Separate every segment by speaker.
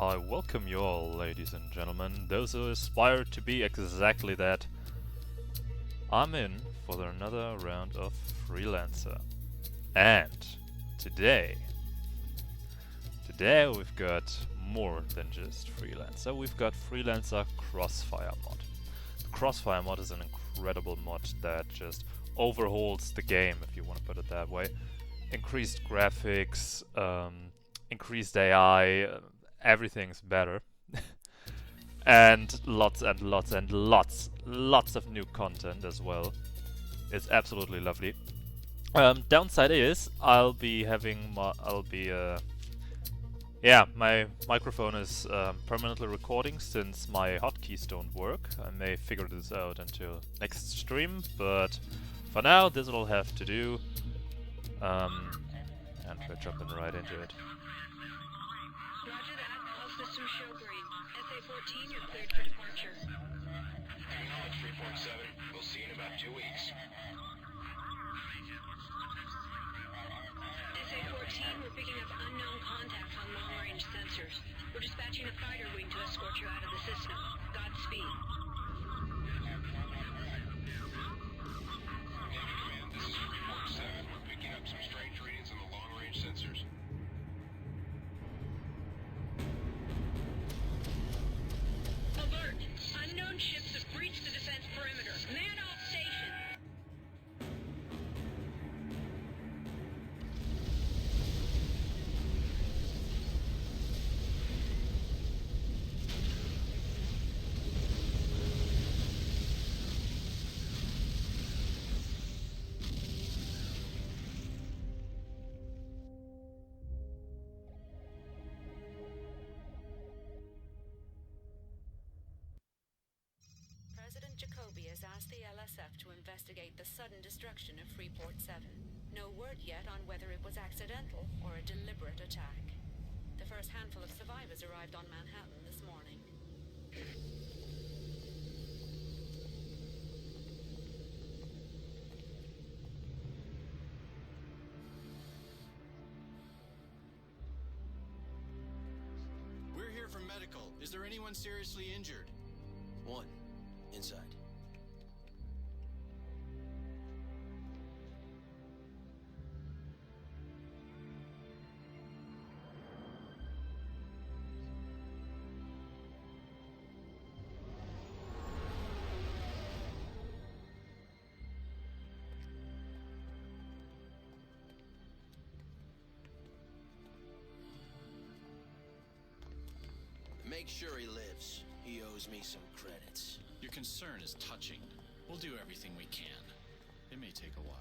Speaker 1: I welcome you all, ladies and gentlemen, those who aspire to be exactly that. I'm in for another round of Freelancer. And today we've got more than just Freelancer. We've got Freelancer Crossfire mod. The Crossfire mod is an incredible mod that just overhauls the game, if you want to put it that way. Increased graphics, increased AI, everything's better. And lots and lots and lots of new content as well. It's absolutely lovely. Downside is my microphone is permanently recording since my hotkeys don't work. I may figure this out until next stream, but for now this will have to do. And we're jumping right into it.
Speaker 2: Roger that. All systems show green. SA-14, you're cleared for departure.
Speaker 3: Acknowledge Freeport 7. We'll see you in about 2 weeks.
Speaker 2: SA-14, we're picking up unknown contacts on long-range sensors. We're dispatching a fighter wing to escort you out of the system. Godspeed.
Speaker 3: Command, this is Freeport 7. We're picking up some strange readings on the long-range sensors.
Speaker 2: Alert! Unknown ships have breached the defense perimeter. Man all station!
Speaker 4: President Jacoby has asked the LSF to investigate the sudden destruction of Freeport 7. No word yet on whether it was accidental or a deliberate attack. The first handful of survivors arrived on Manhattan this morning.
Speaker 5: We're here for medical. Is there anyone seriously injured? One. Inside. Make sure he lives. He owes me some credits.
Speaker 6: Your concern is touching. We'll do everything we can. It may take a while.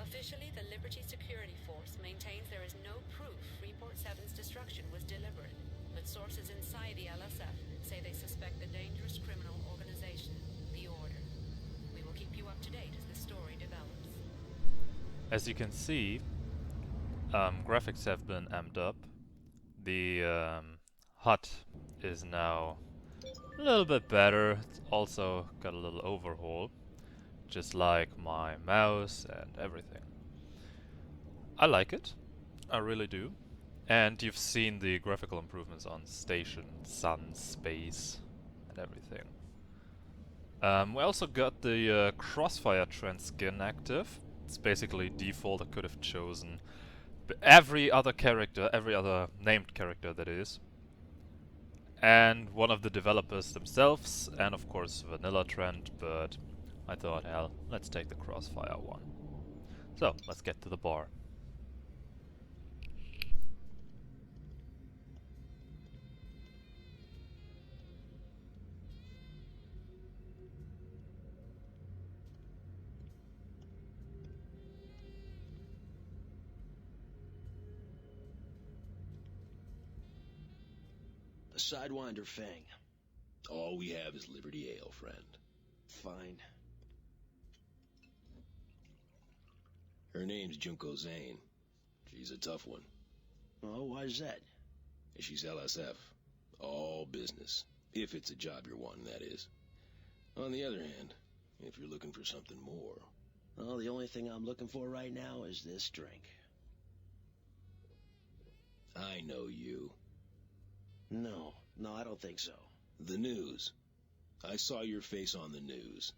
Speaker 4: Officially, the Liberty Security Force maintains there is no proof Freeport 7's destruction was deliberate, but sources inside the LSF say they suspect the dangerous criminal organization, the Order. We will keep you up to date as the story develops.
Speaker 1: As you can see, graphics have been amped up. The HUD is now a little bit better. It's also got a little overhaul, just like my mouse and everything. I like it. I really do. And you've seen the graphical improvements on station, sun, space, and everything. We also got the Crossfire Trent skin active. It's basically default. I could have chosen every other character, every other named character that is. And one of the developers themselves, and of course Vanilla Trent, but I thought, hell, let's take the Crossfire one. So, let's get to the bar.
Speaker 7: A Sidewinder Fang. All we have is Liberty Ale, friend. Fine. Her name's Junko Zane. She's a tough one. Oh, why's that? She's LSF. All business. If it's a job you're wanting, that is. On the other hand, if you're looking for something more,
Speaker 8: Well, the only thing I'm looking for right now is this drink.
Speaker 7: I know you.
Speaker 8: No, I don't think so.
Speaker 7: The news. I saw your face on the news.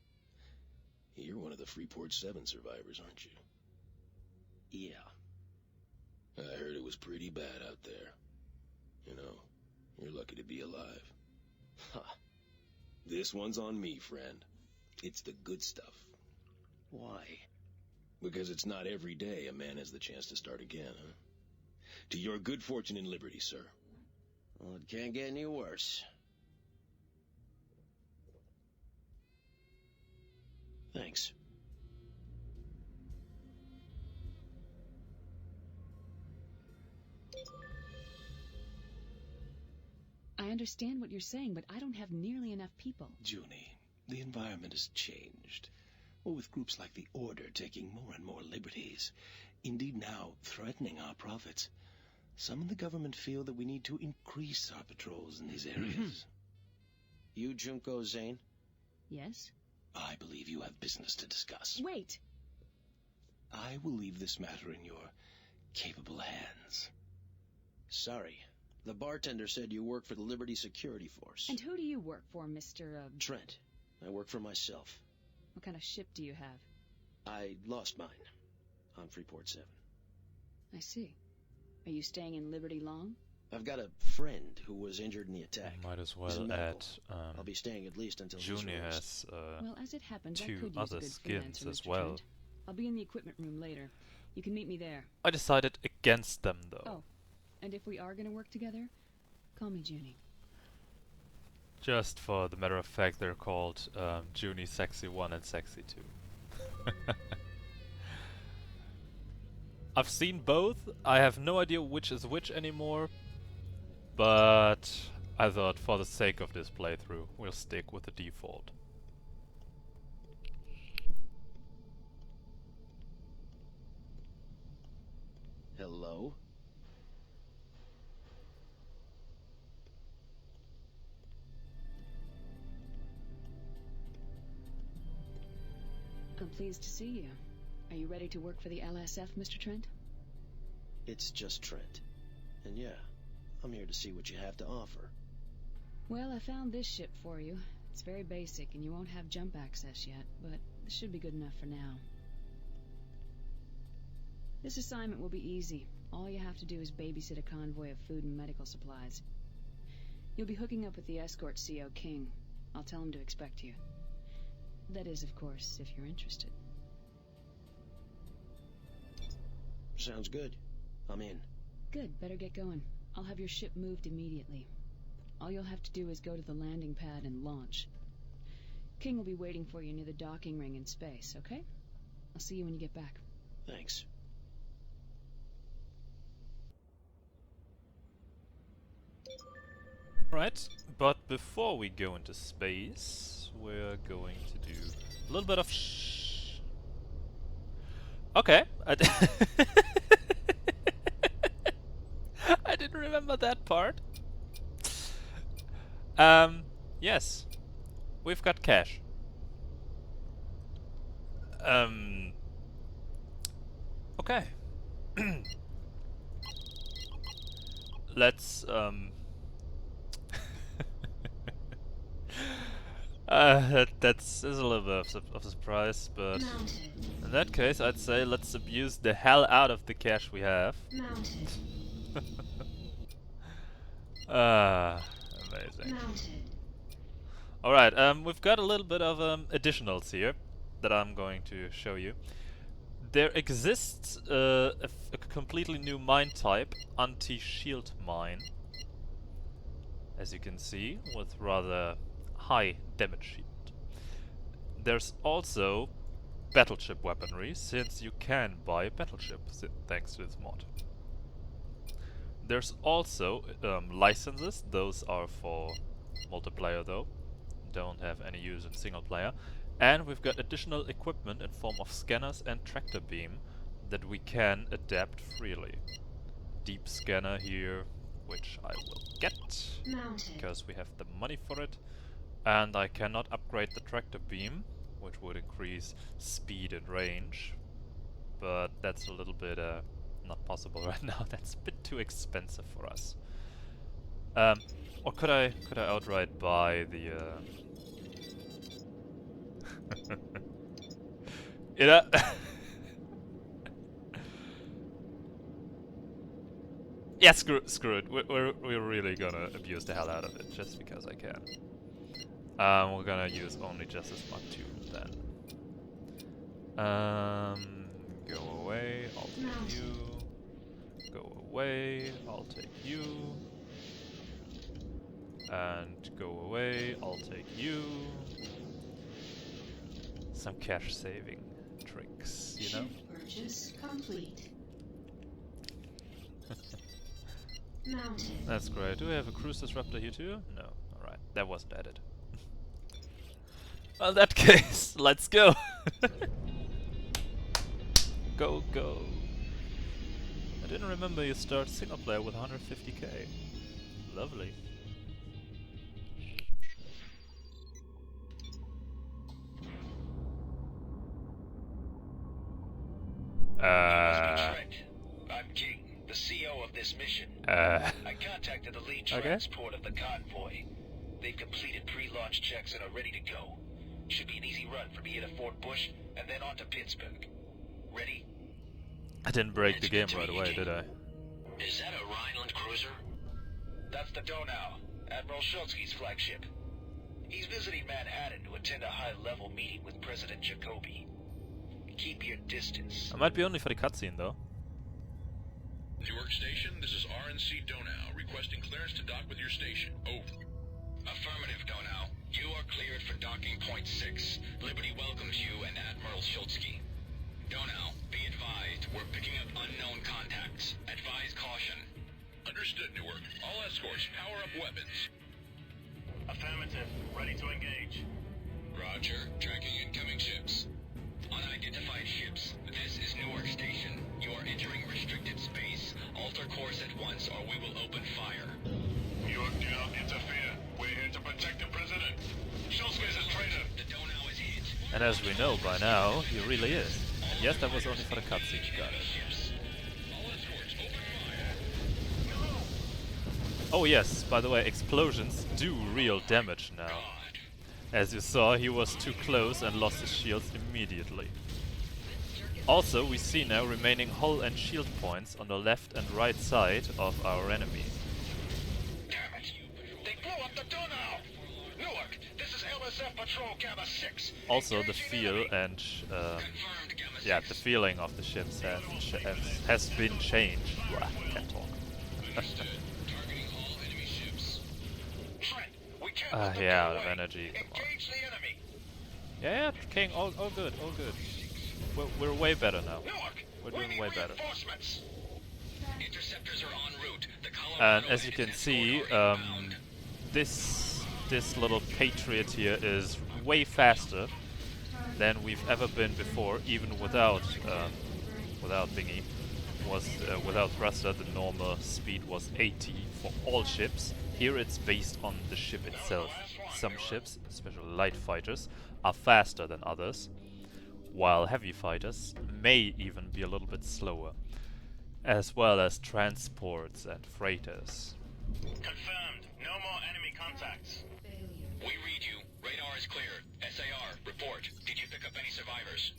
Speaker 7: You're one of the Freeport 7 survivors, aren't you?
Speaker 8: Yeah.
Speaker 7: I heard it was pretty bad out there. You know, you're lucky to be alive.
Speaker 8: Huh.
Speaker 7: This one's on me, friend. It's the good stuff.
Speaker 8: Why?
Speaker 7: Because it's not every day a man has the chance to start again, huh? To your good fortune and liberty, sir.
Speaker 8: Well, it can't get any worse. Thanks.
Speaker 9: I understand what you're saying, but I don't have nearly enough people.
Speaker 10: Juni, the environment has changed. Well, with groups like the Order taking more and more liberties, indeed now threatening our profits, some in the government feel that we need to increase our patrols in these areas.
Speaker 8: You Junko Zane?
Speaker 9: Yes?
Speaker 10: I believe you have business to discuss.
Speaker 9: Wait!
Speaker 10: I will leave this matter in your capable hands.
Speaker 8: Sorry. The bartender said you work for the Liberty Security Force.
Speaker 9: And who do you work for, Mr.
Speaker 8: Trent. I work for myself.
Speaker 9: What kind of ship do you have?
Speaker 8: I lost mine. On Freeport 7.
Speaker 9: I see. Are you staying in Liberty long?
Speaker 8: I've got a friend who was injured in the attack.
Speaker 1: Might as
Speaker 8: He's in
Speaker 1: well
Speaker 8: medical.
Speaker 1: add
Speaker 8: I'll be staying at least until he's
Speaker 1: Juni
Speaker 8: released.
Speaker 1: has
Speaker 9: Well, as it happens, I
Speaker 1: two
Speaker 9: could use
Speaker 1: other
Speaker 9: a good
Speaker 1: skins
Speaker 9: freelancer,
Speaker 1: as
Speaker 9: Mr.
Speaker 1: well.
Speaker 9: Trent. I'll be in the equipment room later. You can meet me there.
Speaker 1: I decided against them though.
Speaker 9: Oh, and if we are going to work together, call me Juni.
Speaker 1: Just for the matter of fact, they're called Juni Sexy 1 and Sexy 2. I've seen both. I have no idea which is which anymore. But I thought for the sake of this playthrough, we'll stick with the default.
Speaker 8: Hello?
Speaker 9: I'm pleased to see you. Are you ready to work for the LSF, Mr. Trent?
Speaker 8: It's just Trent. And yeah, I'm here to see what you have to offer.
Speaker 9: Well, I found this ship for you. It's very basic, and you won't have jump access yet, but this should be good enough for now. This assignment will be easy. All you have to do is babysit a convoy of food and medical supplies. You'll be hooking up with the escort CO King. I'll tell him to expect you. That is, of course, if you're interested.
Speaker 8: Sounds good. I'm in.
Speaker 9: Good, better get going. I'll have your ship moved immediately. All you'll have to do is go to the landing pad and launch. King will be waiting for you near the docking ring in space, okay? I'll see you when you get back.
Speaker 8: Thanks.
Speaker 1: Right, but before we go into space, we're going to do a little bit of Okay. I didn't remember that part. Yes. We've got cash. Okay. Let's, that's a little bit of a surprise, but in that case, I'd say let's abuse the hell out of the cash we have. Amazing. Alright, we've got a little bit of additionals here that I'm going to show you. There exists a completely new mine type, anti-shield mine, as you can see, with rather high damage shield. There's also battleship weaponry, since you can buy battleships thanks to this mod. There's also licenses. Those are for multiplayer though, don't have any use in single player. And we've got additional equipment in form of scanners and tractor beam that we can adapt freely. Deep scanner here, which I will get because we have the money for it. And I cannot upgrade the tractor beam which would increase speed and range. But that's a little bit not possible right now. That's a bit too expensive for us. Or could I outright buy the yeah, screw it. We're really gonna abuse the hell out of it just because I can. We're gonna use only Justice Mark 2 then. Go away, I'll take you. Go away, I'll take you. And go away, I'll take you. Some cash saving tricks, you know?
Speaker 11: Purchase complete.
Speaker 1: That's great. Do we have a cruise disruptor here too? No. Alright, that wasn't added. Well, in that case, let's go! Go, go! I didn't remember you start single player with 150k. Lovely.
Speaker 12: Trent. I'm King, the CO of this mission. I contacted the lead transport of the Convoy. They've completed pre-launch checks and are ready to go. Should be an easy run from here to Fort Bush and then on to Pittsburgh. Ready?
Speaker 1: I didn't break the game right away, did I?
Speaker 12: Is that a Rhineland cruiser? That's the Donau, Admiral Schultzky's flagship. He's visiting Manhattan to attend a high-level meeting with President Jacoby. Keep your distance.
Speaker 1: I might be only for the cutscene though.
Speaker 3: Newark Station, this is RNC Donau, requesting clearance to dock with your station. Over.
Speaker 12: Affirmative, Donau. You are cleared for docking point 6. Liberty welcomes you and Admiral Schultzky. Donau, be advised, we're picking up unknown contacts. Advise caution.
Speaker 3: Understood, Newark. All escorts, power up weapons.
Speaker 12: Affirmative. Ready to engage.
Speaker 3: Roger. Tracking incoming ships.
Speaker 12: Unidentified ships. This is Newark Station. You are entering restricted space. Alter course at once or we will open fire.
Speaker 3: Newark, do not interfere. We're here to protect the president. Schultzky is a traitor.
Speaker 12: The Donau is hit.
Speaker 1: And as we know by now, he really is. And yes, that was only for the cutscene. Got it.
Speaker 3: All escorts, open fire.
Speaker 1: Oh yes, by the way, explosions do real damage now. As you saw, he was too close and lost his shields immediately. Also, we see now remaining hull and shield points on the left and right side of our enemy.
Speaker 12: Damn it! They blew up the Donau! Newark, this is LSF Patrol Gamma 6.
Speaker 1: Also, the feel and yeah, the feeling of the ships has been changed. Blah, can't talk.
Speaker 3: Targeting all enemy ships.
Speaker 12: Trent, we can't let them
Speaker 1: yeah,
Speaker 12: get away.
Speaker 1: energy. Come on.
Speaker 12: Engage the enemy.
Speaker 1: Yeah, King, all good, all good. We're way better now.
Speaker 12: Newark,
Speaker 1: We're
Speaker 12: we
Speaker 1: doing
Speaker 12: need
Speaker 1: way better.
Speaker 12: reinforcements. Interceptors are en route. The
Speaker 1: And
Speaker 12: Colorado
Speaker 1: as you can
Speaker 12: and
Speaker 1: see,
Speaker 12: escort are inbound.
Speaker 1: this little Patriot here is way faster than we've ever been before, even without thingy. Without thruster, the normal speed was 80 for all ships. Here it's based on the ship itself. Some ships, especially light fighters, are faster than others, while heavy fighters may even be a little bit slower, as well as transports and freighters.
Speaker 12: Confirmed. No more enemy contacts. We read you. Radar is clear. SAR, report. Did you pick up any survivors?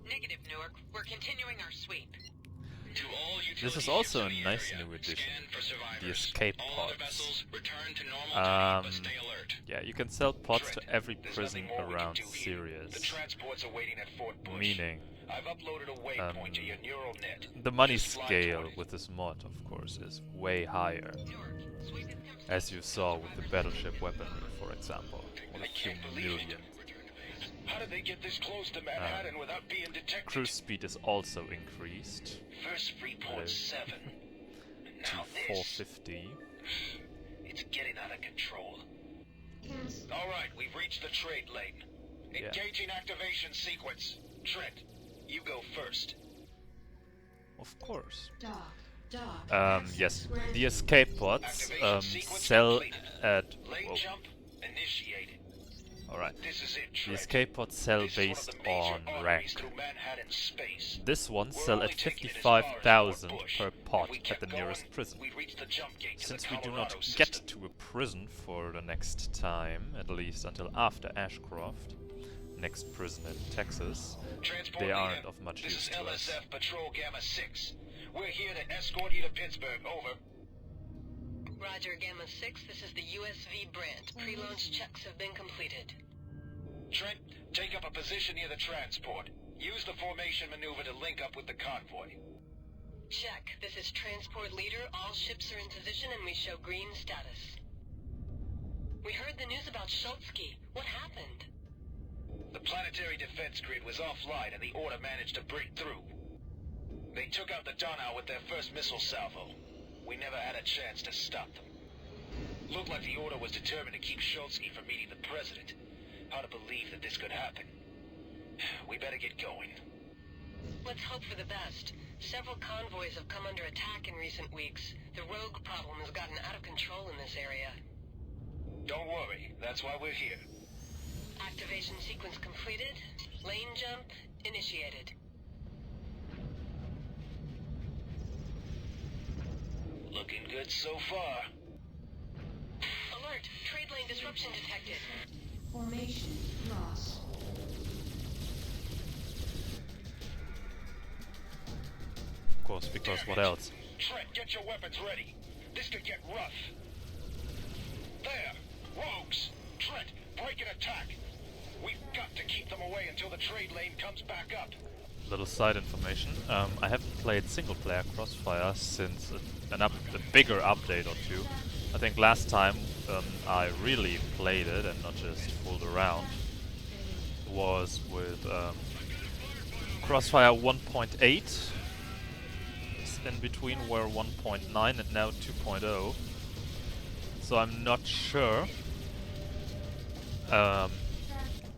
Speaker 2: Negative, Newark. We're continuing our sweep.
Speaker 12: To all
Speaker 1: This is
Speaker 12: utility
Speaker 1: also
Speaker 12: ships
Speaker 1: a
Speaker 12: in the
Speaker 1: nice
Speaker 12: area,
Speaker 1: new addition,
Speaker 12: scan for survivors.
Speaker 1: the escape
Speaker 12: All other
Speaker 1: pods.
Speaker 12: vessels return to normal duty, but stay alert.
Speaker 1: Yeah, you can sell pods to
Speaker 12: Trent,
Speaker 1: every
Speaker 12: there's
Speaker 1: prison
Speaker 12: nothing more we can
Speaker 1: around
Speaker 12: do here.
Speaker 1: Sirius.
Speaker 12: The transports are waiting at Fort Bush.
Speaker 1: Meaning,
Speaker 12: I've uploaded a waypoint to your neural net.
Speaker 1: the money
Speaker 12: Just fly
Speaker 1: scale
Speaker 12: toward it.
Speaker 1: with this mod, of course, is way higher.
Speaker 2: Newark, sweep is complete.
Speaker 1: As you saw with the battleship weaponry, for example. What
Speaker 12: I
Speaker 1: a few
Speaker 12: can't believe
Speaker 1: million.
Speaker 12: it. How did they get this close to Manhattan without being detected?
Speaker 1: Cruise speed is also increased
Speaker 12: First Freeport 7. And
Speaker 1: to
Speaker 12: now this.
Speaker 1: 450.
Speaker 12: It's getting out of control. Alright, we've reached the trade lane.
Speaker 1: Yeah.
Speaker 12: Engaging activation sequence. Trent, you go first.
Speaker 1: Of course.
Speaker 11: Dock.
Speaker 1: Yes, the escape pods
Speaker 12: Activation sequence
Speaker 1: sell
Speaker 12: completed.
Speaker 1: at
Speaker 12: Lane
Speaker 1: well,
Speaker 12: jump initiated.
Speaker 1: Alright.
Speaker 12: This is it,
Speaker 1: The
Speaker 12: Trent.
Speaker 1: escape pods sell
Speaker 12: This is one of
Speaker 1: based
Speaker 12: the major
Speaker 1: on
Speaker 12: arteries
Speaker 1: rank.
Speaker 12: through Manhattan space.
Speaker 1: This one
Speaker 12: We're
Speaker 1: sell
Speaker 12: only
Speaker 1: at
Speaker 12: taking it as far as
Speaker 1: 55,000
Speaker 12: Fort Bush.
Speaker 1: per
Speaker 12: If
Speaker 1: pod
Speaker 12: we
Speaker 1: at
Speaker 12: kept
Speaker 1: the nearest
Speaker 12: going,
Speaker 1: prison.
Speaker 12: we'd reach the jump gate to
Speaker 1: Since
Speaker 12: the
Speaker 1: we do
Speaker 12: Colorado
Speaker 1: not
Speaker 12: system.
Speaker 1: get to a prison for the next time, at least until after Ashcroft, next prison in Texas,
Speaker 12: Transport
Speaker 1: they
Speaker 12: leader,
Speaker 1: aren't of much
Speaker 12: this
Speaker 1: use
Speaker 12: is
Speaker 1: to us.
Speaker 12: LSF Patrol Gamma 6. We're here to escort you to Pittsburgh. Over.
Speaker 2: Roger, Gamma 6, this is the USV Brant. Pre-launch checks have been completed.
Speaker 12: Trent, take up a position near the transport. Use the formation maneuver to link up with the convoy.
Speaker 2: Check. This is transport leader. All ships are in position and we show green status. We heard the news about Schultzky. What happened?
Speaker 12: The planetary defense grid was offline and the order managed to break through. They took out the Donau with their first missile salvo. We never had a chance to stop them. Looked like the order was determined to keep Schultzky from meeting the president. Hard to believe that this could happen. We better get going.
Speaker 2: Let's hope for the best. Several convoys have come under attack in recent weeks. The rogue problem has gotten out of control in this area.
Speaker 12: Don't worry, that's why we're here.
Speaker 2: Activation sequence completed. Lane jump initiated.
Speaker 12: Looking good so far.
Speaker 2: Alert! Trade lane disruption detected.
Speaker 11: Formation lost.
Speaker 1: Of course, because what else?
Speaker 12: Trent, get your weapons ready. This could get rough. There! Rogues! Trent, break an attack! We've got to keep them away until the trade lane comes back up.
Speaker 1: Little side information. I haven't played single-player Crossfire since a bigger update or two. I think last time I really played it and not just fooled around was with Crossfire 1.8. In between were 1.9 and now 2.0. So I'm not sure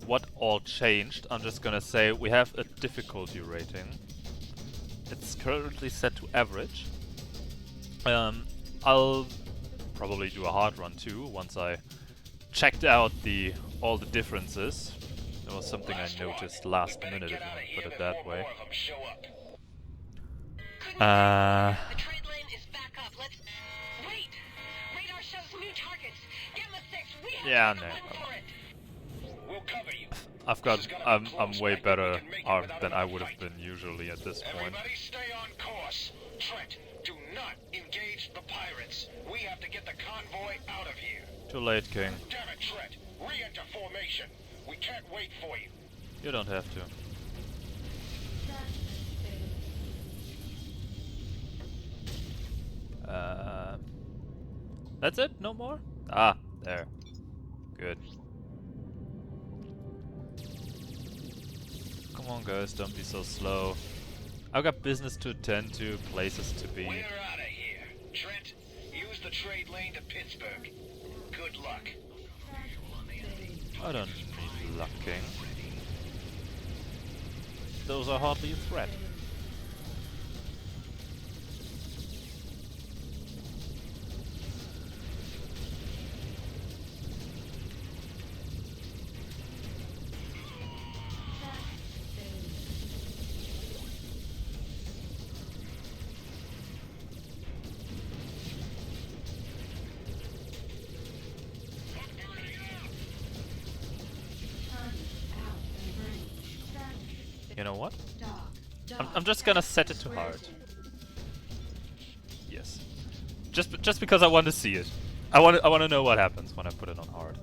Speaker 1: what all changed. I'm just gonna say we have a difficulty rating. It's currently set to average. I'll probably do a hard run too once I checked out all the differences. There was something I noticed last minute, if you want to put it that way.
Speaker 2: The trade lane is back up. Let's wait. Radar shows new targets. Gamma 6, we have
Speaker 1: Yeah,
Speaker 2: to
Speaker 1: no.
Speaker 2: run for it.
Speaker 12: We'll cover you.
Speaker 1: I'm way better armed than I would have been usually at this point.
Speaker 12: Everybody stay on course. Trent, do not engage the pirates. We have to get the convoy out of here.
Speaker 1: Too late, King.
Speaker 12: Damn it, Trent. Re-enter formation. We can't wait for you.
Speaker 1: You don't have to. That's it? No more? Ah, there. Good. Come on, guys, don't be so slow. I've got business to attend to, places to be.
Speaker 12: We're out of here. Trent, use the trade lane to Pittsburgh. Good luck.
Speaker 1: I don't need luck, King. Those are hardly a threat. You know what? I'm just gonna set it to hard. Yes. Just because I want to see it. I want to know what happens when I put it on hard.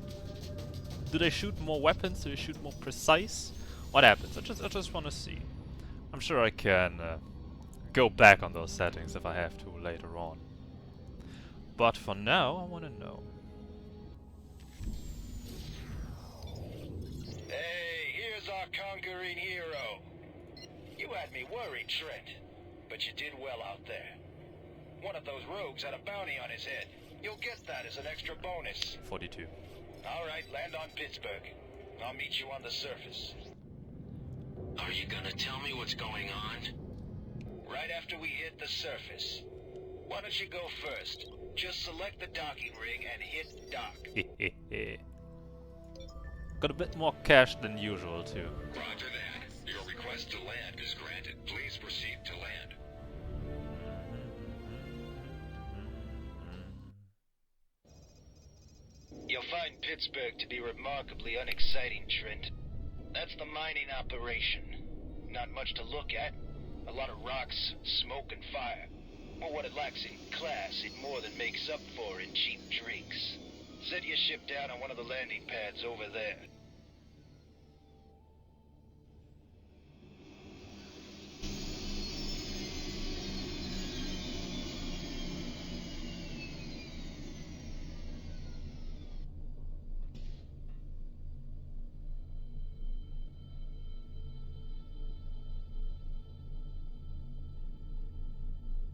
Speaker 1: Do they shoot more weapons? Do they shoot more precise? What happens? I just want to see. I'm sure I can go back on those settings if I have to later on. But for now, I want to know.
Speaker 12: Hey, here's our conquering hero. You had me worried, Trent, but you did well out there. One of those rogues had a bounty on his head. You'll get that as an extra bonus.
Speaker 1: 42.
Speaker 12: All right, land on Pittsburgh. I'll meet you on the surface. Are you gonna tell me what's going on? Right after we hit the surface. Why don't you go first? Just select the docking rig and hit dock.
Speaker 1: Got a bit more cash than usual too.
Speaker 3: Roger that. Your request to land is granted. Please proceed to land.
Speaker 12: You'll find Pittsburgh to be remarkably unexciting, Trent. That's the mining operation. Not much to look at. A lot of rocks, smoke, and fire. But what it lacks in class, it more than makes up for in cheap drinks. Set your ship down on one of the landing pads over there.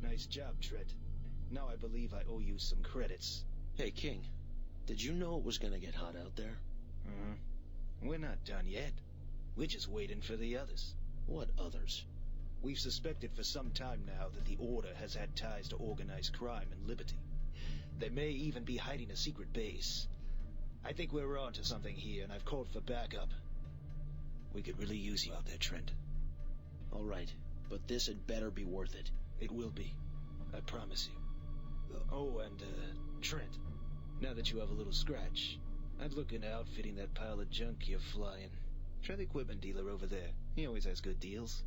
Speaker 8: Nice job, Trent. Now I believe I owe you some credits.
Speaker 10: Hey, King. Did you know it was gonna get hot out there?
Speaker 8: We're not done yet. We're just waiting for the others.
Speaker 10: What others?
Speaker 8: We've suspected for some time now that the Order has had ties to organized crime and Liberty. They may even be hiding a secret base. I think we're onto something here, and I've called for backup. We could really use you out there, Trent.
Speaker 10: All right, but this had better be worth it.
Speaker 8: It will be. I promise you. Oh, and, Trent, now that you have a little scratch, I'd look into outfitting that pile of junk you're flying. Try the equipment dealer over there. He always has good deals.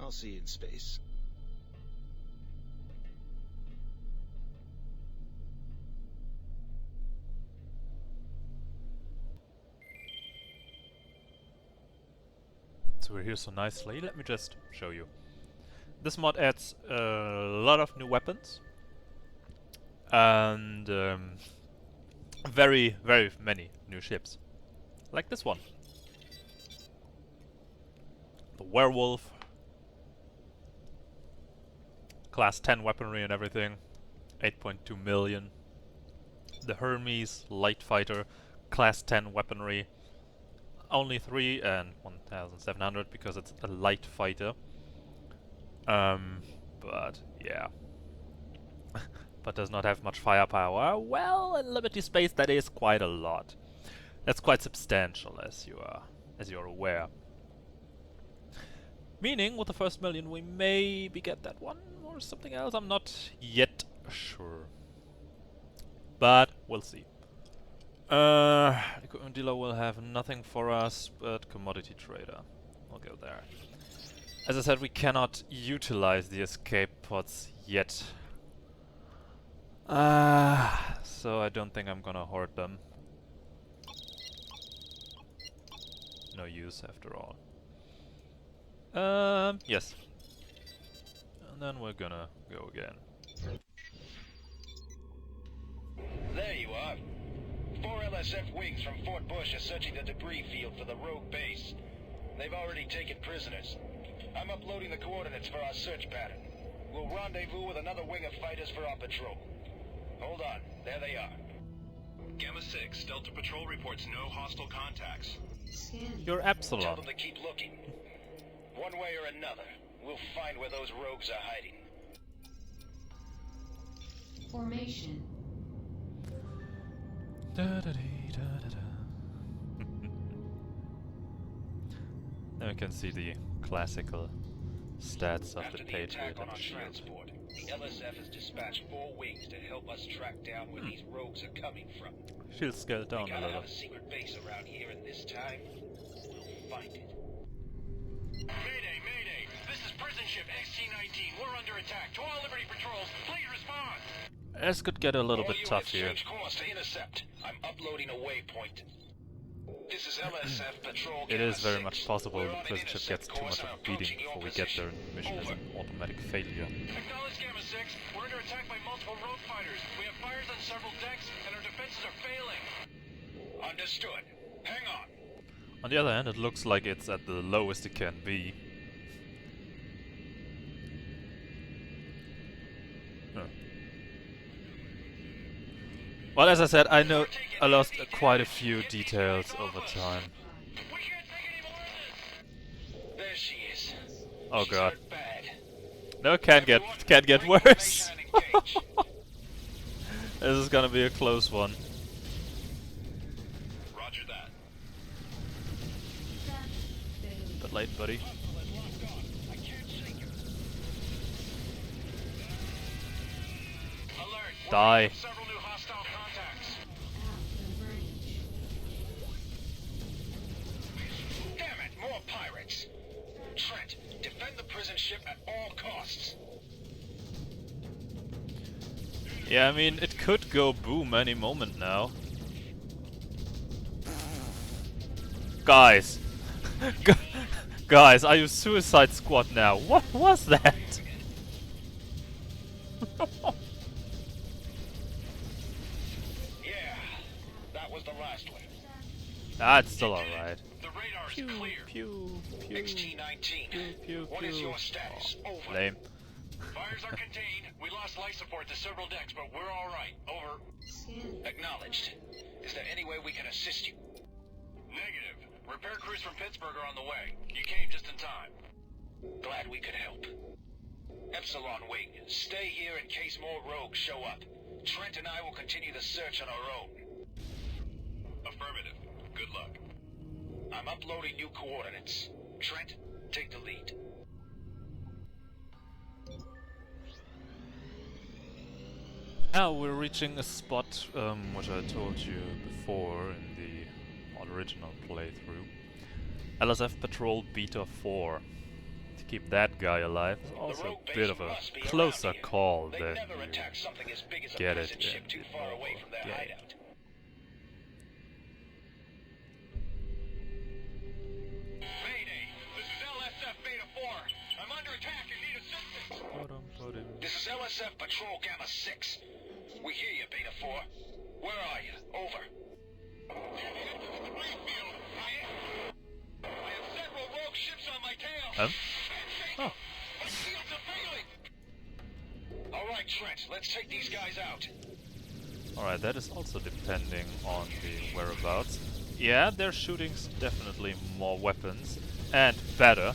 Speaker 8: I'll see you in space.
Speaker 1: So we're here so nicely. Let me just show you. This mod adds a lot of new weapons and very, very many new ships. Like this one. The Werewolf. Class 10 weaponry and everything. 8.2 million. The Hermes Light Fighter. Class 10 weaponry. Only 3 and 1,700 because it's a light fighter. But yeah. But does not have much firepower. Well, in Liberty space that is quite a lot. That's quite substantial, as you're aware. Meaning, with the first million, we maybe get that one or something else. I'm not yet sure, but we'll see. Equipment dealer will have nothing for us, but commodity trader. We'll go there. As I said, we cannot utilize the escape pods yet. So I don't think I'm gonna hoard them. No use after all. Yes. And then we're gonna go again.
Speaker 12: There you are. 4 LSF wings from Fort Bush are searching the debris field for the rogue base. They've already taken prisoners. I'm uploading the coordinates for our search pattern. We'll rendezvous with another wing of fighters for our patrol. Hold on, there they are.
Speaker 3: Gamma 6, Delta Patrol reports no hostile contacts.
Speaker 1: You're
Speaker 12: Tell
Speaker 1: Epsilon.
Speaker 12: them to keep looking. One way or another, we'll find where those rogues are hiding.
Speaker 11: Formation.
Speaker 1: Now we can see the classical stats of
Speaker 12: After
Speaker 1: the
Speaker 12: the
Speaker 1: Patriot
Speaker 12: attack on
Speaker 1: and
Speaker 12: our
Speaker 1: the Shield.
Speaker 12: transport, the LSF has dispatched 4 wings to help us track down where these rogues are coming from.
Speaker 1: Shield scaled down
Speaker 12: We
Speaker 1: a
Speaker 12: gotta
Speaker 1: little.
Speaker 12: have a secret base around here, and this time, we'll find it.
Speaker 3: Mayday, mayday! This is prison ship XT-19. We're under attack. To all Liberty patrols, please respond!
Speaker 1: This could get a little
Speaker 12: All
Speaker 1: bit tough
Speaker 12: units
Speaker 1: here.
Speaker 12: change course to intercept. I'm uploading a waypoint. This is LSF patrol.
Speaker 1: It
Speaker 12: Gamma
Speaker 1: is very
Speaker 12: 6.
Speaker 1: much possible
Speaker 12: We're
Speaker 1: the
Speaker 12: on an
Speaker 1: prison ship gets
Speaker 12: intercept
Speaker 1: too
Speaker 12: course
Speaker 1: much of
Speaker 12: and
Speaker 1: a beating
Speaker 12: approaching your
Speaker 1: before we get there
Speaker 12: position.
Speaker 1: and the mission is an automatic failure.
Speaker 3: Acknowledge Gamma 6. We're under attack by multiple rogue fighters. We have fires on several decks, and our defenses are failing.
Speaker 12: Understood. Hang on.
Speaker 1: On the other hand, it looks like it's at the lowest it can be. Huh. Well, as I said, I know I lost quite a few details over time.
Speaker 3: We can't take any more of this!
Speaker 12: There she is.
Speaker 1: Oh
Speaker 12: She's
Speaker 1: god.
Speaker 12: hurt bad.
Speaker 1: No, can't get worse. This is gonna be a close one.
Speaker 3: Roger that.
Speaker 1: Bit late, buddy. Die.
Speaker 12: Several new hostile contacts. Damn it, more pirates. Trent, defend the prison ship at all costs.
Speaker 1: Yeah, I mean, it could go boom any moment now. Guys! Guys, are you Suicide Squad now? What was that?
Speaker 12: Yeah, that was the last one.
Speaker 1: That's still alright.
Speaker 12: The radar is
Speaker 1: Pew,
Speaker 12: clear.
Speaker 1: pew, pew,
Speaker 12: XT-19,
Speaker 1: pew,
Speaker 12: what is
Speaker 1: pew.
Speaker 12: your status? Over.
Speaker 1: Lame.
Speaker 12: Fires are contained. We lost life support to several decks, but we're all right. Over. Acknowledged. Is there any way we can assist you? Negative. Repair crews from Pittsburgh are on the way. You came just in time. Glad we could help. Epsilon Wing, stay here in case more rogues show up. Trent and I will continue the search on our own. Affirmative. Good luck. I'm uploading new coordinates. Trent, take the lead.
Speaker 1: Now we're reaching a spot which I told you before in the original playthrough. LSF Patrol Beta 4. To keep that guy alive is also a bit of a closer call than you get it in the normal game.
Speaker 12: Mayday! This is LSF Beta 4. I'm under attack and need assistance. This is LSF Patrol Gamma 6. We hear you, Beta 4. Where are you? Over. I have several rogue ships on my tail.
Speaker 1: Oh.
Speaker 12: My shields are failing. All right, Trent. Let's take these guys out.
Speaker 1: Alright, that is also depending on the whereabouts. Yeah, they're shooting definitely more weapons and better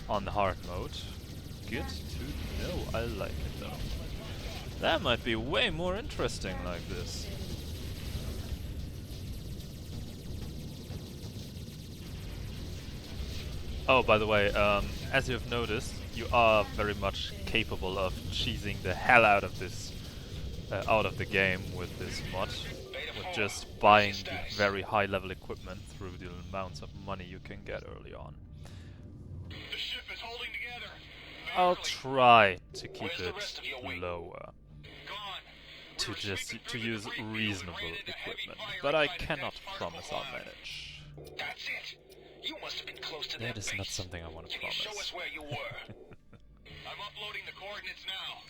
Speaker 1: on the hard mode. Good to know. I like it though. That might be way more interesting like this. Oh, by the way, as you've noticed, you are very much capable of cheesing the hell out of this, out of the game with this mod, with just buying the very high-level equipment through the amounts of money you can get early on.
Speaker 12: The ship is holding together.
Speaker 1: I'll try to keep it lower, to use reasonable equipment, but I cannot promise I'll manage.
Speaker 12: That's it. You must have been close to
Speaker 1: That
Speaker 12: that
Speaker 1: is
Speaker 12: base.
Speaker 1: not something I want to
Speaker 12: Can you
Speaker 1: promise.
Speaker 12: show us where you were? I'm uploading the coordinates now.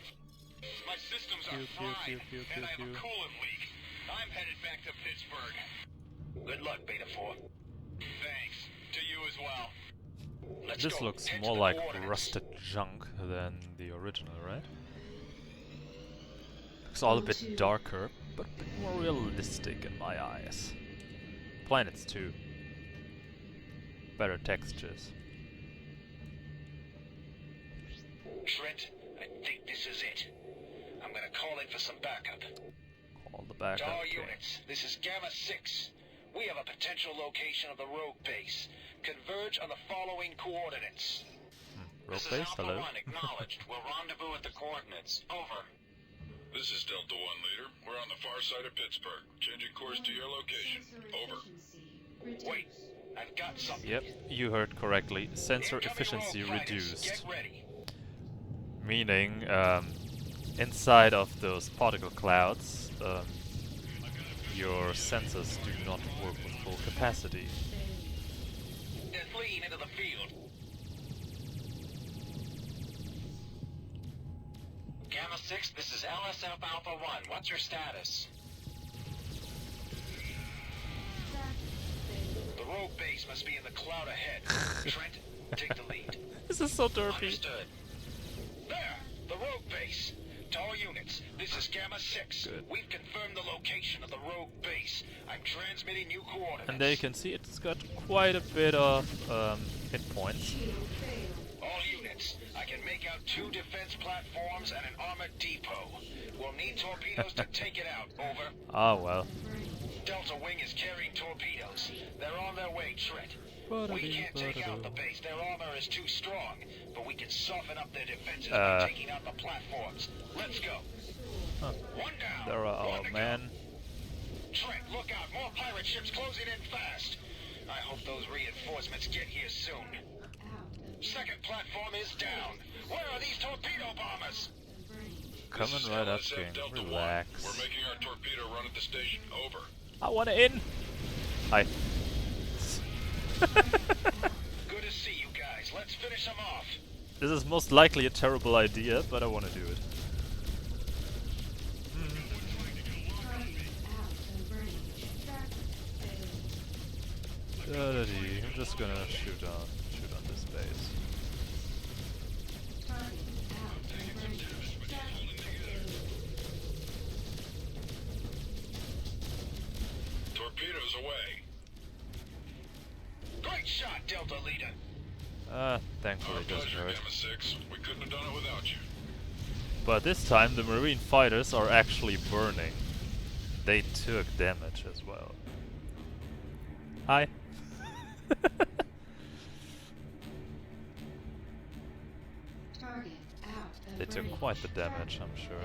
Speaker 12: My systems are fried, and I have a coolant leak. I'm headed back to Pittsburgh. Good luck, Beta 4. Thanks. To you as well. Let's
Speaker 1: This
Speaker 12: go.
Speaker 1: looks
Speaker 12: Head to
Speaker 1: more
Speaker 12: the
Speaker 1: like
Speaker 12: coordinates.
Speaker 1: rusted junk than the original, right? Looks all a bit darker, but a bit more realistic in my eyes. Planets too. Better textures.
Speaker 12: Trent, I think this is it. I'm gonna call in for some backup.
Speaker 1: All the backup.
Speaker 12: To all
Speaker 1: Okay.
Speaker 12: units, this is Gamma 6. We have a potential location of the rogue base. Converge on the following coordinates.
Speaker 1: Rogue
Speaker 12: This
Speaker 1: base,
Speaker 12: is Alpha
Speaker 1: hello.
Speaker 12: 1, acknowledged. We'll rendezvous at the coordinates. Over.
Speaker 3: This is Delta 1, Leader. We're on the far side of Pittsburgh. Changing course to your location. Over.
Speaker 12: Wait, I've got something.
Speaker 1: Yep, you heard correctly. Sensor efficiency
Speaker 12: Rogue fighters,
Speaker 1: reduced.
Speaker 12: Get ready.
Speaker 1: Meaning, inside of those particle clouds, your sensors do not work with full capacity.
Speaker 12: They're fleeing into the field. Gamma 6, this is LSF Alpha 1. What's your status? The rogue base must be in the cloud ahead. Trent, take the lead.
Speaker 1: This is so derpy.
Speaker 12: Understood. There! The rogue base. To all units, this is Gamma 6.
Speaker 1: Good.
Speaker 12: We've confirmed the location of the rogue base. I'm transmitting new coordinates.
Speaker 1: And there you can see it's got quite a bit of hit points.
Speaker 12: All units, I can make out 2 defense platforms and an armored depot. We'll need torpedoes to take it out. Over.
Speaker 1: Ah well.
Speaker 12: Delta Wing is carrying torpedoes. They're on their way, Trent. We can't take out the base. Their armor is too strong. But we can soften up their defenses by taking out the platforms. Let's go.
Speaker 1: Huh.
Speaker 12: One down.
Speaker 1: There are our men.
Speaker 12: Trent, look out. More pirate ships closing in fast. I hope those reinforcements get here soon. Second platform is down. Where are these torpedo bombers?
Speaker 1: Coming right up, King. Relax.
Speaker 3: We're making our torpedo run at the station. Over.
Speaker 1: I want to in. Hi.
Speaker 12: Good to see you guys. Let's finish them off.
Speaker 1: This is most likely a terrible idea, but I want to do it. I'm just gonna shoot on this base.
Speaker 3: Torpedoes away.
Speaker 12: Great shot, Delta Leader.
Speaker 1: Thankfully it doesn't hurt.
Speaker 3: Gamma 6. We couldn't have done it without you.
Speaker 1: But this time the marine fighters are actually burning. They took damage as well. Hi. They took quite the damage, I'm sure.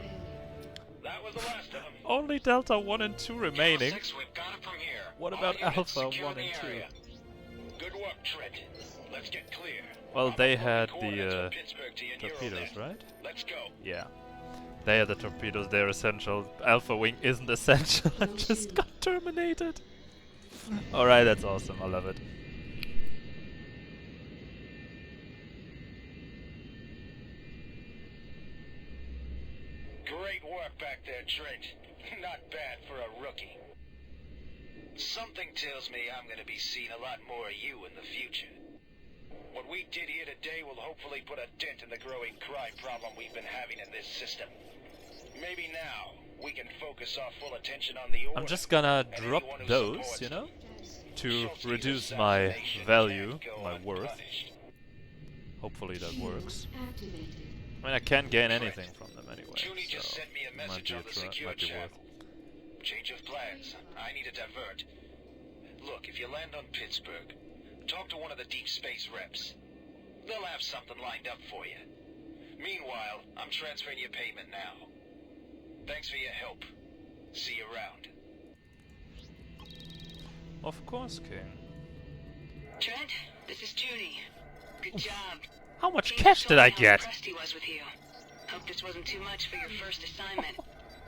Speaker 12: That was the last of them.
Speaker 1: Only Delta 1 and 2 remaining.
Speaker 12: Six, we've got it from here.
Speaker 1: What
Speaker 12: All
Speaker 1: about
Speaker 12: units
Speaker 1: Alpha 1
Speaker 12: secure
Speaker 1: and
Speaker 12: the
Speaker 1: 2?
Speaker 12: area. Good work, Trent. Let's get clear.
Speaker 1: Well, they had
Speaker 12: Coordinates
Speaker 1: the
Speaker 12: from Pittsburgh to your
Speaker 1: torpedoes,
Speaker 12: Euronet.
Speaker 1: right?
Speaker 12: Let's go.
Speaker 1: Yeah. They are the torpedoes, they're essential. Alpha Wing isn't essential. I just got terminated. Alright, that's awesome. I love it.
Speaker 12: Great work back there, Trent. Not bad for a rookie. Something tells me I'm going to be seeing a lot more of you in the future. What we did here today will hopefully put a dent in the growing crime problem we've been having in this system. Maybe now we can focus our full attention on the order.
Speaker 1: I'm just gonna
Speaker 12: and
Speaker 1: drop
Speaker 12: anyone who
Speaker 1: those,
Speaker 12: supports
Speaker 1: you know,
Speaker 12: it.
Speaker 1: to
Speaker 12: Schultz's
Speaker 1: reduce my
Speaker 12: assassination
Speaker 1: value,
Speaker 12: can't go
Speaker 1: my worth.
Speaker 12: unpunished.
Speaker 1: Hopefully that works. I mean, I can't gain anything from them anyway,
Speaker 12: Juni just
Speaker 1: so
Speaker 12: sent me a
Speaker 1: might
Speaker 12: message
Speaker 1: be,
Speaker 12: on the secure
Speaker 1: might be
Speaker 12: channel.
Speaker 1: worth.
Speaker 12: Change of plans. I need to divert. Look, if you land on Pittsburgh, talk to one of the deep space reps. They'll have something lined up for you. Meanwhile, I'm transferring your payment now. Thanks for your help. See you around.
Speaker 1: Of course, King.
Speaker 2: Trent, this is Juni. Good job.
Speaker 1: How much
Speaker 2: King
Speaker 1: cash
Speaker 2: told
Speaker 1: did
Speaker 2: me
Speaker 1: I
Speaker 2: how
Speaker 1: get?
Speaker 2: impressed he was with you. Hope this wasn't too much for your first assignment.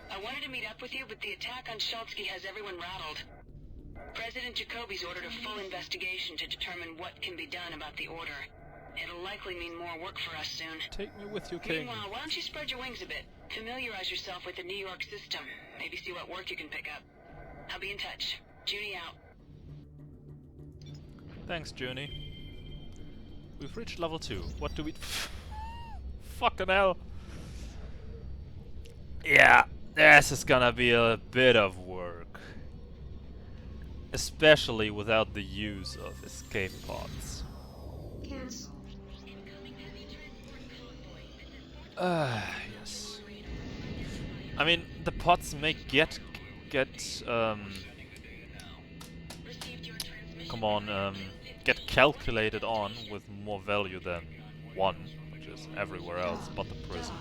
Speaker 2: I wanted to meet up with you, but the attack on Schultz has everyone rattled. President Jacoby's ordered a full investigation to determine what can be done about the order. It'll likely mean more work for us soon.
Speaker 1: Take me with you, King.
Speaker 2: Meanwhile, why don't you spread your wings a bit? Familiarize yourself with the New York system. Maybe see what work you can pick up. I'll be in touch. Juni out.
Speaker 1: Thanks, Journey. We've reached level 2. What do we... Fucking hell. Yeah, this is gonna be a bit of work. Especially without the use of escape pods.
Speaker 11: Cancel.
Speaker 1: Yes. I mean, the pods may get get calculated on with more value than 1, which is everywhere else but the prison.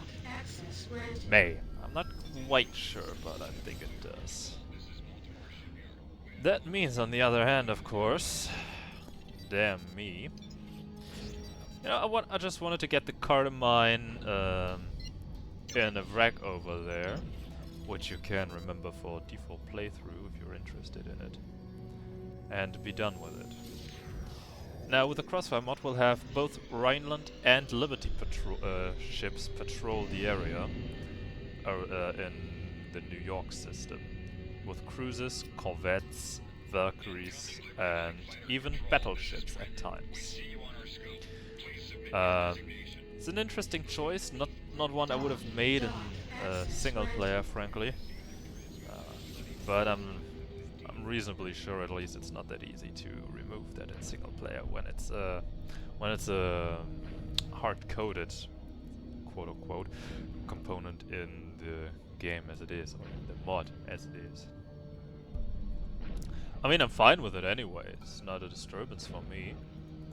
Speaker 1: May. I'm not quite sure, but I think it does. That means, on the other hand, of course, damn me. You know, I just wanted to get the Cardamine in a wreck over there, which you can remember for default playthrough if you're interested in it, and be done with it. Now, with the Crossfire mod, we'll have both Rhineland and Liberty ships patrol the area in the New York system, with cruisers, corvettes, Valkyries, and even battleships at times. It's an interesting choice, not one I would have made in single player, frankly, but I'm reasonably sure at least it's not that easy to remove that in single player when it's a hard-coded, quote-unquote, component in the game as it is, or in the mod as it is. I mean, I'm fine with it anyway. It's not a disturbance for me.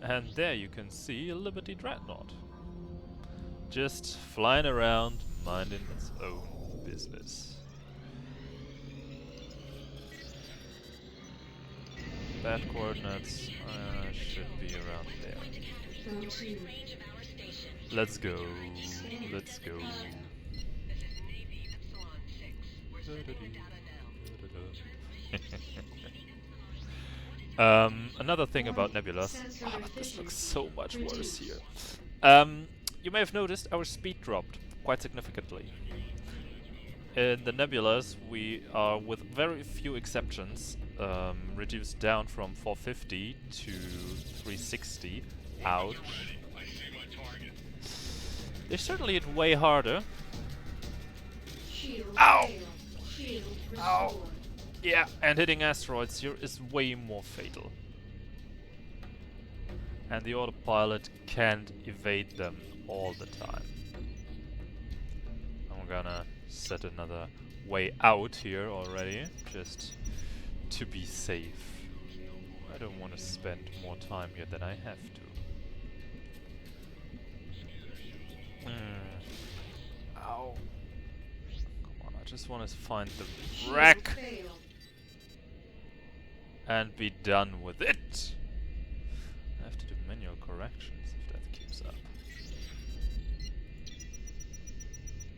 Speaker 1: And there you can see a Liberty Dreadnought. Just flying around, minding its own business. Bad coordinates should be around there. Let's go. Let's go. Another thing about nebulas. Oh, this looks so much worse here. You may have noticed our speed dropped quite significantly. In the nebulas, we are, with very few exceptions, reduced down from 450 to 360. Ouch. They certainly hit way harder. Ow! Ow! Yeah, and hitting asteroids here is way more fatal. And the autopilot can't evade them all the time. I'm gonna set another way out here already, just to be safe. I don't want to spend more time here than I have to. Ow. Come on, I just want to find the wreck and be done with it. I have to do manual corrections if that keeps up.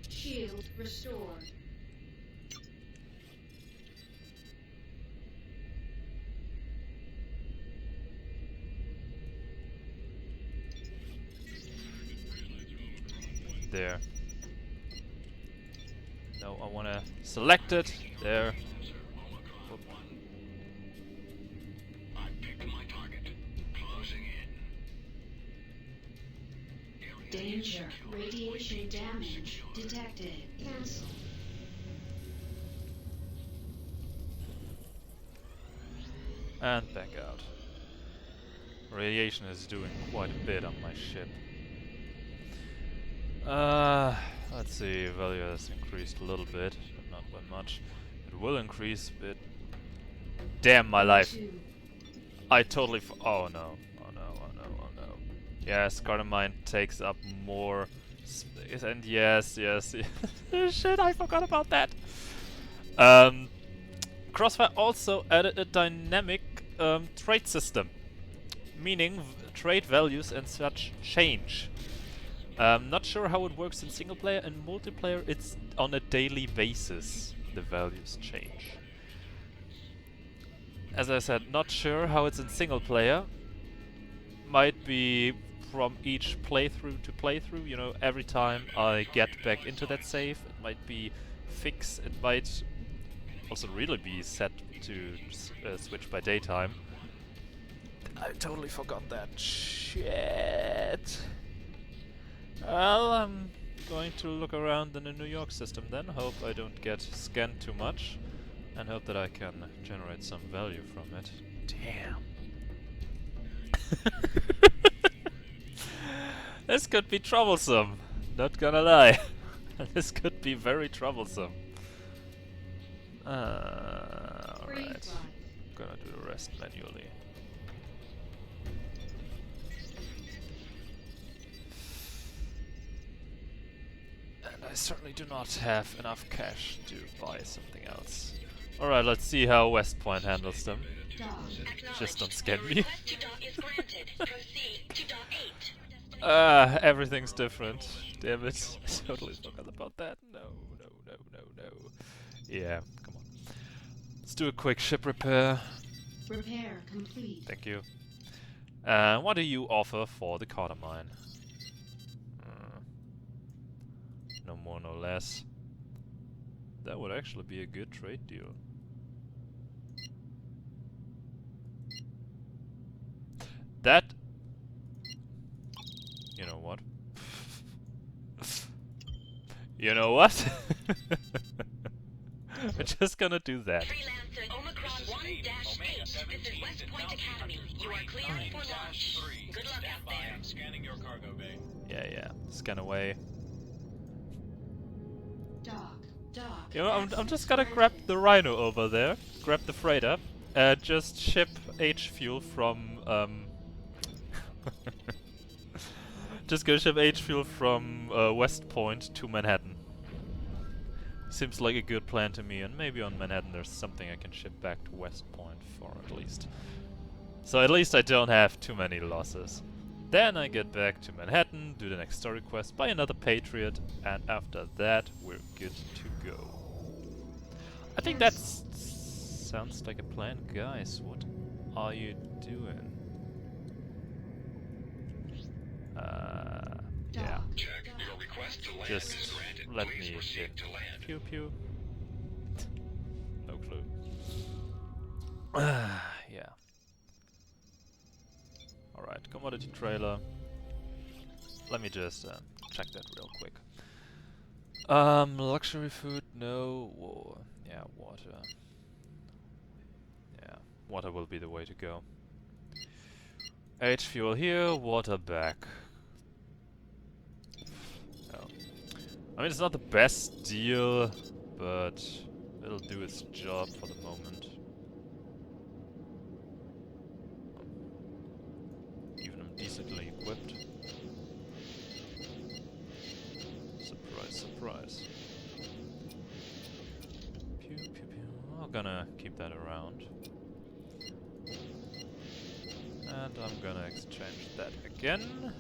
Speaker 11: Shield restored.
Speaker 1: There. No, I want to select it. There. Whoop.
Speaker 12: I picked my target. Closing in.
Speaker 11: Danger. Radiation damage detected. Cancel.
Speaker 1: And back out. Radiation is doing quite a bit on my ship. Let's see, value has increased a little bit, but not by much. It will increase a bit. Damn my life. I totally oh no. Oh no, oh no, oh no. Yes, Mine takes up more space, and yes. Shit, I forgot about that. Crossfire also added a dynamic trade system, meaning trade values and such change. Not sure how it works in single player. In multiplayer, it's on a daily basis the values change. As I said, not sure how it's in single player. Might be from each playthrough to playthrough. You know, every time I get back into that save, it might be fixed. It might also really be set to switch by daytime. I totally forgot that. Shit. Well, I'm going to look around in the New York system then. Hope I don't get scanned too much. And hope that I can generate some value from it. Damn. This could be troublesome. Not gonna lie. This could be very troublesome. Alright. I'm gonna do the rest manually. I certainly do not have enough cash to buy something else. Alright, let's see how West Point handles them. Just don't scan me. Everything's different. Damn it. I totally forgot about that. No. Yeah, come on. Let's do a quick ship repair.
Speaker 11: Repair complete.
Speaker 1: Thank you. What do you offer for the Carter mine? No more, no less. That would actually be a good trade deal. That... You know what? You know what? We're just gonna do that.
Speaker 2: Freelancer Omicron 1-8. This is West Point Academy. You are cleared for launch. Good luck out there.
Speaker 6: I'm scanning your cargo bay.
Speaker 1: Yeah. Scan away.
Speaker 11: Dock.
Speaker 1: You know, I'm just gonna grab the Rhino over there, grab the freighter, Just ship H fuel from just go ship H fuel from West Point to Manhattan. Seems like a good plan to me, and maybe on Manhattan there's something I can ship back to West Point for at least. So at least I don't have too many losses. Then I get back to Manhattan, do the next story quest, buy another Patriot, and after that we're good to go. I think that sounds like a plan. Guys, what are you doing? Yeah.
Speaker 3: Check. Your request to land
Speaker 1: Just
Speaker 3: is granted.
Speaker 1: let
Speaker 3: Please
Speaker 1: me
Speaker 3: proceed to land.
Speaker 1: Pew pew. No clue. Yeah. Alright, commodity trailer. Let me just check that real quick. Luxury food, no. Yeah, water. Yeah, water will be the way to go. H fuel here, water back. Oh. I mean, it's not the best deal, but it'll do its job for the moment. Even I'm decently equipped. Surprise, surprise. Pew, pew, pew. I'm gonna keep that around. And I'm gonna exchange that again.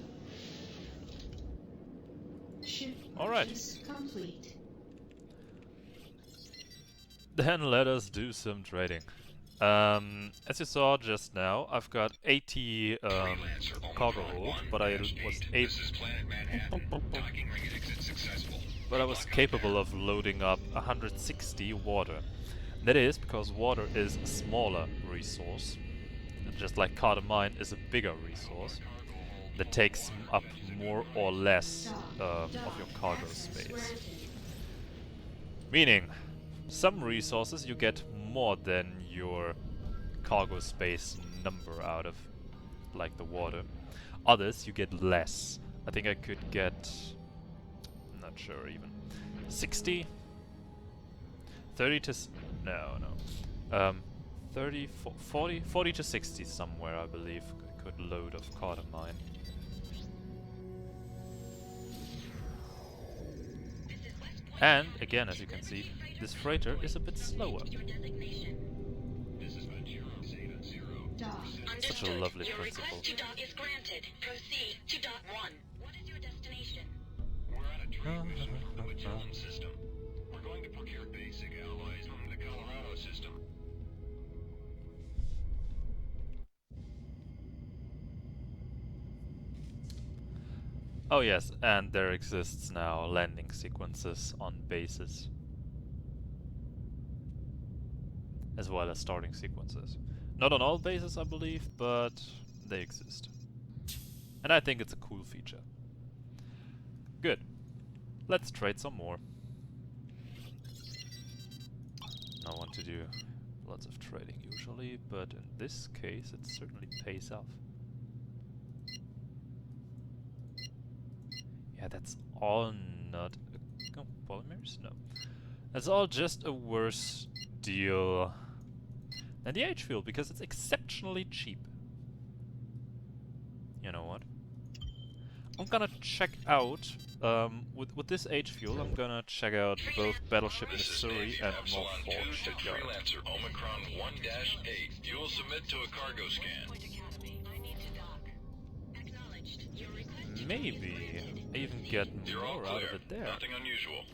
Speaker 1: Alright.
Speaker 11: Complete.
Speaker 1: Then let us do some trading. As you saw just now, I've got 80 cargo hold, but I was capable of loading up 160 water. That is because water is a smaller resource, just like carbon mine is a bigger resource that takes up more or less of your cargo space. Meaning, some resources you get more than your cargo space number out of, like the water. Others you get less. I think I could get, I'm not sure even, 60? 30 to, no. 30, 40 to 60 somewhere, I believe, I could load of carbon mine. And, again, as you can see, this freighter is a bit slower. Such a lovely
Speaker 2: Your
Speaker 1: principle.
Speaker 2: request to dock is granted. Proceed to dock 1. What is your destination?
Speaker 3: We're at a trade mission from the Magellan system. We're going to procure basic alloys from the Colorado system.
Speaker 1: Oh yes, and there exists now landing sequences on bases. As well as starting sequences. Not on all bases, I believe, but they exist. And I think it's a cool feature. Good. Let's trade some more. I want to do lots of trading usually, but in this case it certainly pays off. Yeah, that's all not... Oh, polymers? No. That's all just a worse deal than the H-fuel, because it's exceptionally cheap. You know what? I'm gonna check out, with this H-fuel, I'm gonna check out both Battleship Missouri and Norfolk Shipyard.
Speaker 3: Freelancer Omicron 1-8. You will submit to a cargo scan.
Speaker 1: Maybe I even get more out of it there.
Speaker 3: Nothing unusual.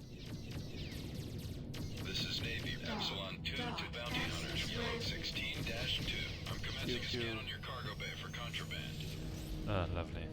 Speaker 3: This is Navy Epsilon 2 to Bounty Hunters, Road 16-2. I'm commencing a scan on your cargo bay for contraband.
Speaker 1: Ah, lovely.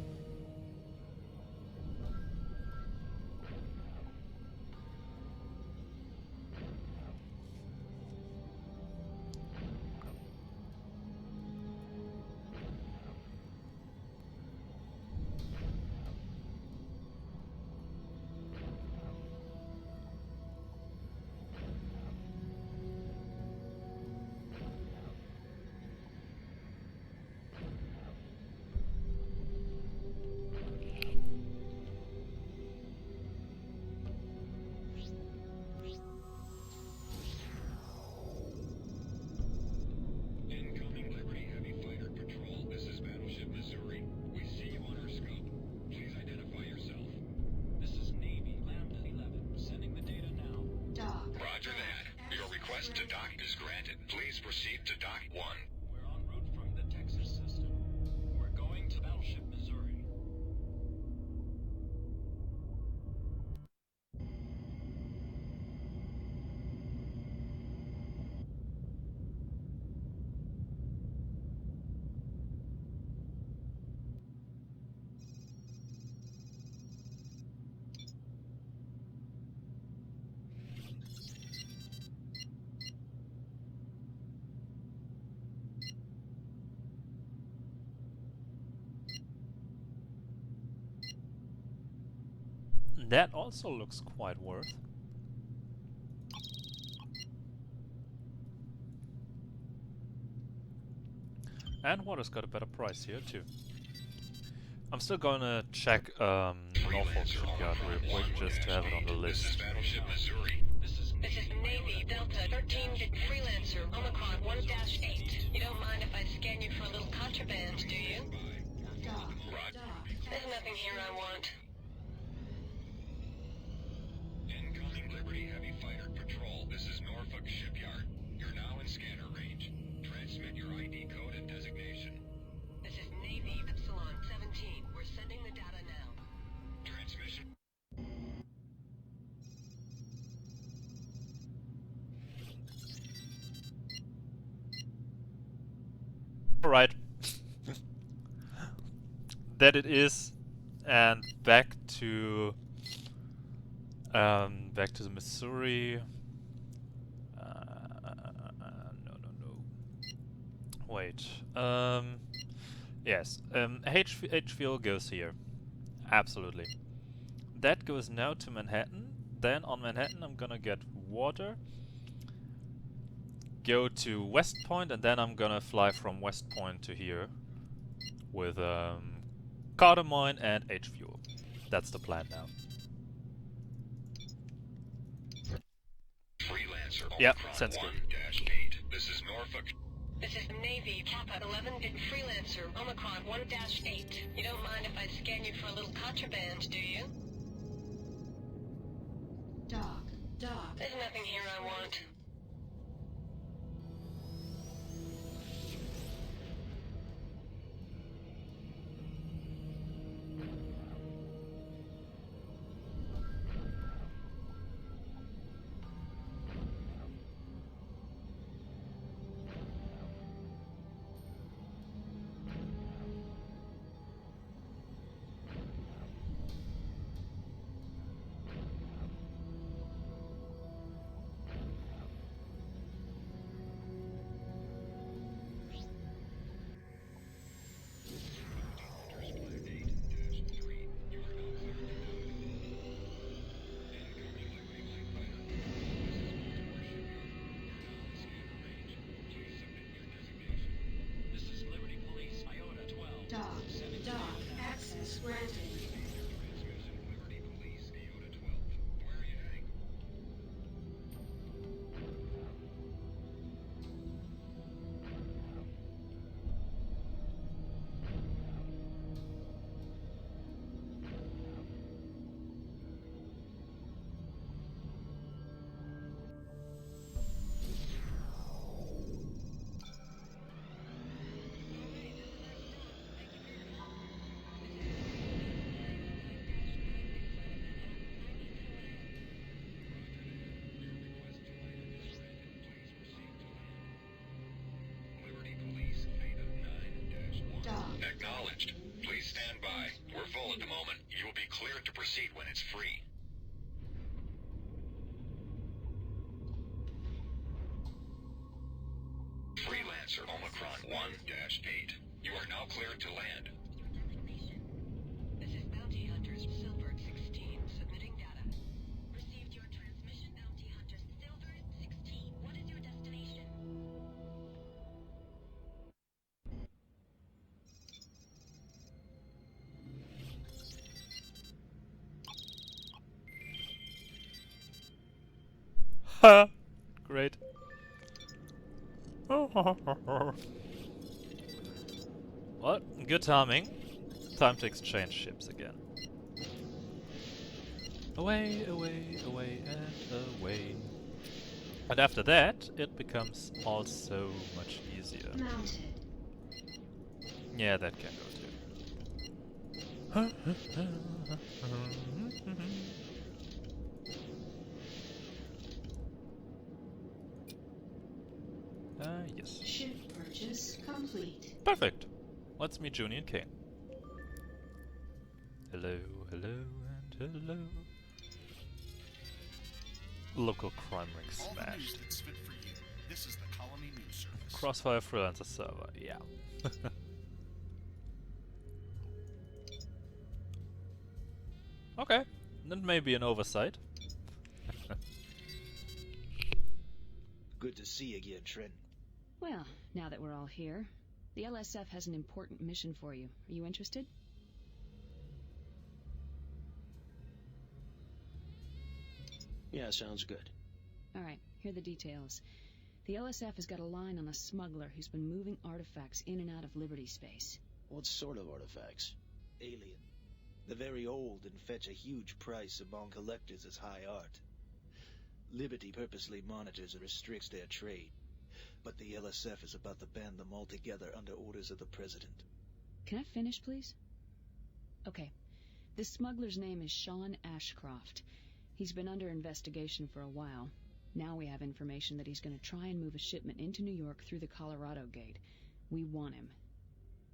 Speaker 3: request to dock is granted. Please proceed to dock 1.
Speaker 6: We're en route from the Texas system. We're going to Battleship Missouri.
Speaker 1: That also looks quite worth. And water's got a better price here too. I'm still gonna check Norfolk Shipyard real quick just to have it on the
Speaker 3: This is
Speaker 1: list.
Speaker 3: Battleship Missouri.
Speaker 2: This is Navy Delta 13 Freelancer Omicron 1-8. You don't mind if I scan you for a little contraband, do you?
Speaker 11: Dock.
Speaker 2: There's nothing here I want.
Speaker 3: Incoming Liberty Heavy Fighter Patrol. This is Norfolk Shipyard. You're now in scanner range. Transmit your ID code and designation.
Speaker 2: This is Navy Epsilon 17. We're sending the data now.
Speaker 3: Transmission.
Speaker 1: Alright. That it is. And back to the Missouri. No. Wait. Yes. H fuel goes here. Absolutely. That goes now to Manhattan. Then on Manhattan I'm gonna get water. Go to West Point, and then I'm gonna fly from West Point to here with cargo mine and H fuel. That's the plan now.
Speaker 3: Freelancer.
Speaker 1: Yep, sounds good.
Speaker 3: 1-8. This is Norfolk.
Speaker 2: This is Navy Kappa 11 Freelancer Omicron 1-8. You don't mind if I scan you for a little contraband, do you?
Speaker 11: Dock.
Speaker 2: There's nothing here I want.
Speaker 11: Dock. Access granted.
Speaker 3: Liberty Police, Iota 12. Where are you heading? Liberty Police, Theta 9-1.
Speaker 11: Dock.
Speaker 3: Acknowledged. Please stand by. We're full at the moment. You will be cleared to proceed when it's free. Freelancer Omicron 1-8. You are now cleared to land.
Speaker 2: This is Bounty Hunters Silver 16 submitting data. Received your transmission, Bounty Hunters Silver 16. What is your destination?
Speaker 1: Ha! Great. Well, good timing. Time to exchange ships again. Away, away, away, and away. And after that, it becomes also much easier.
Speaker 11: Mounted.
Speaker 1: Yeah, that can go too. Yes.
Speaker 11: Ship purchase complete.
Speaker 1: Perfect. Let's meet Juni and Kane. Hello, hello, and hello. Local crime ring smashed.
Speaker 13: That's fit for you. This is the Colony News Service.
Speaker 1: Crossfire Freelancer server, yeah. Okay, that may be an oversight.
Speaker 8: Good to see you again, Trent.
Speaker 9: Well, now that we're all here, the LSF has an important mission for you. Are you interested?
Speaker 10: Yeah, sounds good.
Speaker 9: Alright, here are the details. The LSF has got a line on a smuggler who's been moving artifacts in and out of Liberty space.
Speaker 10: What sort of artifacts?
Speaker 8: Alien. The very old and fetch a huge price among collectors as high art. Liberty purposely monitors and restricts their trade, but the LSF is about to ban them altogether under orders of the President.
Speaker 9: Can I finish, please? Okay. This smuggler's name is Sean Ashcroft. He's been under investigation for a while. Now we have information that he's going to try and move a shipment into New York through the Colorado Gate. We want him.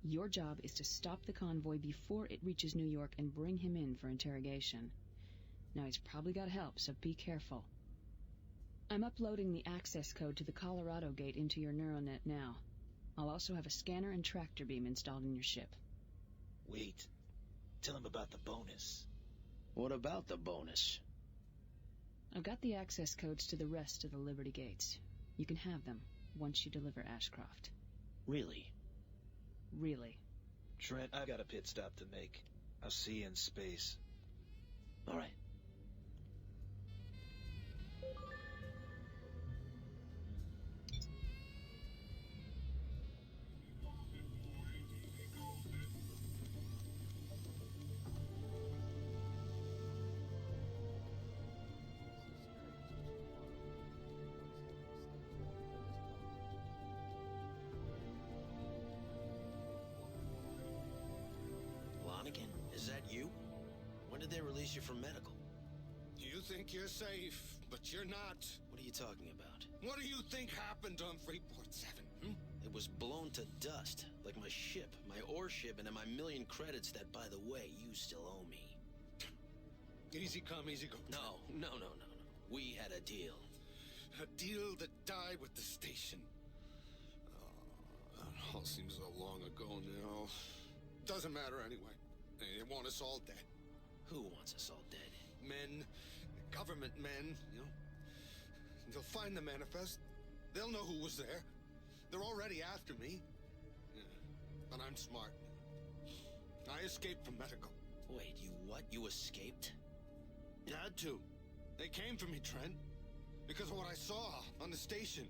Speaker 9: Your job is to stop the convoy before it reaches New York and bring him in for interrogation. Now he's probably got help, so be careful. I'm uploading the access code to the Colorado Gate into your neuronet now. I'll also have a scanner and tractor beam installed in your ship.
Speaker 8: Wait. Tell him about the bonus.
Speaker 10: What about the bonus?
Speaker 9: I've got the access codes to the rest of the Liberty Gates. You can have them once you deliver Ashcroft.
Speaker 10: Really?
Speaker 9: Really.
Speaker 8: Trent, I've got a pit stop to make. I'll see you in space.
Speaker 10: All right.
Speaker 5: Is that you? When did they release you from medical?
Speaker 13: You think you're safe, but you're not.
Speaker 5: What are you talking about?
Speaker 13: What do you think happened on Freeport 7?
Speaker 5: It was blown to dust, like my ship, my ore ship, and my million credits that, by the way, you still owe me.
Speaker 13: Easy come, easy go.
Speaker 5: No. We had a deal.
Speaker 13: A deal that died with the station. That all seems so long ago now. Doesn't matter anyway. They want us all dead.
Speaker 5: Who wants us all dead?
Speaker 13: Men, government men, you know. They'll find the manifest. They'll know who was there. They're already after me. Yeah. But I'm smart. I escaped from medical.
Speaker 5: Wait, you what? You escaped?
Speaker 13: Had to. They came for me, Trent. Because of what I saw on the station.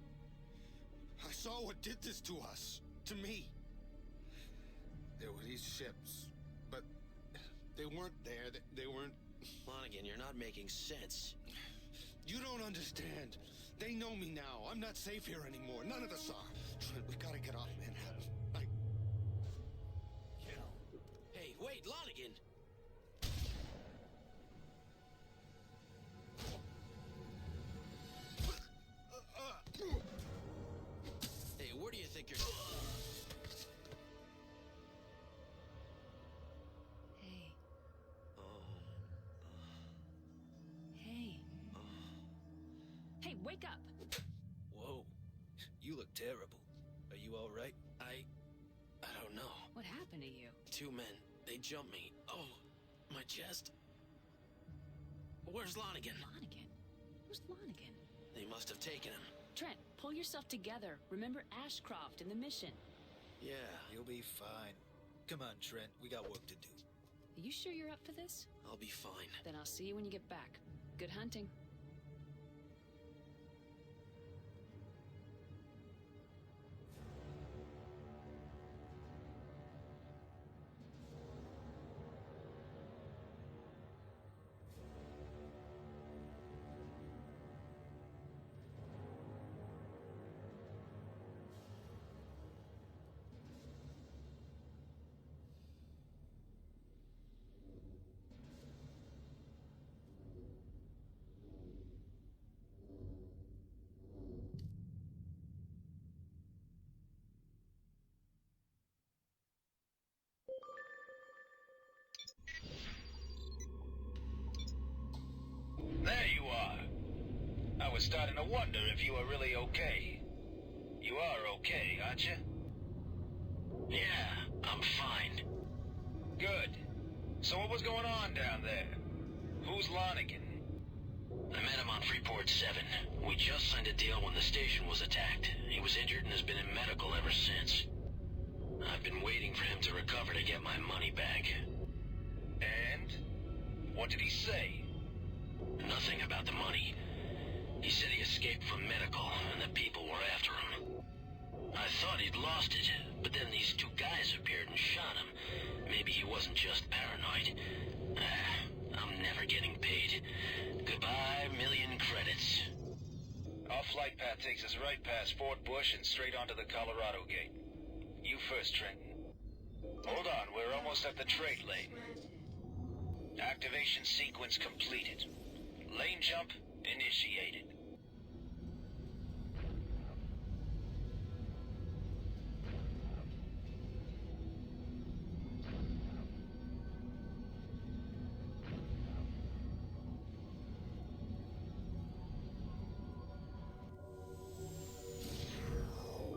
Speaker 13: I saw what did this to us. To me. There were these ships. But they weren't there. They weren't...
Speaker 5: Lonigan, you're not making sense.
Speaker 13: You don't understand. They know me now. I'm not safe here anymore. None of us are. Trent, we gotta get off Manhattan.
Speaker 5: Hey, wait, Lonigan! Hey, where do you think you're...
Speaker 9: Hey. Hey. Hey, wake up!
Speaker 5: Whoa. You look terrible. Are you all right? I don't know.
Speaker 9: What happened to you?
Speaker 5: Two men. They jumped me. Oh, my chest. Where's Lonigan?
Speaker 9: Lonigan? Who's Lonigan?
Speaker 5: They must have taken him.
Speaker 9: Trent, pull yourself together. Remember Ashcroft and the mission.
Speaker 5: Yeah.
Speaker 8: You'll be fine. Come on, Trent. We got work to do.
Speaker 9: Are you sure you're up for this?
Speaker 5: I'll be fine.
Speaker 9: Then I'll see you when you get back. Good hunting.
Speaker 12: was starting to wonder if you were really okay. You are okay, aren't you?
Speaker 3: Yeah, I'm fine.
Speaker 12: Good. So what was going on down there? Who's Lonigan?
Speaker 3: I met him on Freeport 7. We just signed a deal when the station was attacked. He was injured and has been in medical ever since. I've been waiting for him to recover to get my money back.
Speaker 12: And? What did he say?
Speaker 3: Nothing about the money. He said he escaped from medical and the people were after him. I thought he'd lost it, but then these two guys appeared and shot him. Maybe he wasn't just paranoid. I'm never getting paid. Goodbye, million credits.
Speaker 12: Our flight path takes us right past Fort Bush and straight onto the Colorado Gate. You first, Trenton. Hold on, we're almost at the trade lane. Activation sequence completed. Lane jump initiated.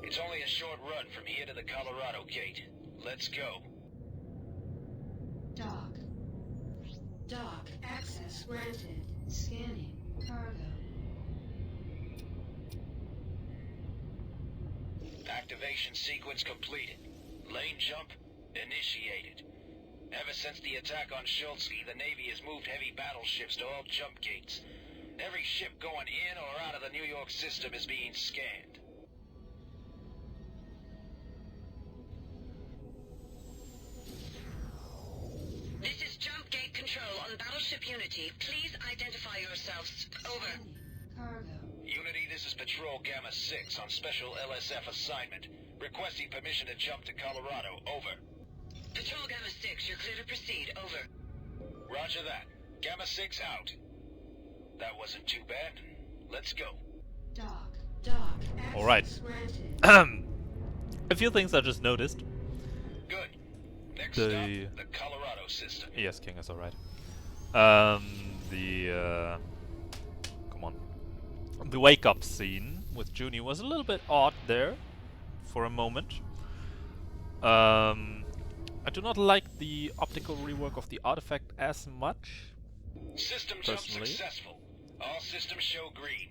Speaker 12: It's only a short run from here to the Colorado Gate. Let's go.
Speaker 11: Dock. Dock. Access granted. Scanning. Cargo.
Speaker 12: Activation sequence completed. Lane jump initiated. Ever since the attack on Schultzky, the Navy has moved heavy battleships to all jump gates. Every ship going in or out of the New York system is being scanned.
Speaker 2: This is Jump Gate Control on Battleship Unity. Please identify yourselves. Over.
Speaker 11: Cargo.
Speaker 12: Unity, this is Patrol Gamma 6 on special LSF assignment. Requesting permission to jump to Colorado. Over.
Speaker 2: Patrol Gamma 6, you're clear to proceed. Over.
Speaker 12: Roger that. Gamma 6 out. That wasn't too bad. Let's go.
Speaker 11: Dock. Dock. Access
Speaker 1: Alright.
Speaker 11: granted.
Speaker 1: A few things I just noticed.
Speaker 12: Good. Next stop, the Colorado system.
Speaker 1: Yes, King is alright. Come on. The wake-up scene with Juni was a little bit odd there for a moment. I do not like the optical rework of the artifact as much.
Speaker 12: System
Speaker 1: personally.
Speaker 12: jump successful. All systems show green.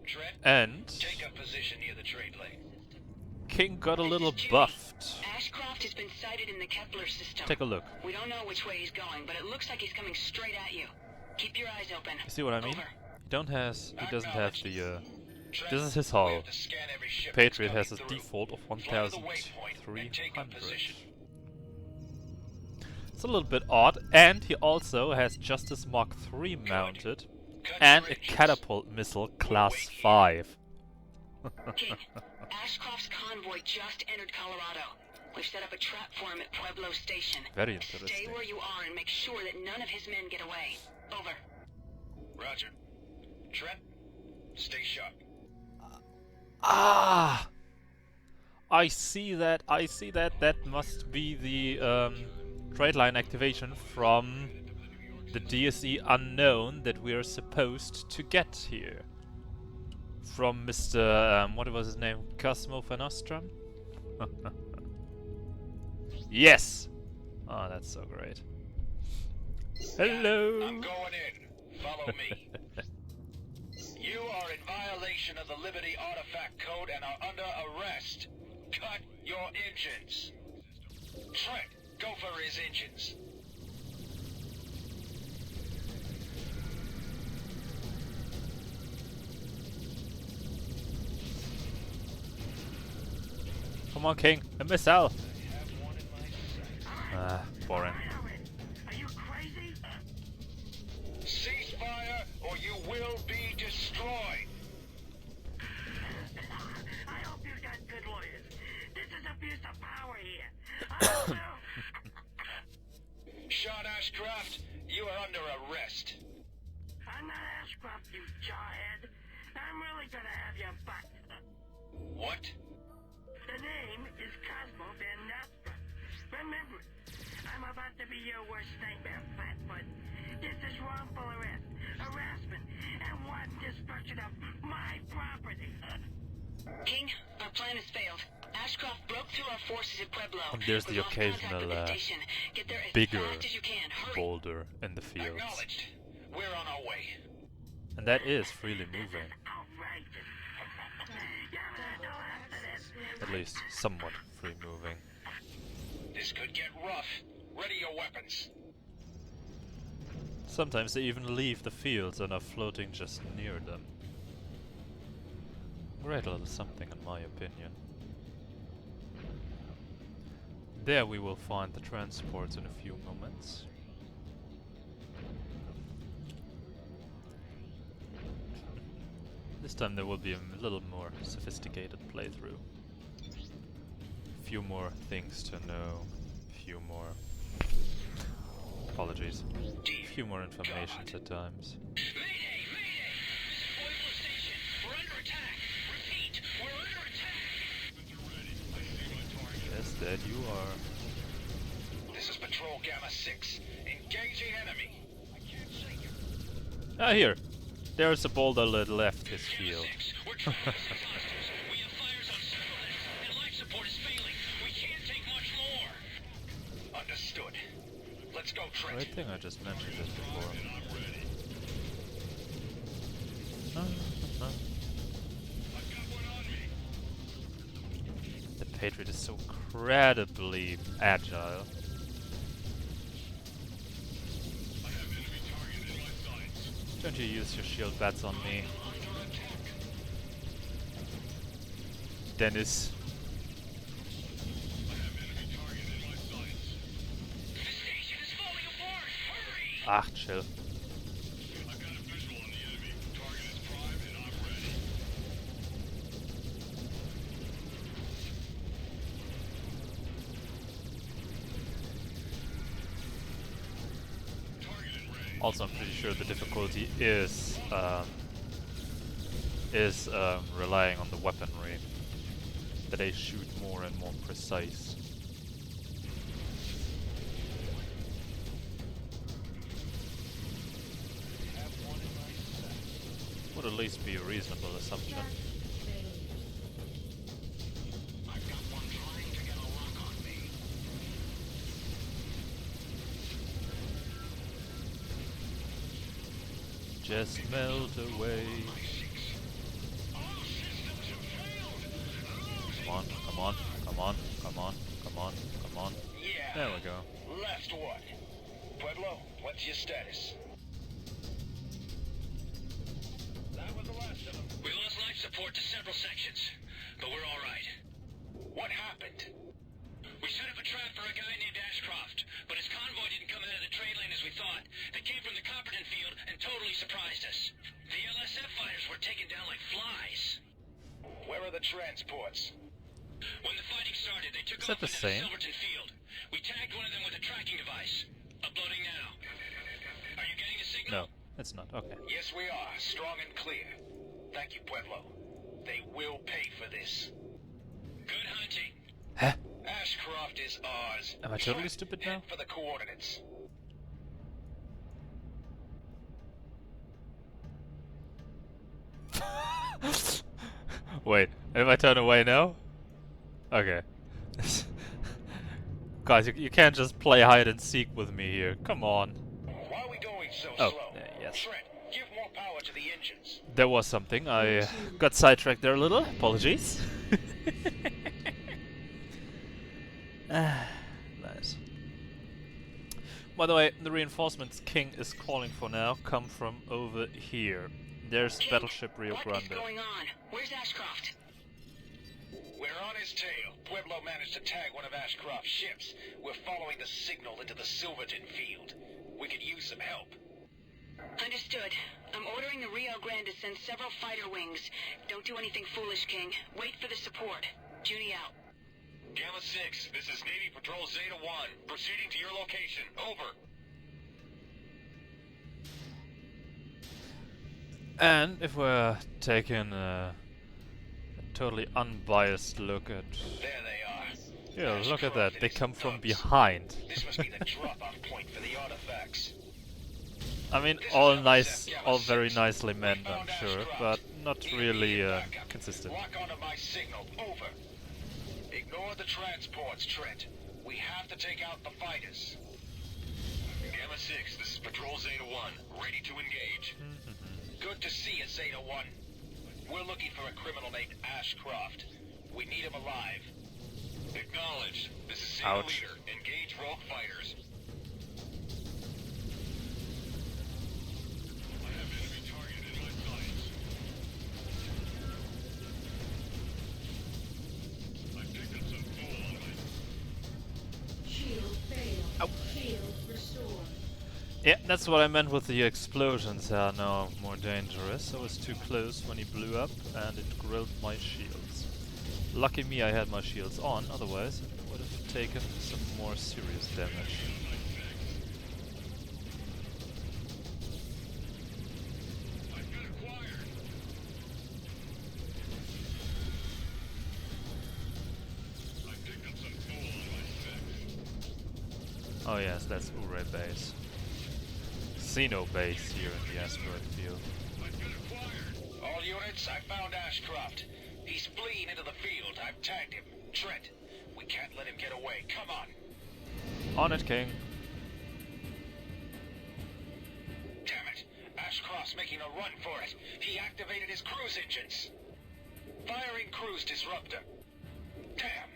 Speaker 12: Trent,
Speaker 1: And
Speaker 12: take up position near the trade lane.
Speaker 1: King got a little
Speaker 2: Juni.
Speaker 1: buffed.
Speaker 2: Ashcroft has been sighted in the Kepler system.
Speaker 1: Take a look.
Speaker 2: We don't know which way he's going, but it looks like he's coming straight at you. Keep your eyes open.
Speaker 1: You see what I mean?
Speaker 2: Over.
Speaker 1: He doesn't have the
Speaker 12: Trent,
Speaker 1: this is his
Speaker 12: we
Speaker 1: hull.
Speaker 12: have to scan every ship
Speaker 1: Patriot
Speaker 12: that's
Speaker 1: has a
Speaker 12: coming through.
Speaker 1: default of
Speaker 12: Fly to the waypoint and take up
Speaker 1: 1300.
Speaker 12: position.
Speaker 1: It's a little bit odd, and he also has Justice Mark III mounted and a catapult missile class 5.
Speaker 2: King, Ashcroft's convoy just entered Colorado. We've set up a trap for him at Pueblo Station.
Speaker 1: Very
Speaker 2: Stay
Speaker 1: interesting.
Speaker 2: where you are and make sure that none of his men get away. Over.
Speaker 12: Roger. Trent, stay sharp.
Speaker 1: Ah! I see that. That must be the trade line activation from the DSE unknown that we are supposed to get here. From Mr. What was his name? Cosmo van Ostrom? Yes! Oh, that's so great. Hello!
Speaker 12: I'm going in. Follow me. You are in violation of the Liberty Artifact Code and are under arrest. Cut your engines. Trent, go for his engines.
Speaker 1: Come on, King. A missile. Ah, boring.
Speaker 12: Are you crazy? Cease fire or you will be destroyed.
Speaker 14: I hope you got good lawyers. This is abuse of power here.
Speaker 12: Sean Ashcroft, you are under arrest.
Speaker 14: I'm not Ashcroft, you jawhead. I'm really gonna have you butt.
Speaker 12: What?
Speaker 14: The name is Cosmo Van Nostra. Remember, I'm about to be your worst nightmare, Flatfoot. This is wrongful arrest, harassment, and wanton destruction of
Speaker 2: plan has failed. Ashcroft broke through our forces at Pueblo.
Speaker 1: And there's the
Speaker 2: We've lost contact
Speaker 1: occasional,
Speaker 2: with the station. Get there as
Speaker 1: bigger
Speaker 2: fast as you can. Hurry.
Speaker 1: boulder in the fields.
Speaker 12: Acknowledged. We're on our way.
Speaker 1: And that is freely moving. At least somewhat free moving.
Speaker 12: This could get rough. Ready your weapons.
Speaker 1: Sometimes they even leave the fields and are floating just near them. Great little something in my opinion. There we will find the transports in a few moments. This time there will be a little more sophisticated playthrough. A few more things to know, a few more... apologies. A few more informations at times.
Speaker 3: Mayday! Mayday! This is Pueblo Station. We're under attack. Repeat, we're under attack.
Speaker 1: Yes, that you are.
Speaker 12: This is Patrol Gamma 6. Engaging enemy.
Speaker 1: Ah, here. There's a boulder that left his field.
Speaker 3: We're trying to save hostages. We have fires on several ends, and life support is failing. We can't take much more.
Speaker 12: Understood. Let's go, Trent.
Speaker 1: I think I just mentioned this before. The Patriot is so incredibly agile. Don't you use your shield bats on me, Dennis. Ah, chill. Also, I'm pretty sure the difficulty is relying on the weaponry, that they shoot more and more precise. Would at least be a reasonable assumption. Just melt away. Come on, come on, come on, come on, come on, come on.
Speaker 12: Yeah.
Speaker 1: There we go.
Speaker 12: Left one. Pueblo, what's your status? That was the last of them.
Speaker 3: We lost life support to several sections, but we're all right.
Speaker 12: What happened?
Speaker 3: We set up a trap for a guy named Ashcroft, but his convoy didn't come out of the trade lane as we thought. They came from the Copperton field and totally surprised us. The LSF fighters were taken down like flies.
Speaker 12: Where are the transports?
Speaker 3: When the fighting started, they took
Speaker 1: Is
Speaker 3: off
Speaker 1: that the
Speaker 3: into
Speaker 1: same?
Speaker 3: the Silverton field. We tagged one of them with a tracking device. Uploading now. Are you getting a signal?
Speaker 1: No, it's not. Okay.
Speaker 12: Yes, we are. Strong and clear. Thank you, Pueblo. They will pay for this.
Speaker 3: Good hunting.
Speaker 1: Huh?
Speaker 12: Ashcroft is ours.
Speaker 1: Am I totally
Speaker 12: Trent,
Speaker 1: stupid
Speaker 12: head
Speaker 1: now?
Speaker 12: for the coordinates.
Speaker 1: Wait, if I turn away now? Okay. Guys, you can't just play hide and seek with me here. Come on.
Speaker 12: Why are we going so
Speaker 1: Oh,
Speaker 12: slow?
Speaker 1: yes.
Speaker 12: Trent, give more power to the engines.
Speaker 1: There was something. I got sidetracked there a little. Apologies. Nice. By the way, the reinforcements King is calling for now come from over here. There's
Speaker 2: King,
Speaker 1: Battleship Rio
Speaker 2: what
Speaker 1: Grande.
Speaker 2: is going on? Where's Ashcroft?
Speaker 12: We're on his tail. Pueblo managed to tag one of Ashcroft's ships. We're following the signal into the Silverton field. We could use some help.
Speaker 2: Understood. I'm ordering the Rio Grande to send several fighter wings. Don't do anything foolish, King. Wait for the support. Juni out.
Speaker 12: Gamma 6, this is Navy Patrol Zeta 1. Proceeding to your location. Over.
Speaker 1: And if we're taking a totally unbiased look at...
Speaker 12: There they are.
Speaker 1: Yeah, look at that.
Speaker 12: Ashcroft
Speaker 1: They
Speaker 12: and
Speaker 1: come
Speaker 12: his
Speaker 1: from
Speaker 12: thugs.
Speaker 1: behind.
Speaker 12: This must be the drop-off point for the artifacts.
Speaker 1: I mean, all nice, all very nicely meant, I'm sure, but not really consistent.
Speaker 12: Lock onto my signal. Over. Ignore the transports, Trent. We have to take out the fighters. Gamma 6, this is Patrol Zeta 1. Ready to engage. Good to see you, Zeta 1. We're looking for a criminal named Ashcroft. We need him alive. Acknowledged. This is Zeta Leader. Engage rogue fighters. I have enemy target in my sights. I picked up some fool on my...
Speaker 11: Shield failed. Shield restored.
Speaker 1: Yeah, that's what I meant with the explosions are now more dangerous. I was too close when he blew up and it grilled my shields. Lucky me I had my shields on, otherwise it would have taken some more serious damage. Oh yes, that's Ure base. Xeno base here in the asteroid field.
Speaker 12: All units, I found Ashcroft. He's fleeing into the field. I've tagged him. Trent, we can't let him get away. Come on.
Speaker 1: On it, King.
Speaker 12: Damn it. Ashcroft's making a run for it. He activated his cruise engines. Firing cruise disruptor. Damn.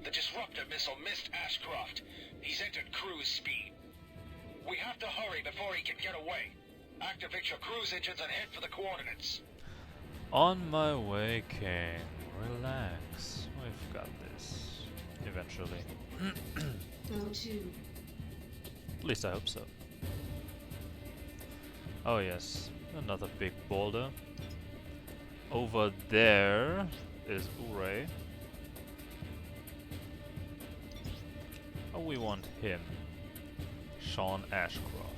Speaker 12: The disruptor missile missed Ashcroft. He's entered cruise speed. We have to hurry before he can get away. Activate your cruise engines and head for the coordinates.
Speaker 1: On my way, King. Relax. We've got this. Eventually. At least I hope so. Oh yes, another big boulder. Over there is Ure. Oh, we want him. Sean Ashcroft.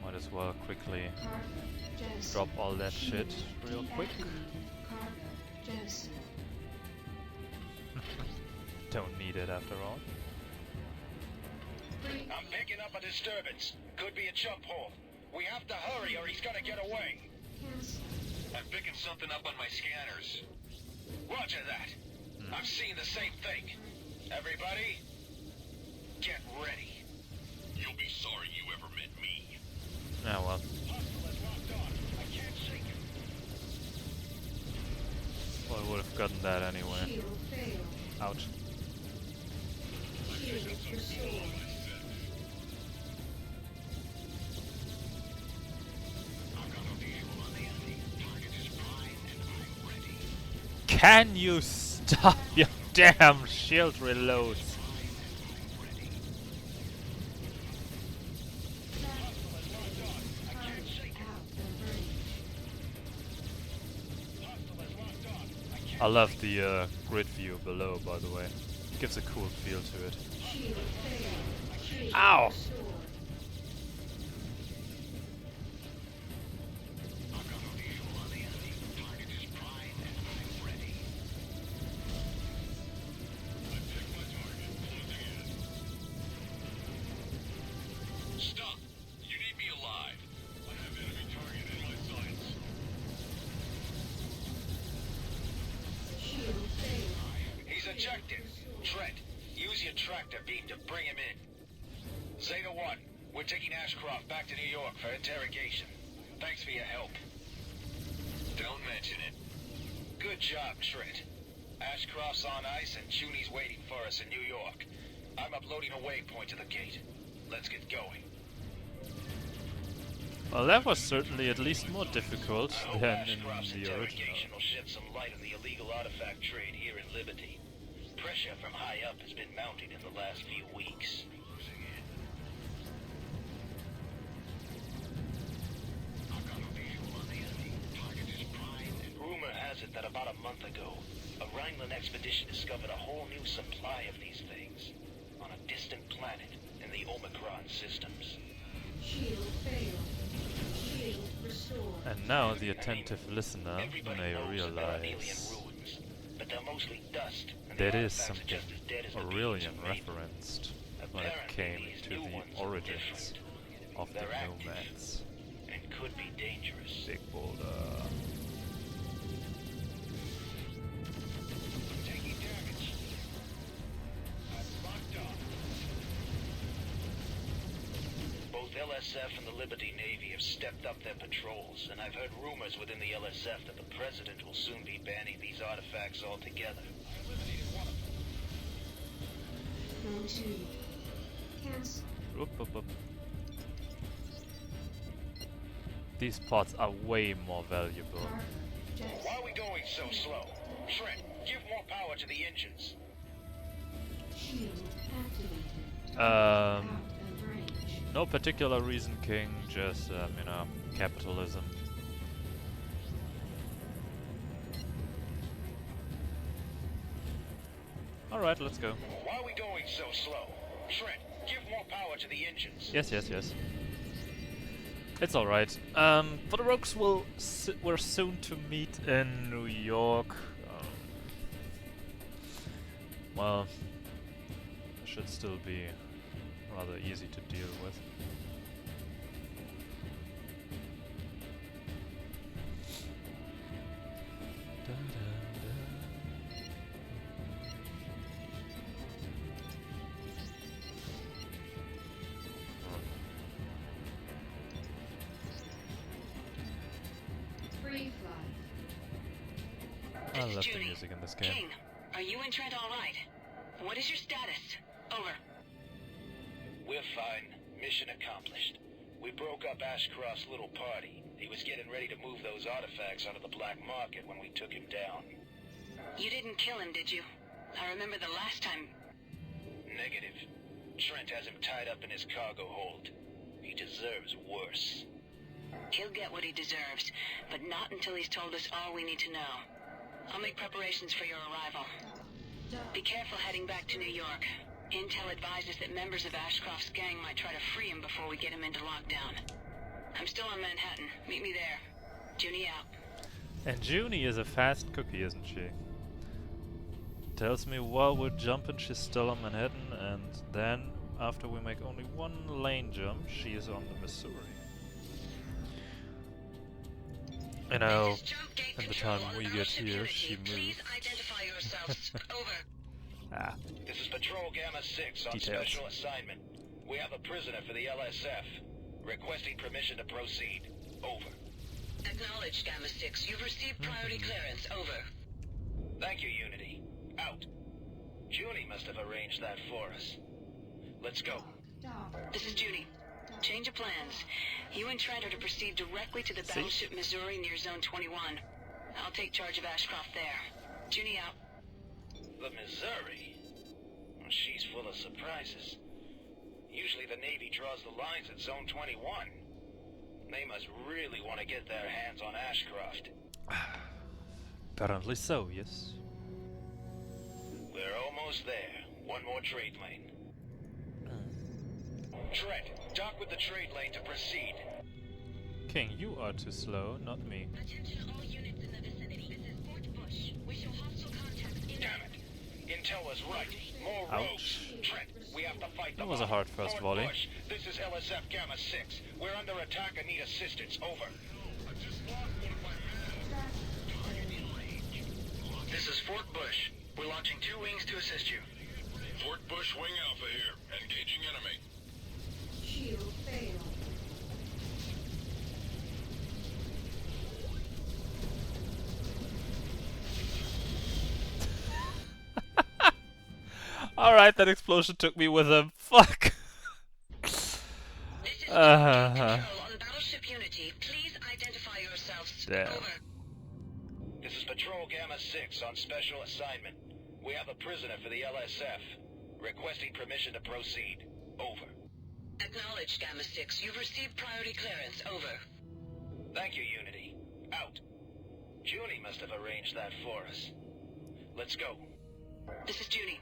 Speaker 1: Might as well quickly drop all that shit real quick. Don't need it after all.
Speaker 12: I'm picking up a disturbance. Could be a jump hole. We have to hurry or he's gonna get away. I'm picking something up on my scanners. Roger that. I'm seeing the same thing. Everybody, get ready. You'll be sorry you ever met me.
Speaker 1: Oh well.
Speaker 12: I can't shake him.
Speaker 1: Well, I would have gotten that anyway. Ouch. Can you stop your damn shield reloads? I love the grid view below, by the way. It gives a cool feel to it. Ow!
Speaker 12: Stop! You need me alive. I have enemy target in my sights. He's ejected. Trent, use your tractor beam to bring him in. Zeta 1, we're taking Ashcroft back to New York for interrogation. Thanks for your help. Don't mention it. Good job, Trent. Ashcroft's on ice and Juni's waiting for us in New York. I'm uploading a waypoint to the gate. Let's get going.
Speaker 1: Well, that was certainly at least more difficult than in the original.
Speaker 12: Interrogation will shed some light on the illegal artifact trade here in Liberty. Pressure from high up has been mounting in the last few weeks. Rumor has it that about a month ago, a Rhineland expedition discovered a whole new supply of these things on a distant planet in the Omicron systems.
Speaker 11: Shield failed. Shield restored.
Speaker 1: And now the attentive listener may realize
Speaker 12: But they're mostly dust, and
Speaker 1: there
Speaker 12: the
Speaker 1: is
Speaker 12: artifacts are
Speaker 1: something
Speaker 12: just as dead as the
Speaker 1: Aurelian
Speaker 12: beings who made them.
Speaker 1: referenced.
Speaker 12: A
Speaker 1: when it came to the origins of the nomads.
Speaker 12: And could be dangerous.
Speaker 1: Big boulder.
Speaker 12: Taking damage. I'm locked on. Both LSF and the Liberty Navy have stepped up their patrols, and I've heard rumors within the LSF that the President will soon be banning these artifacts altogether. I eliminated one of them.
Speaker 11: Round 2. Cancel.
Speaker 1: Up. These pots are way more valuable.
Speaker 12: Why are we going so slow? Trent, give more power to the engines.
Speaker 11: Shield activated. Out of range.
Speaker 1: No particular reason, King, just, you know, capitalism. Alright, let's go.
Speaker 12: Why are we going so slow? Trent, give more power to the engines.
Speaker 1: Yes. It's alright. For the Rogues, we're soon to meet in New York. Well, it should still be rather easy to deal with.
Speaker 11: Free fly.
Speaker 1: I love the
Speaker 2: Juni.
Speaker 1: music in this game.
Speaker 2: King, are you and Trent all right? What is your status? Over.
Speaker 12: We're fine. Mission accomplished. We broke up Ashcroft's little party. He was getting ready to move those artifacts onto the black market when we took him down.
Speaker 2: You didn't kill him, did you? I remember the last time.
Speaker 12: Negative. Trent has him tied up in his cargo hold. He deserves worse.
Speaker 2: He'll get what he deserves, but not until he's told us all we need to know. I'll make preparations for your arrival. Be careful heading back to New York. Intel advises that members of Ashcroft's gang might try to free him before we get him into lockdown. I'm still on Manhattan. Meet me there. Juni out.
Speaker 1: And Juni is a fast cookie, isn't she? Tells me while we're jumping she's still on Manhattan, and then after we make only one lane jump, she is on the Missouri. You know, in the time we get here, she
Speaker 2: Please
Speaker 1: moved.
Speaker 2: identify yourselves. Over.
Speaker 1: Ah,
Speaker 12: This is Patrol Gamma 6 on
Speaker 1: Details.
Speaker 12: special assignment. We have a prisoner for the LSF. Requesting permission to proceed. Over.
Speaker 2: Acknowledged, Gamma 6. You've received priority clearance. Over.
Speaker 12: Thank you, Unity. Out. Juni must have arranged that for us. Let's go.
Speaker 2: This is Juni. Change of plans. You and Trent are to proceed directly to the battleship Missouri near Zone 21. I'll take charge of Ashcroft there. Juni out.
Speaker 12: The Missouri? Well, she's full of surprises. Usually the Navy draws the lines at Zone 21. They must really want to get their hands on Ashcroft.
Speaker 1: apparently so, yes.
Speaker 12: We're almost there. One more trade lane. Trent, dock with the trade lane to proceed.
Speaker 1: King, you are too slow, not me.
Speaker 2: Attention all units in the vicinity. This is Fort Bush. We show hostile contacts in...
Speaker 12: Damn it. Intel was right. More
Speaker 1: Ouch.
Speaker 12: rogues. Trent, we have to fight them
Speaker 1: That was a
Speaker 12: off.
Speaker 1: hard first
Speaker 12: Fort
Speaker 1: volley.
Speaker 12: Bush, this is LSF Gamma 6. We're under attack and need assistance. Over. This is Fort Bush. We're launching 2 wings to assist you.
Speaker 13: Fort Bush Wing Alpha here. Engaging enemy.
Speaker 11: Shield failed.
Speaker 1: Alright, that explosion took me with him. Fuck!
Speaker 2: This is Control on Battleship Unity. Please identify yourselves.
Speaker 1: Damn.
Speaker 2: Over.
Speaker 12: This is Patrol Gamma 6 on special assignment. We have a prisoner for the LSF. Requesting permission to proceed. Over.
Speaker 2: Acknowledged, Gamma 6. You've received priority clearance. Over.
Speaker 12: Thank you, Unity. Out. Juni must have arranged that for us. Let's go.
Speaker 2: This is Juni.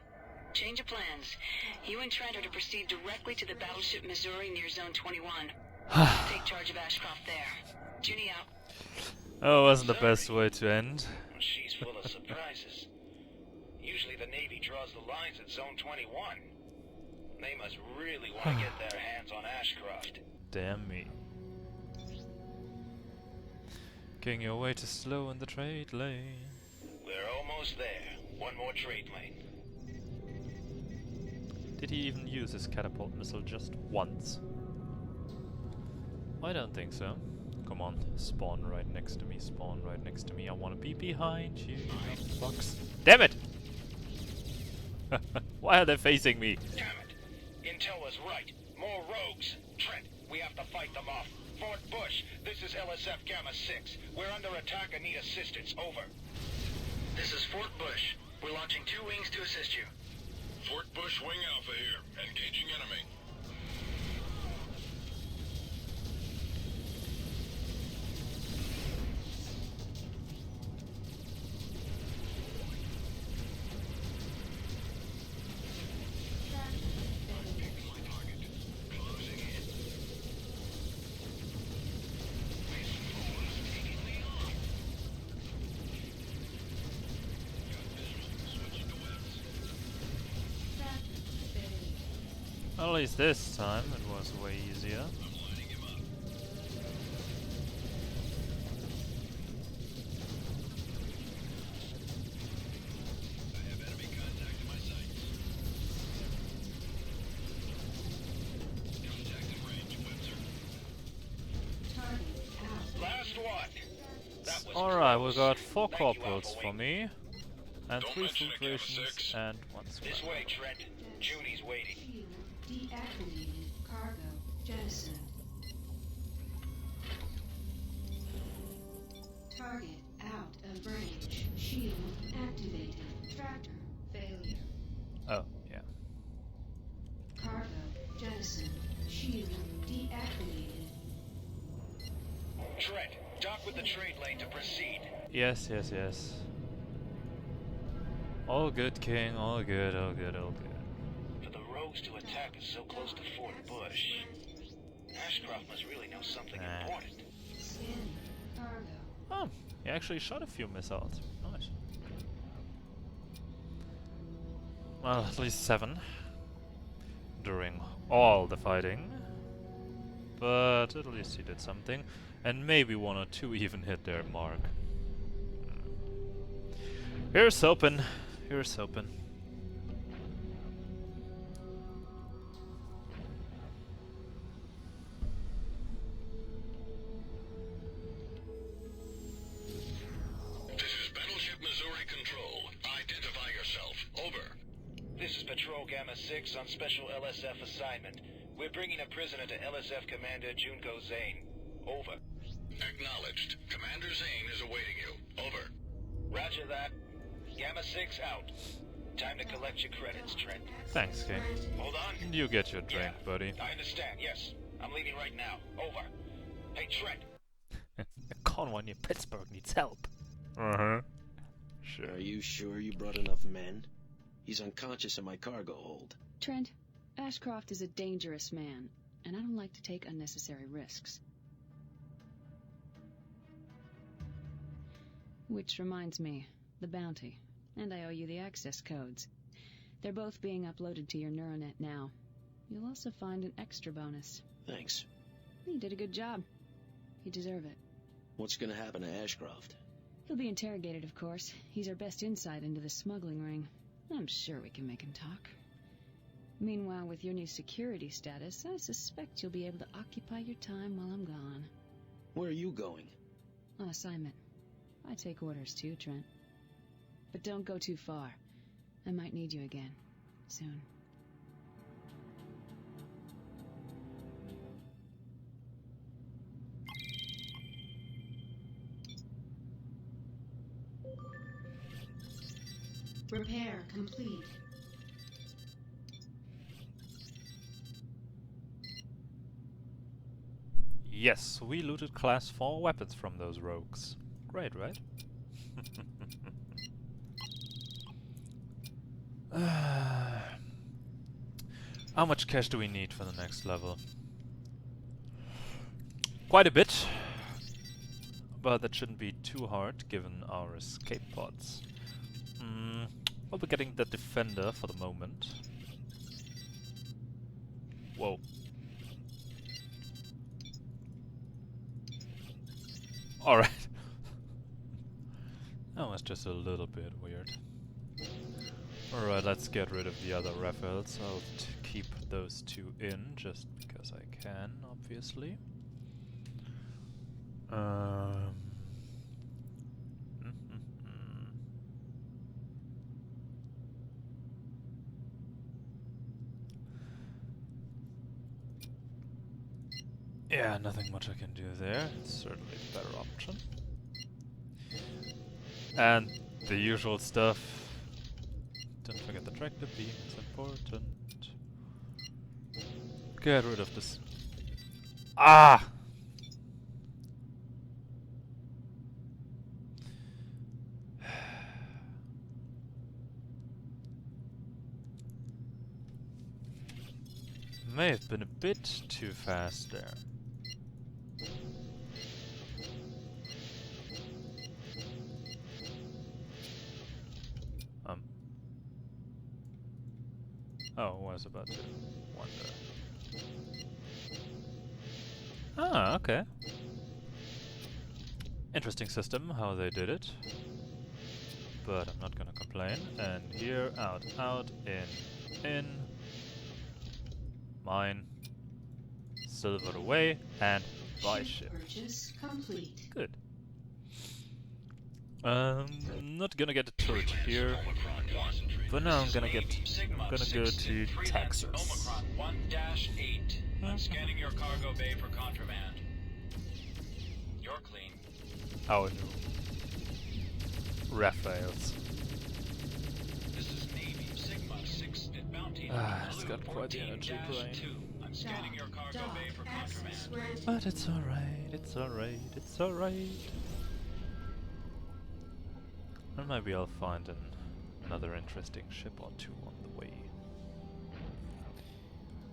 Speaker 2: Change of plans. You and Trent are to proceed directly to the battleship Missouri near Zone 21. Take charge of Ashcroft there. Juni out.
Speaker 1: Oh, wasn't the best way to end.
Speaker 12: She's full of surprises. Usually the Navy draws the lines at Zone 21. They must really want to get their hands on Ashcroft.
Speaker 1: Damn me. King, your way too slow in the trade lane.
Speaker 12: We're almost there. One more trade lane.
Speaker 1: Did he even use his catapult missile just once? I don't think so. Come on, spawn right next to me, spawn right next to me. I wanna be behind you, fucks. Damn it! Why are they facing me?
Speaker 12: Damn it! Intel was right. More rogues. Trent, we have to fight them off. Fort Bush, this is LSF Gamma 6. We're under attack and need assistance. Over.
Speaker 3: This is Fort Bush. We're launching 2 wings to assist you.
Speaker 15: Fort Bush Wing Alpha here. Engaging enemy.
Speaker 1: At least this time it was way easier.
Speaker 12: Last one. That was
Speaker 1: Alright, we
Speaker 12: close.
Speaker 1: got 4
Speaker 12: Thank you,
Speaker 1: corporals
Speaker 12: Alpha
Speaker 1: for
Speaker 12: Wing.
Speaker 1: me. And
Speaker 15: Don't
Speaker 1: 3
Speaker 15: mention
Speaker 1: food
Speaker 15: it, Gamma
Speaker 1: rations
Speaker 15: 6.
Speaker 1: and 1
Speaker 12: This
Speaker 1: scrap.
Speaker 12: way, Trent. Juni's waiting.
Speaker 11: Shield deactivated. Cargo jettisoned. Target out of range. Shield activated. Tractor failure.
Speaker 1: Oh, yeah.
Speaker 11: Cargo jettisoned. Shield deactivated.
Speaker 12: Trent, dock with the trade lane to proceed.
Speaker 1: Yes, yes, yes. All good, King. All good, all good, all good.
Speaker 12: For the rogues to attack us so close to Fort Bush, Ashcroft must really know something important.
Speaker 11: Scanning. Cargo.
Speaker 1: Oh, he actually shot a few missiles. Nice. Well, at least 7 during all the fighting. But at least he did something. And maybe 1 or 2 even hit their mark. Here's hoping. Here's hoping.
Speaker 15: This is Battleship Missouri Control. Identify yourself. Over.
Speaker 12: This is Patrol Gamma 6 on special LSF assignment. We're bringing a prisoner to LSF Commander Junko Zane. Over.
Speaker 15: Acknowledged. Commander Zane is awaiting you. Over.
Speaker 12: Roger that. Gamma 6 out. Time to collect your credits, Trent.
Speaker 1: Thanks, King.
Speaker 12: Hold on.
Speaker 1: You get your drink,
Speaker 12: Yeah,
Speaker 1: buddy.
Speaker 12: I understand, yes. I'm leaving right now. Over. Hey, Trent.
Speaker 1: The Convoy near Pittsburgh needs help. Uh-huh. Sure.
Speaker 10: Are you sure you brought enough men? He's unconscious in my cargo hold.
Speaker 9: Trent, Ashcroft is a dangerous man, and I don't like to take unnecessary risks. Which reminds me, the bounty. And I owe you the access codes. They're both being uploaded to your Neuronet now. You'll also find an extra bonus.
Speaker 10: Thanks.
Speaker 9: You did a good job. You deserve it.
Speaker 10: What's gonna happen to Ashcroft?
Speaker 9: He'll be interrogated, of course. He's our best insight into the smuggling ring. I'm sure we can make him talk. Meanwhile, with your new security status, I suspect you'll be able to occupy your time while I'm gone.
Speaker 10: Where are you going?
Speaker 9: On assignment. I take orders too, Trent. But don't go too far. I might need you again. Soon.
Speaker 11: Repair complete.
Speaker 1: Yes, we looted class 4 weapons from those rogues. Great, right? How much cash do we need for the next level? Quite a bit. But that shouldn't be too hard given our escape pods. We'll be getting the defender for the moment. Whoa. Alright. That was just a little bit weird. Alright, let's get rid of the other raffles. I'll keep those two in, just because I can, obviously. Yeah, nothing much I can do there. It's certainly a better option. And the usual stuff. Don't forget the tractor beam, it's important. Get rid of this. Ah! May have been a bit too fast there. Oh, I was about to wonder. Ah, okay. Interesting system, how they did it. But I'm not gonna complain. And here, out, out, in. Mine. Silver away, and buy ship.
Speaker 11: Purchase complete.
Speaker 1: Good. Not gonna get a turret here. But now I'm gonna go to Texas.
Speaker 6: Omicron 1-8. I'm scanning your cargo bay for contraband. You're clean.
Speaker 1: Oh no. Raphaels.
Speaker 6: This is Navy Sigma 6 at Bounty.
Speaker 1: It's got quite the energy drain.
Speaker 6: I'm scanning your cargo bay for contraband.
Speaker 1: But it's alright, it's alright, it's alright. Or maybe I'll find another interesting ship or two on the way.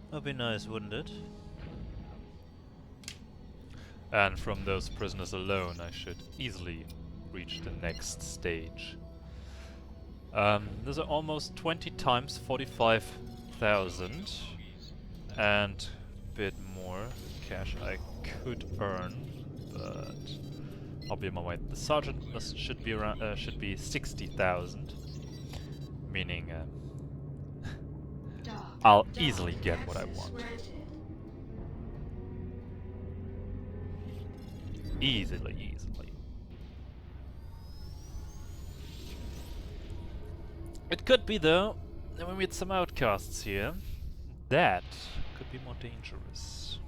Speaker 1: That'd be nice, wouldn't it? And from those prisoners alone, I should easily reach the next stage. Those are almost 20 times 45,000 and a bit more cash I could earn, but I'll be on my way. The sergeant should be around, should be 60,000, meaning I'll easily get what I want. Easily. It could be though that we meet some outcasts here. That could be more dangerous.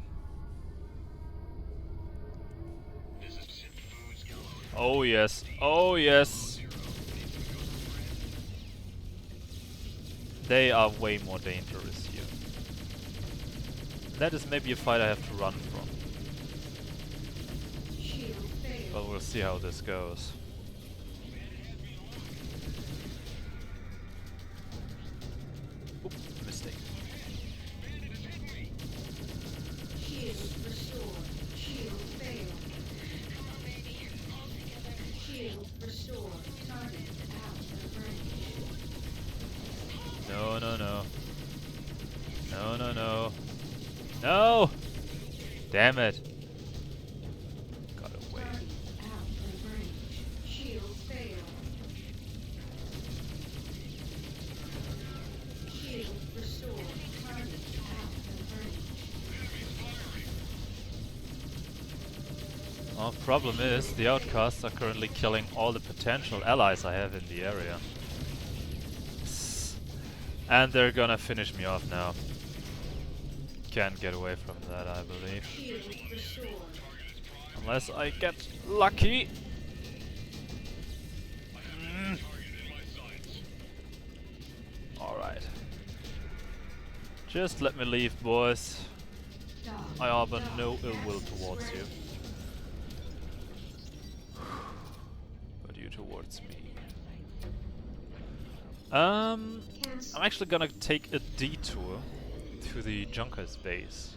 Speaker 1: Oh yes, oh yes. They are way more dangerous here. That is maybe a fight I have to run from. But we'll see how this goes. Oop, mistake.
Speaker 11: Shield restored. Shield failed. Shield restored. Target out of range.
Speaker 1: No, no, no. No, no, no. No! Damn it. Got away.
Speaker 11: Out of range. Shield failed. Shield restored. Target out of range.
Speaker 1: Our problem is the outcasts are currently killing all the potential allies I have in the area. And they're gonna finish me off now. Can't get away from that, I believe. Unless I get lucky. Alright. Just let me leave, boys. I harbor no ill will towards you. But you towards me. I'm actually gonna take a detour to the Junker's base.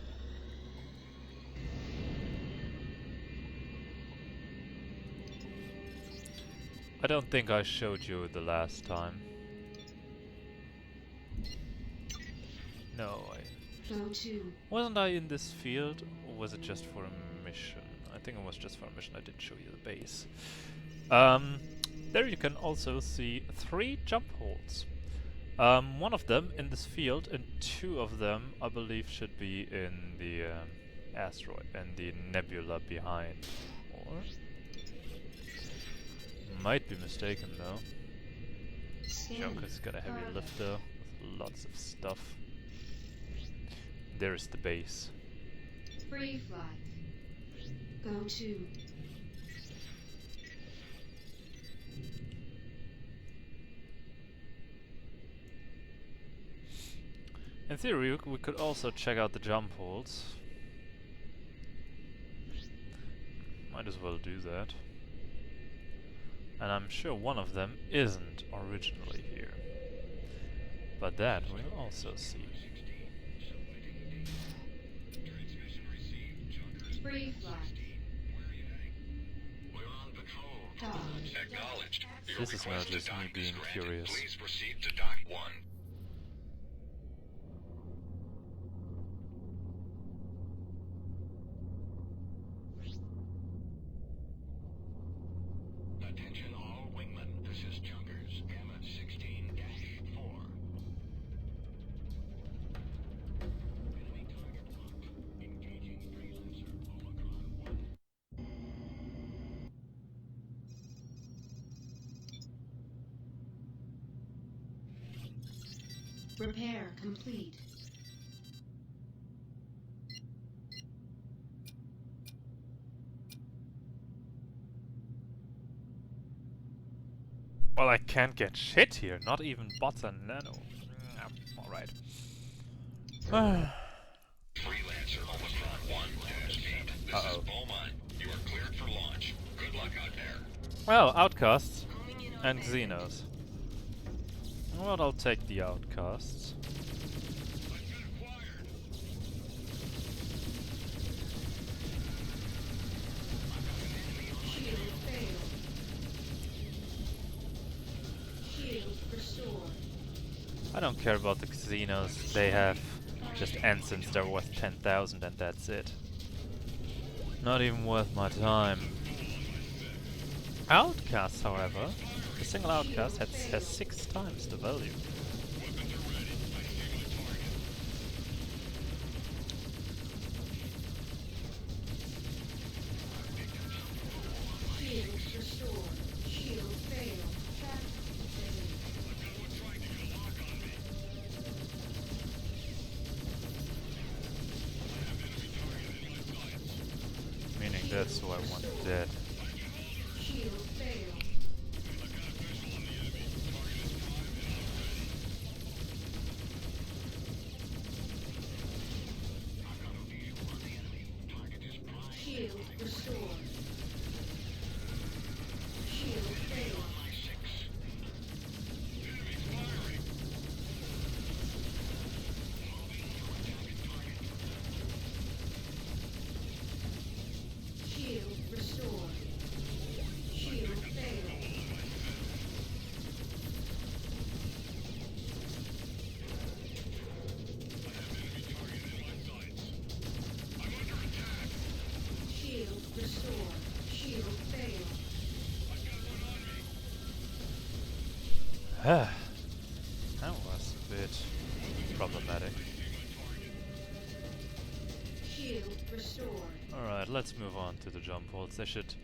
Speaker 1: I don't think I showed you the last time. No, I
Speaker 9: Go to.
Speaker 1: Wasn't I in this field, or was it just for a mission? I think it was just for a mission. I didn't show you the base. There you can also see 3 jump holes. One of them in this field, and 2 of them, I believe, should be in the asteroid and the nebula behind. Or might be mistaken though. Joker's got a heavy lifter with lots of stuff. There's the base.
Speaker 9: Free flight. Go to.
Speaker 1: In theory, we could also check out the jump holes. Might as well do that. And I'm sure one of them isn't originally here. But that we'll also see.
Speaker 9: Free flight.
Speaker 15: Acknowledged.
Speaker 1: This is not just me being curious.
Speaker 15: Please proceed to dock 1. Attention all wingmen. This is Junkers, Gamma 16-4. Enemy target locked. Engaging Freelancer Omicron 1.
Speaker 9: Repair complete.
Speaker 1: Well, I can't get shit here, not even bots and nano. Alright.
Speaker 15: Freelancer Omicron 1-8. This is Beaumont. You are cleared for launch. Good luck out there.
Speaker 1: Well, outcasts and Xenos. Well, I'll take the outcasts.
Speaker 9: Shield failed. Shield restored.
Speaker 1: I don't care about the Xenos. They have just ensigns that are worth 10,000 and that's it. Not even worth my time. Outcasts, however, a single outcast has 6 times the value.
Speaker 9: Shield restored. Shield failed.
Speaker 1: Meaning that's who I want dead.
Speaker 9: Shield failed. Shield restored. Shield failed. Shield restored. Shield failed. Shield restored. Shield failed.
Speaker 1: That was a bit problematic.
Speaker 9: Shield restored.
Speaker 1: Alright, let's move on to the jump holes. They should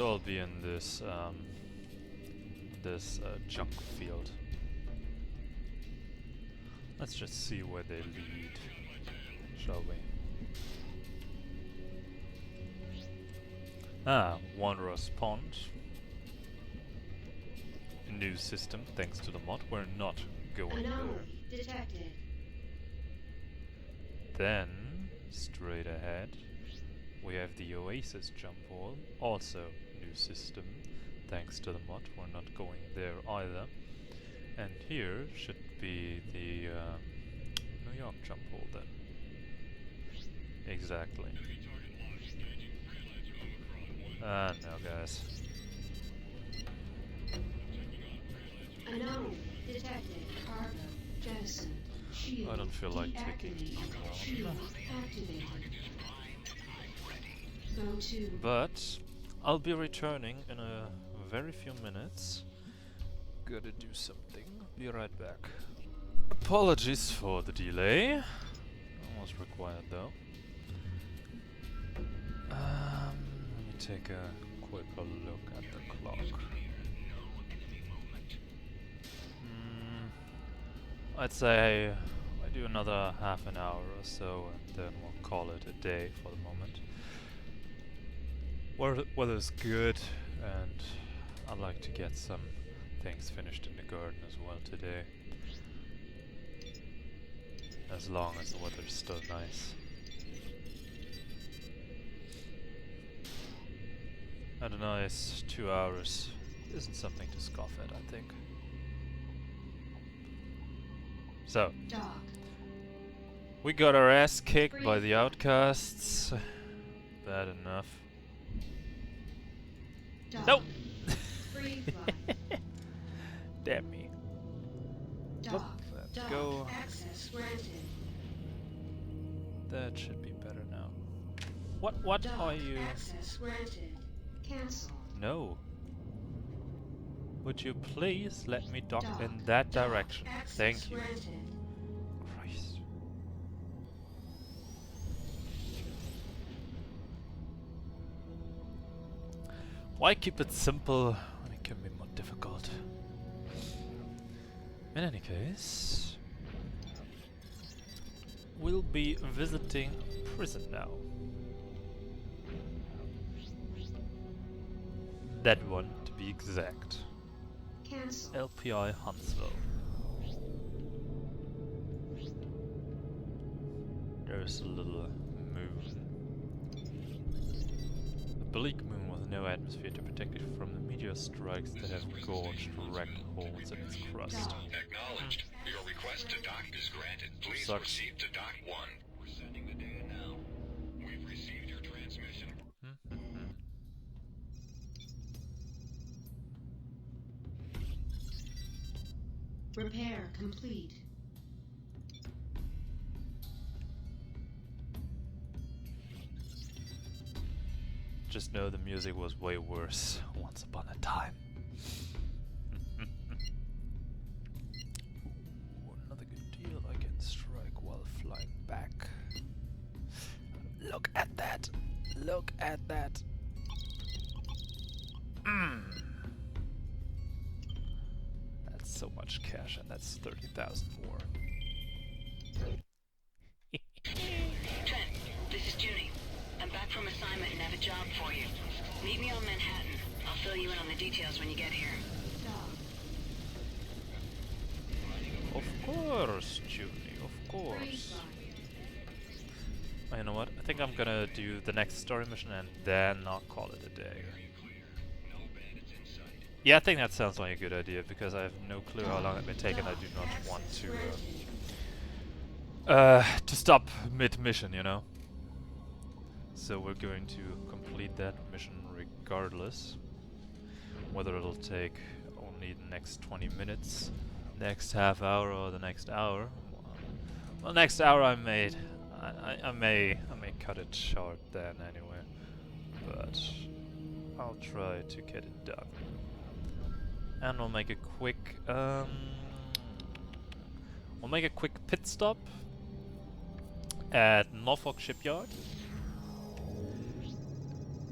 Speaker 1: all be in this junk field. Let's just see where they lead, shall we? Wanderer's Pond. New system, thanks to the mod. We're not going there.
Speaker 9: Anomaly detected.
Speaker 1: Then, straight ahead, we have the Oasis jump hole, also new system, thanks to the mod. We're not going there either. And here should be the New York jump hole then. Exactly. No guys.
Speaker 9: Anomaly detected. Cargo jettisoned.
Speaker 11: Shield
Speaker 1: I don't feel like tweaking.
Speaker 11: deactivated. Shield activated. Go to.
Speaker 1: But I'll be returning in a very few minutes. Gotta do something. Be right back. Apologies for the delay. Almost required though. Let me take a quicker look at the clock. I'd say I do another half an hour or so and then we'll call it a day for the moment. Weather's good and I'd like to get some things finished in the garden as well today. As long as the weather's still nice. And a nice 2 hours isn't something to scoff at, I think. So, we got our ass kicked by the outcasts. Bad enough. Nope! Damn me. Look, let's go. That should be better now. What are you? No. Would you please let me dock in that direction? Thank you. Christ. Why keep it simple when it can be more difficult? In any case, we'll be visiting a prison now. That one, to be exact. LPI Huntsville. There's a little moon. A bleak moon with no atmosphere to protect it from the meteor strikes that have gorged wrecked holes in its crust.
Speaker 15: Acknowledged. Your request to dock is granted. Please proceed to dock 1. We're sending the data now. We've received your transmission.
Speaker 11: Repair complete.
Speaker 1: Just know the music was way worse once upon a time. Ooh, another good deal. I can strike while flying back. Look at that! Look at that! That's so much cash, and that's 30,000 more.
Speaker 2: Trent, this is Juni. I'm back from assignment and have a job for you. Meet me on Manhattan. I'll fill you in on the details when you get here.
Speaker 1: Of course, Juni, of course. You know what? I think I'm gonna do the next story mission and then I'll call it a day. Yeah, I think that sounds like a good idea because I have no clue how long it may take and I do not want to stop mid-mission, you know? So we're going to complete that mission regardless. Whether it'll take only the next 20 minutes, next half hour or the next hour. Well, next hour I may cut it short then anyway. But I'll try to get it done. And we'll make a quick pit stop at Norfolk Shipyard.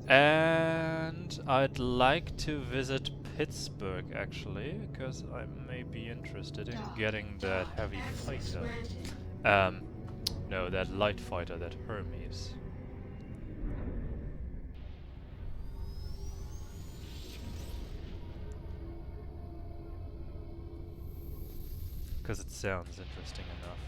Speaker 1: And I'd like to visit Pittsburgh actually, because I may be interested in getting that heavy fighter. No, that light fighter, that Hermes. Because it sounds interesting enough.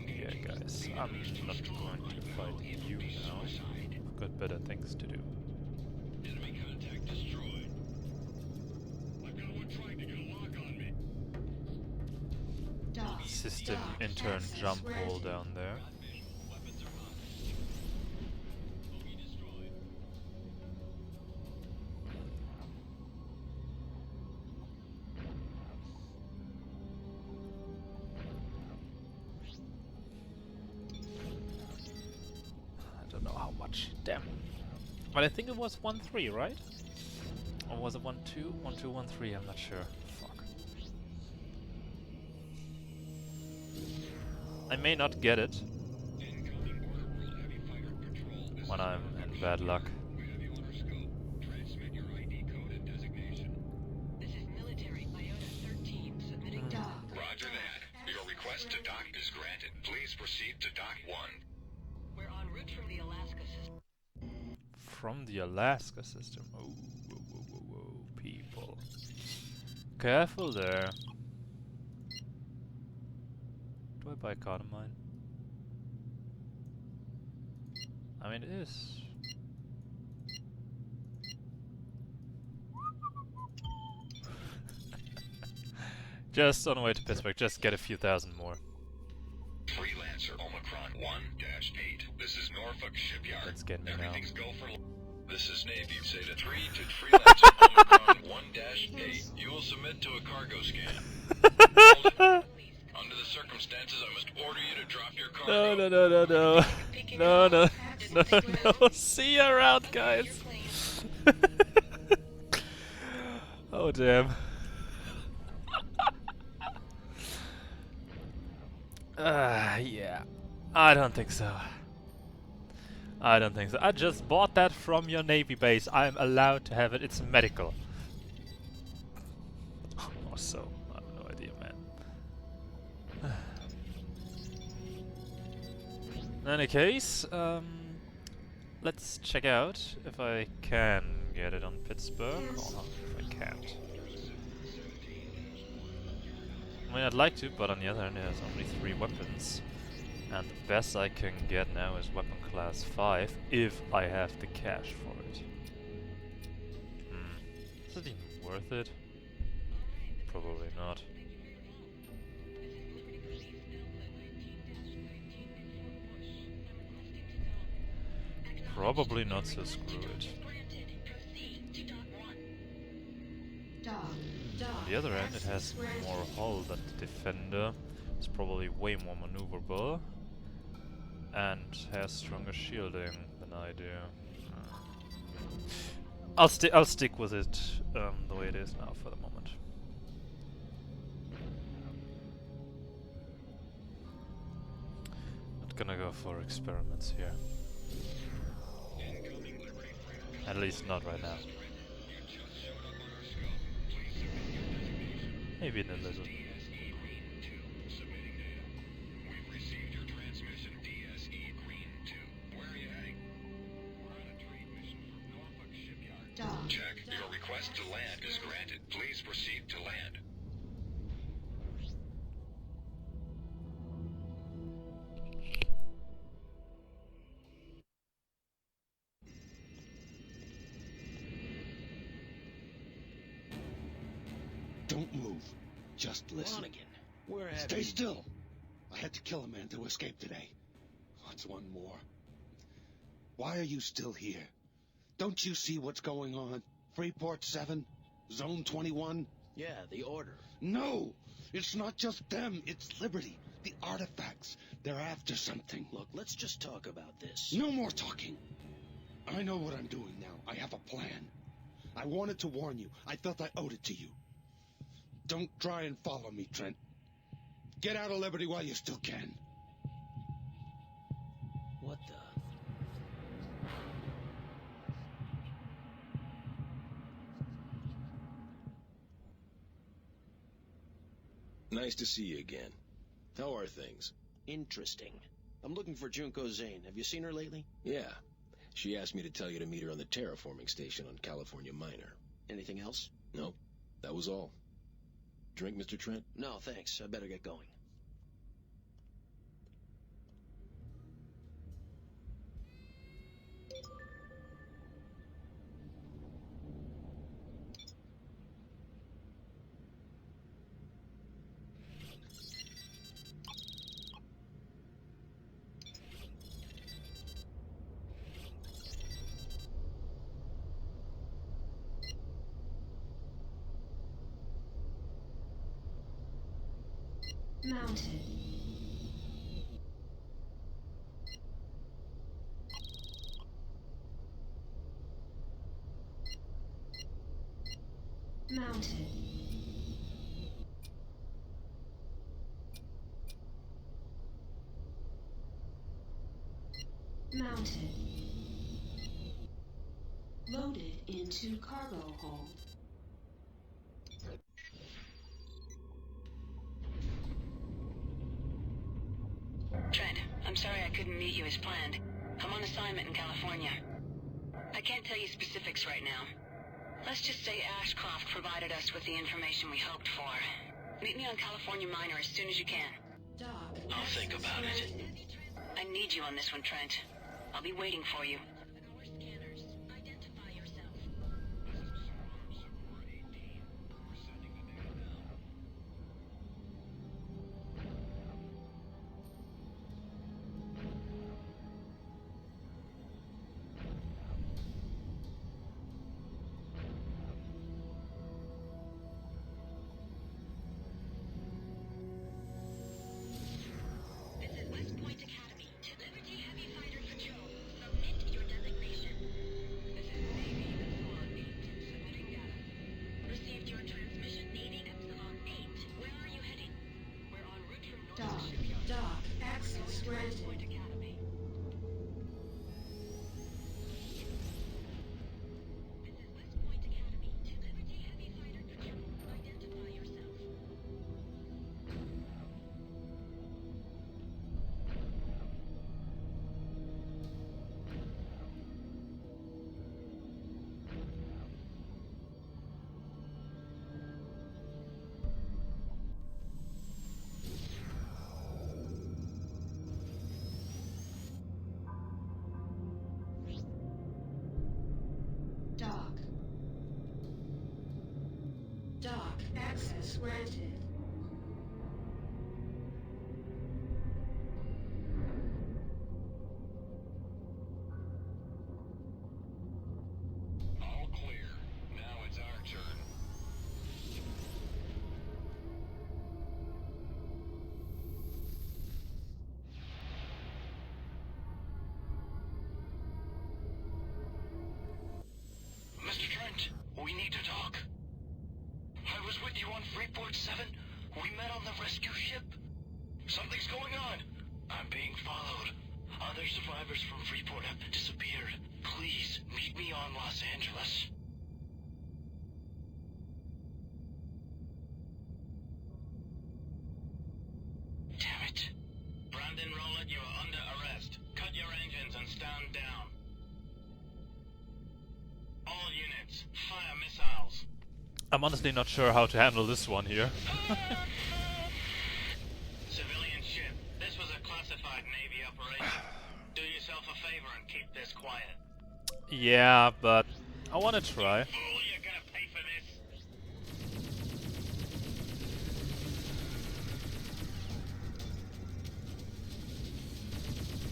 Speaker 1: Yeah, guys, I'm not going to fight you now. I've got better things to do.
Speaker 15: Enemy contact destroyed. I've got one trying to get a lock on me.
Speaker 1: System intern jump hole down there. much. Damn. But I think it was 1-3, right? Or was it 1-2? 1-2, 1-3, I'm not sure. Fuck. I may not get it when I'm in bad luck.
Speaker 15: Roger that. Your request to dock is granted. Please proceed to dock 1.
Speaker 2: We're en route from the Alaska system.
Speaker 1: From the Alaska system. Oh, whoa, whoa, whoa, whoa, people. Careful there. Do I buy a card of mine? I mean, it is. Just on the way to Pittsburgh, just get a few thousand more.
Speaker 15: Freelancer Omicron 1-8. This is Norfolk Shipyard.
Speaker 1: Let's get me now.
Speaker 15: Everything's go for... This is Navy Zeta 3 to Freelancer Omicron 1-8. You will submit to a cargo scan. Under the circumstances, I must order you to drop your cargo.
Speaker 1: No. No. See you around, guys. Oh, damn. Yeah. I don't think so. I just bought that from your Navy base. I'm allowed to have it. It's medical. Or so. I have no idea, man. In any case, let's check out if I can get it on Pittsburgh or not, if I can't. I mean, I'd like to, but on the other hand, there's only 3 weapons. And the best I can get now is weapon class 5, if I have the cash for it. Is it even worth it? Probably not. Probably not, so screw it. On the other end, it has more hull than the Defender. It's probably way more maneuverable. And has stronger shielding than I do. I'll stick with it the way it is now for the moment. Not gonna go for experiments here. At least not right now. Maybe in a little.
Speaker 15: Check. Your request to land is granted. Please proceed to land.
Speaker 10: Don't move. Just listen. Stay still. I had to kill a man to escape today. What's one more? Why are you still here? Don't you see what's going on? Freeport 7? Zone 21?
Speaker 8: Yeah, the Order.
Speaker 10: No! It's not just them, it's Liberty. The artifacts. They're after something.
Speaker 8: Look, let's just talk about this.
Speaker 10: No more talking. I know what I'm doing now. I have a plan. I wanted to warn you. I felt I owed it to you. Don't try and follow me, Trent. Get out of Liberty while you still can.
Speaker 8: What the...
Speaker 7: Nice to see you again. How are things?
Speaker 8: Interesting. I'm looking for Junko Zane. Have you seen her lately?
Speaker 7: Yeah. She asked me to tell you to meet her on the terraforming station on California Minor.
Speaker 8: Anything else?
Speaker 7: Nope. That was all. Drink, Mr. Trent?
Speaker 8: No, thanks. I better get going.
Speaker 11: Mounted. Mounted. Loaded into cargo hold.
Speaker 2: Trent, I'm sorry I couldn't meet you as planned. I'm on assignment in California. I can't tell you specifics right now. Let's just say Ashcroft provided us with the information we hoped for. Meet me on California Minor as soon as you can.
Speaker 11: Doc.
Speaker 3: I'll think about it.
Speaker 2: I need you on this one, Trent. I'll be waiting for you.
Speaker 11: Doc, access granted. Doc, access granted.
Speaker 15: All clear. Now it's our turn.
Speaker 3: Mr. Trent, we need to talk. I was with you on Freeport 7. We met on the rescue ship. Something's going on. I'm being followed. Other survivors from Freeport have disappeared. Please, meet me on Los Angeles. Damn it.
Speaker 6: Brandon Rowland, you are under arrest. Cut your engines and stand down. All units, fire missiles.
Speaker 1: I'm honestly not sure how to handle this one here.
Speaker 6: Civilian ship, this was a classified Navy operation. Do yourself a favor and keep this quiet.
Speaker 1: Yeah, but I want to try.
Speaker 6: Fool, you're gonna pay for this.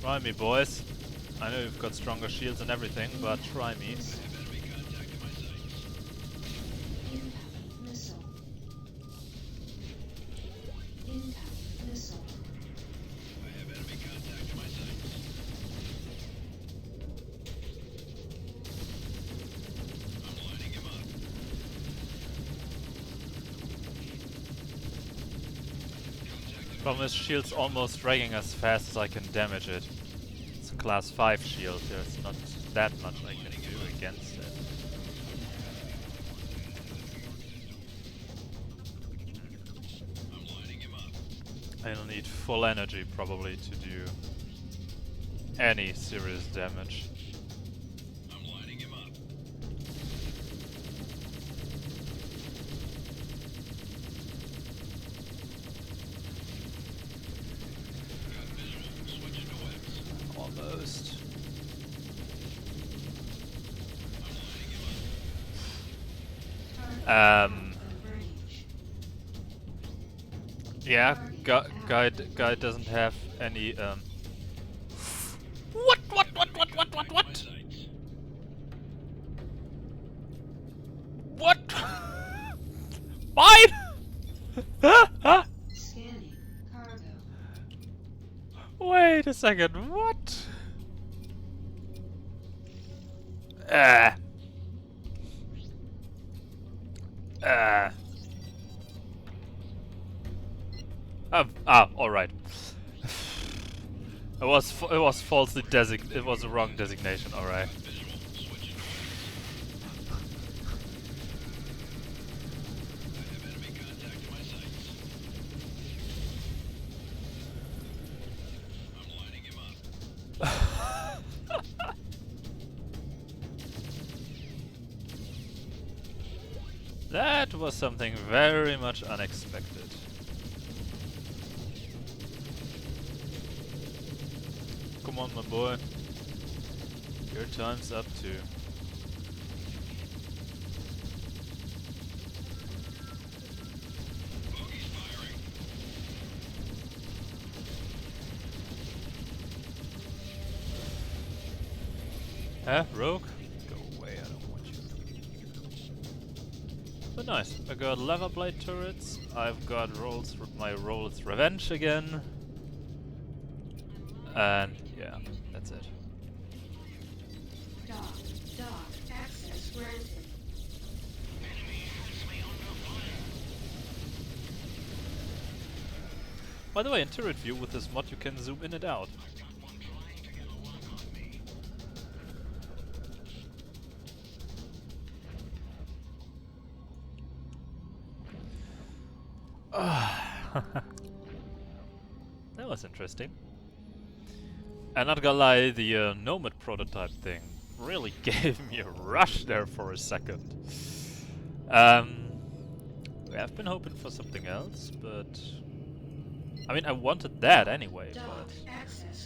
Speaker 1: Try me, boys. I know you've got stronger shields and everything, but try me. Problem is, shield's almost dragging as fast as I can damage it. It's a class 5 shield, there's not that much I can do against it. I'll need full energy probably to do any serious damage. Almost. Yeah, guy doesn't have any What? What? Mine?
Speaker 11: Scanning cargo.
Speaker 1: Wait a second, what? Alright. It was falsely it was the wrong designation, alright. That was something very much unexpected. Come on, my boy. Your time's up too. Rogue? Go away, I don't want you. But nice, I got lever blade turrets, I've got my Rolls Revenge again. And yeah, that's it.
Speaker 11: Dock, access granted.
Speaker 1: By the way, in turret view with this mod you can zoom in and out. That was interesting. And not gonna lie, the Nomad prototype thing really gave me a rush there for a second. We have been hoping for something else, but... I mean, I wanted that anyway, but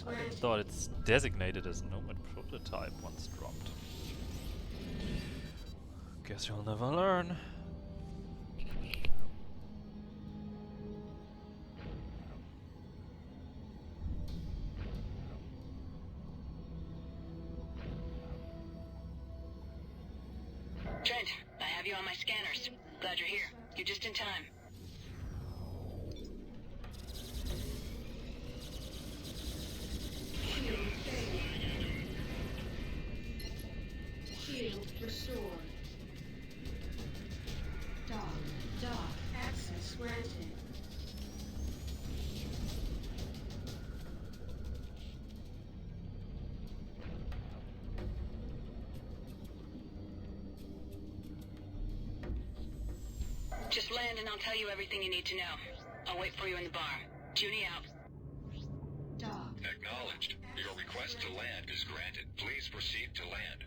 Speaker 1: I thought it's designated as Nomad prototype once dropped. Guess you'll never learn.
Speaker 2: Trent, I have you on my scanners. Glad you're here. You're just in time.
Speaker 11: Shield restored. Dock, access granted.
Speaker 2: Just land and I'll tell you everything you need to know. I'll wait for you in the bar. Juni out.
Speaker 11: Dock.
Speaker 15: Acknowledged. Your request to land is granted. Please proceed to land.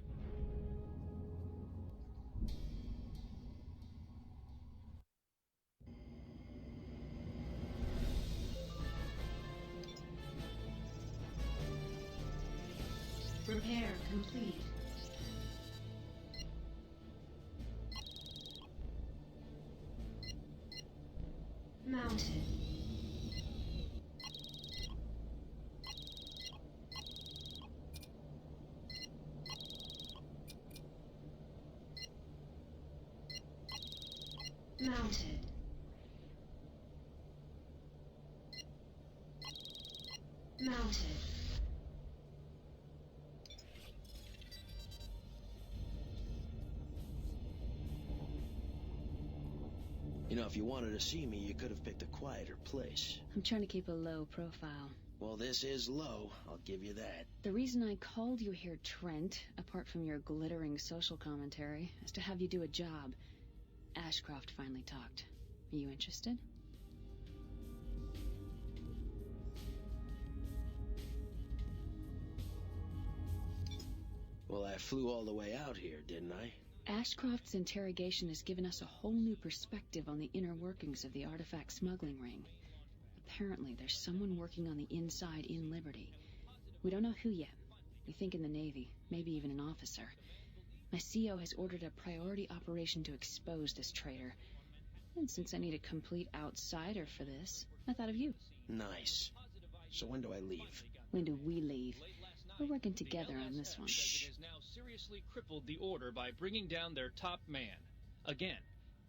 Speaker 11: Repair complete. Mounted. Mounted. Mounted.
Speaker 10: You know, if you wanted to see me, you could have picked a quieter place.
Speaker 9: I'm trying to keep a low profile.
Speaker 10: Well, this is low, I'll give you that.
Speaker 9: The reason I called you here, Trent, apart from your glittering social commentary, is to have you do a job. Ashcroft finally talked. Are you interested?
Speaker 10: Well, I flew all the way out here, didn't I?
Speaker 9: Ashcroft's interrogation has given us a whole new perspective on the inner workings of the artifact smuggling ring. Apparently, there's someone working on the inside in Liberty. We don't know who yet. We think in the Navy, maybe even an officer. My CO has ordered a priority operation to expose this traitor. And since I need a complete outsider for this, I thought of you.
Speaker 10: Nice. So when do I leave?
Speaker 9: When do we leave? We're working together on this one.
Speaker 16: Shh. Has now seriously crippled the Order by bringing down their top man. Again,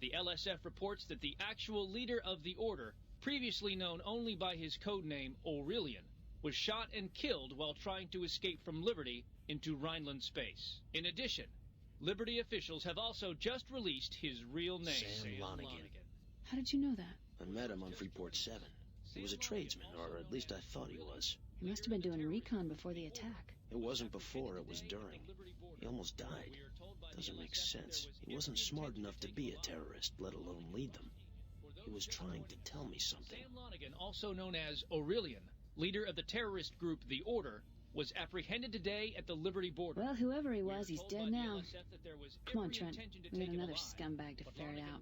Speaker 16: the LSF reports that the actual leader of the Order, previously known only by his codename Aurelian, was shot and killed while trying to escape from Liberty into Rhineland space. In addition, Liberty officials have also just released his real name.
Speaker 10: Sam Lonigan.
Speaker 9: How did you know that?
Speaker 10: I met him on Freeport 7. He was a tradesman, or at least I thought he was.
Speaker 9: He must have been doing recon before the attack.
Speaker 10: It wasn't before, it was during. He almost died. Doesn't make sense. He wasn't smart enough to be a terrorist, let alone lead them. He was trying to tell me something.
Speaker 16: Sam Lonigan, also known as Aurelian, leader of the terrorist group The Order, was apprehended today at the Liberty border.
Speaker 9: Well, whoever he was, he's dead now. Come on, Trent. We got another scumbag to ferret out.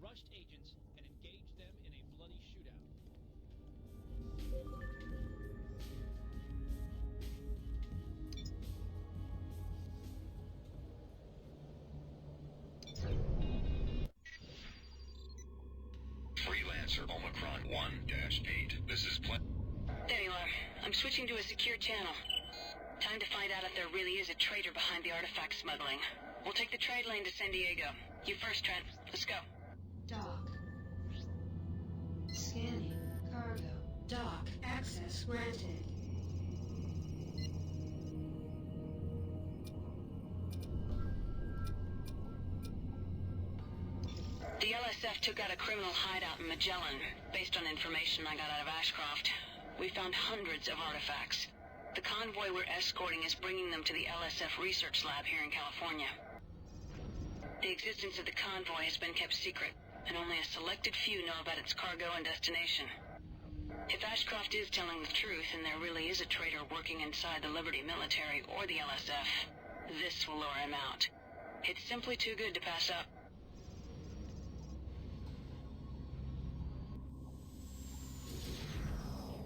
Speaker 15: Freelancer Omicron 1-8. This is
Speaker 2: There you are. I'm switching to a secure channel. Time to find out if there really is a traitor behind the artifact smuggling. We'll take the trade lane to San Diego. You first, Trent. Let's go.
Speaker 11: Dock. Scanning. Cargo. Dock. Access granted.
Speaker 2: The LSF took out a criminal hideout in Magellan, based on information I got out of Ashcroft. We found hundreds of artifacts. The convoy we're escorting is bringing them to the LSF research lab here in California. The existence of the convoy has been kept secret, and only a selected few know about its cargo and destination. If Ashcroft is telling the truth and there really is a traitor working inside the Liberty military or the LSF, this will lure him out. It's simply too good to pass up.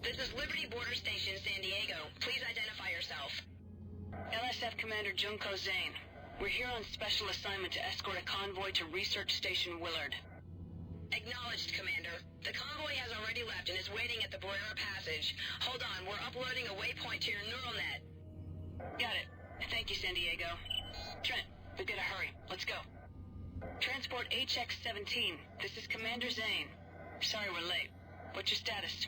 Speaker 17: This is Liberty Border Station, San Diego. Please identify yourself.
Speaker 2: LSF Commander Junko Zane. We're here on special assignment to escort a convoy to Research Station Willard.
Speaker 17: Acknowledged, Commander. The convoy has already left and is waiting at the Barrera Passage. Hold on, we're uploading a waypoint to your neural net.
Speaker 2: Got it. Thank you, San Diego. Trent, we gotta hurry. Let's go. Transport HX-17. This is Commander Zane. Sorry we're late. What's your status?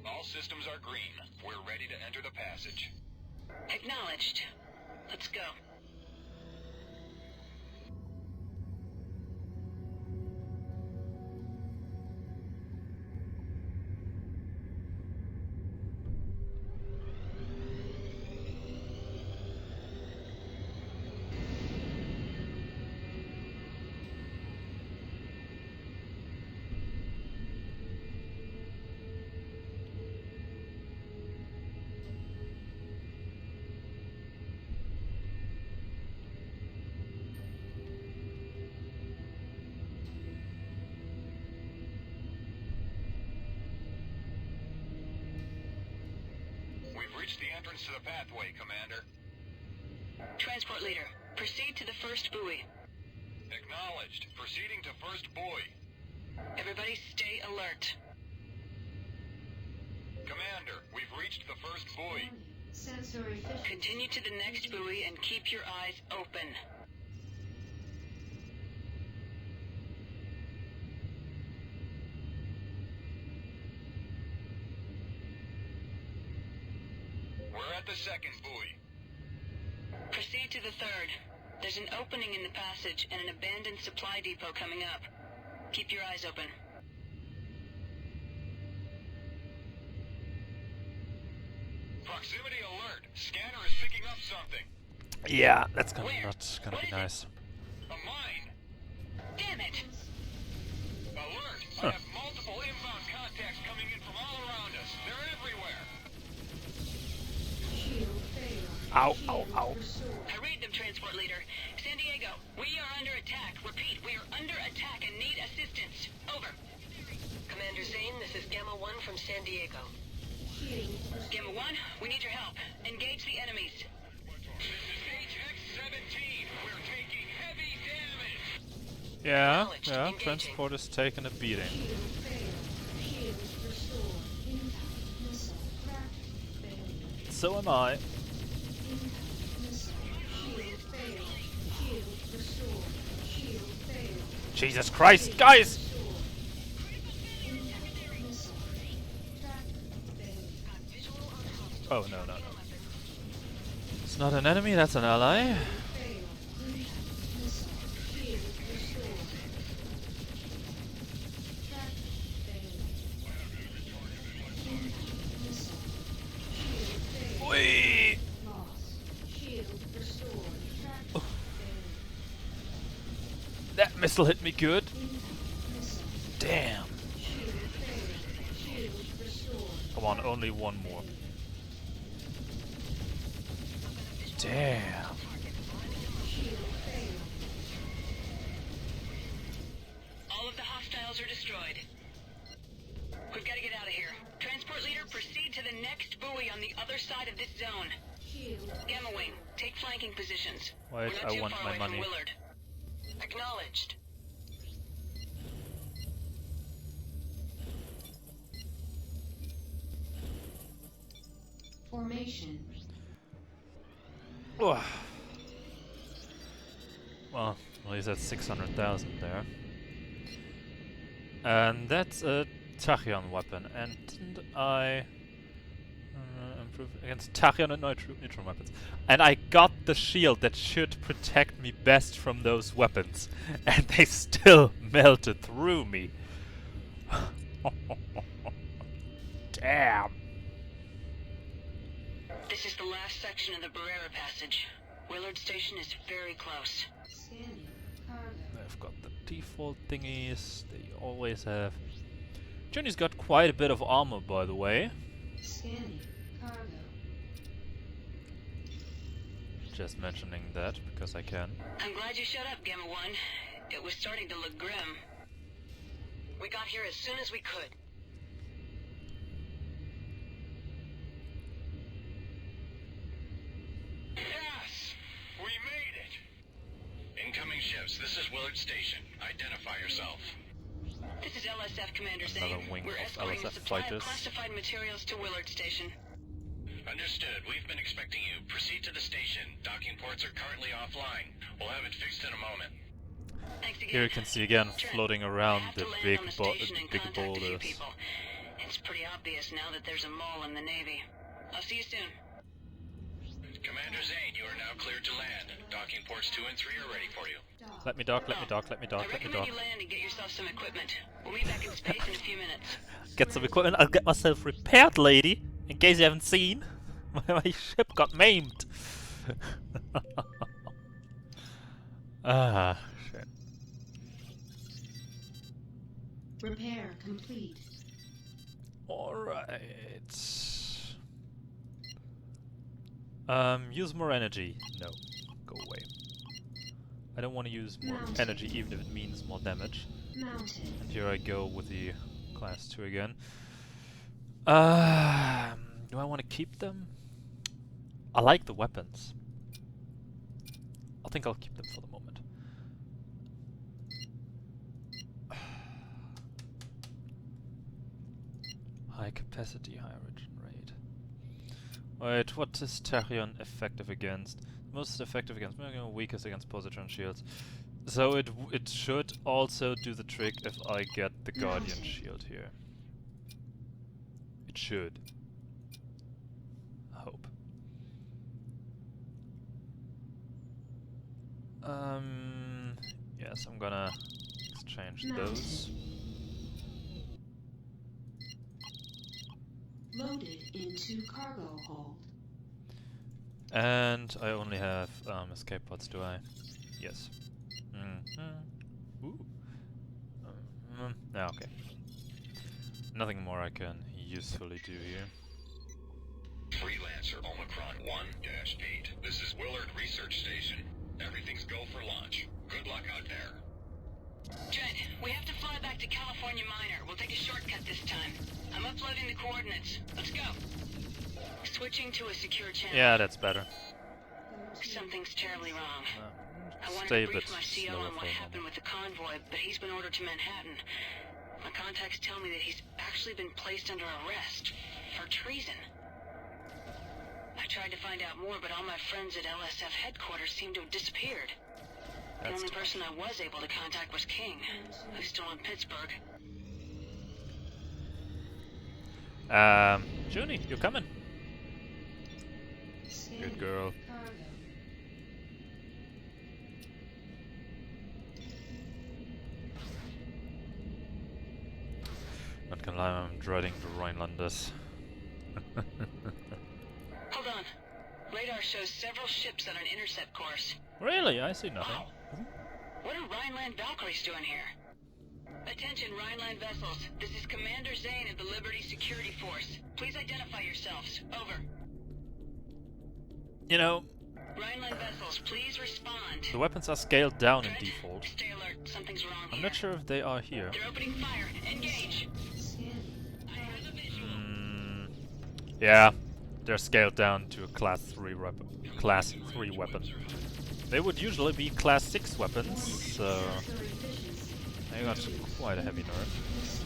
Speaker 15: All systems are green. We're ready to enter the passage.
Speaker 2: Acknowledged. Let's go.
Speaker 15: Reach the entrance to the pathway, Commander.
Speaker 2: Transport leader, proceed to the first buoy.
Speaker 15: Acknowledged. Proceeding to first buoy.
Speaker 2: Everybody stay alert.
Speaker 15: Commander, we've reached the first buoy.
Speaker 11: Sensory efficiency.
Speaker 2: Continue to the next buoy and keep your eyes open.
Speaker 15: We're at the second buoy.
Speaker 2: Proceed to the third. There's an opening in the passage and an abandoned supply depot coming up. Keep your eyes open.
Speaker 15: Proximity alert. Scanner is picking up something.
Speaker 1: Yeah, that's not gonna be nice.
Speaker 15: A mine.
Speaker 2: Damn it!
Speaker 15: Alert! I have multiple inbound contacts coming in from all around us. They're everywhere.
Speaker 1: Ow, ow, ow.
Speaker 2: I read them, transport leader. San Diego, we are under attack. Repeat, we are under attack and need assistance. Over.
Speaker 17: Commander Zane, this is Gamma 1 from San Diego.
Speaker 2: Gamma 1, we need your help. Engage the enemies.
Speaker 15: This is HX-17. We're taking heavy damage.
Speaker 1: Yeah, transport is taking a beating. So am I. Jesus Christ, guys! Oh, no. It's not an enemy, that's an ally. Whee! Oh. That missile hit me good. Damn. Come on, only one more. Damn.
Speaker 2: All of the hostiles are destroyed. We've got to get out of here. Transport leader, proceed to the next buoy on the other side of this zone. Gamma Wing, take flanking positions.
Speaker 1: Wait,
Speaker 2: We're not
Speaker 1: I
Speaker 2: too
Speaker 1: want
Speaker 2: far
Speaker 1: my
Speaker 2: away
Speaker 1: money.
Speaker 2: from Willard. Acknowledged.
Speaker 11: Formation.
Speaker 1: Oh. Well, at least that's 600,000 there. And that's a tachyon weapon, and didn't I improve against tachyon and neutron weapons? And I got the shield that should protect me best from those weapons, and they still melted through me. Damn.
Speaker 2: This is the last section of the Barrera passage. Willard Station is very close.
Speaker 11: Scanning. Cargo.
Speaker 1: I've got the default thingies that you always have. Journy's got quite a bit of armor, by the way.
Speaker 11: Scanning. Cargo.
Speaker 1: Just mentioning that because I can.
Speaker 2: I'm glad you showed up, Gamma 1. It was starting to look grim. We got here as soon as we could.
Speaker 15: Yes! We made it! Incoming ships, this is Willard Station. Identify yourself.
Speaker 2: This is LSF Commander
Speaker 1: Another
Speaker 2: Zane.
Speaker 1: wing
Speaker 2: We're
Speaker 1: of
Speaker 2: escorting a
Speaker 1: LSF
Speaker 2: supply
Speaker 1: fighters.
Speaker 2: of classified materials to Willard Station.
Speaker 15: Understood. We've been expecting you. Proceed to the station. Docking ports are currently offline. We'll have it fixed in a moment.
Speaker 2: Thanks again.
Speaker 1: Here you can see again floating around
Speaker 2: I have
Speaker 1: the
Speaker 2: to land
Speaker 1: big
Speaker 2: on the station and
Speaker 1: big
Speaker 2: contact a few
Speaker 1: boulders.
Speaker 2: people. It's pretty obvious now that there's a mole in the Navy. I'll see you soon.
Speaker 15: Commander Zane, you are now cleared to land. Docking ports 2 and 3 are ready for you.
Speaker 1: Let me dock, let me dock, let me dock,
Speaker 2: I
Speaker 1: let me
Speaker 2: recommend
Speaker 1: dock.
Speaker 2: you land and get yourself some equipment. We'll meet back in space in a few minutes.
Speaker 1: Get some equipment, I'll get myself repaired, lady! In case you haven't seen. My ship got maimed. Ah, shit.
Speaker 11: Repair complete.
Speaker 1: Alright. Use more energy. No. Go away. I don't want to use more energy even if it means more damage.
Speaker 11: Mounted.
Speaker 1: And here I go with the class 2 again. Do I want to keep them? I like the weapons. I think I'll keep them for the moment. High capacity, high origin rate. Wait, what is Tachyon effective against? Most effective against weakest against positron shields. So it should also do the trick if I get the Guardian shield here. It should. I hope. Yes, I'm gonna exchange those.
Speaker 11: Loaded into cargo hold.
Speaker 1: And I only have escape pods, do I? Yes. Ooh. Okay. Nothing more I can usefully do here.
Speaker 15: Freelancer Omicron 1-8. This is Willard Research Station. Everything's go for launch. Good luck out there.
Speaker 2: Trent, we have to fly back to California Minor. We'll take a shortcut this time. I'm uploading the coordinates. Let's go. Switching to a secure channel.
Speaker 1: Yeah, that's better.
Speaker 2: Something's terribly wrong. I wanted
Speaker 1: Stay
Speaker 2: to
Speaker 1: a bit
Speaker 2: brief my CO
Speaker 1: slower
Speaker 2: on what
Speaker 1: for a
Speaker 2: happened with the convoy, but he's been ordered to Manhattan. My contacts tell me that he's actually been placed under arrest for treason. I tried to find out more, but all my friends at LSF headquarters seem to have disappeared. The only person I was able to contact was King, who's still in Pittsburgh.
Speaker 1: Juni, you're coming. Good girl. Not gonna lie, I'm dreading the Rhinelanders.
Speaker 2: Hold on, radar shows several ships on an intercept course.
Speaker 1: Really? I see nothing.
Speaker 2: What are Rhineland Valkyries doing here? Attention, Rhineland vessels. This is Commander Zane of the Liberty Security Force. Please identify yourselves. Over.
Speaker 1: You know,
Speaker 2: Rhineland vessels, please respond.
Speaker 1: the weapons are scaled down in default.
Speaker 2: Stay alert. Something's wrong
Speaker 1: I'm not sure if they are here.
Speaker 2: They're opening fire. Engage.
Speaker 1: Yeah, they're scaled down to a class 3 weapon. Class 3 weapon. They would usually be class 6 weapons, so they got quite a heavy nerf.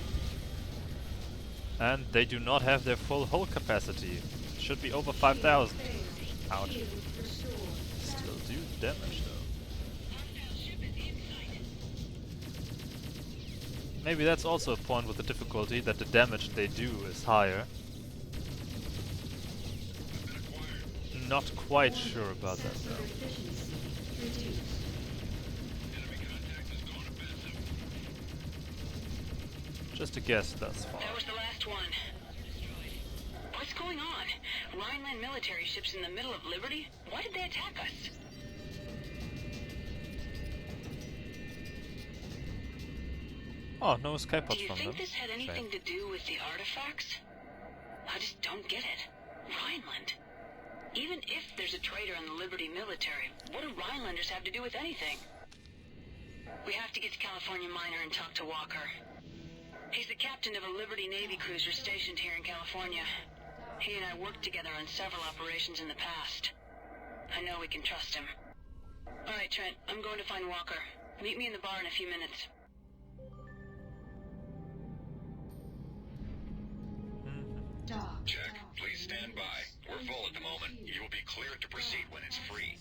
Speaker 1: And they do not have their full hull capacity. It should be over 5,000. Ouch. Still do damage though. Maybe that's also a point with the difficulty, that the damage they do is higher. Not quite sure about that though. Just a guess thus far.
Speaker 2: That was the last one. What's going on? Rhineland military ships in the middle of Liberty? Why did they attack us?
Speaker 1: Oh, no escape pods from them.
Speaker 2: Do you think this had anything to do with the artifacts? I just don't get it. Rhineland. Even if there's a traitor in the Liberty military, what do Rhinelanders have to do with anything? We have to get to California Miner and talk to Walker. He's the captain of a Liberty Navy cruiser stationed here in California. He and I worked together on several operations in the past. I know we can trust him. Alright, Trent, I'm going to find Walker. Meet me in the bar in a few minutes.
Speaker 15: Check. Please stand by. We're full at the moment. You will be cleared to proceed when it's free.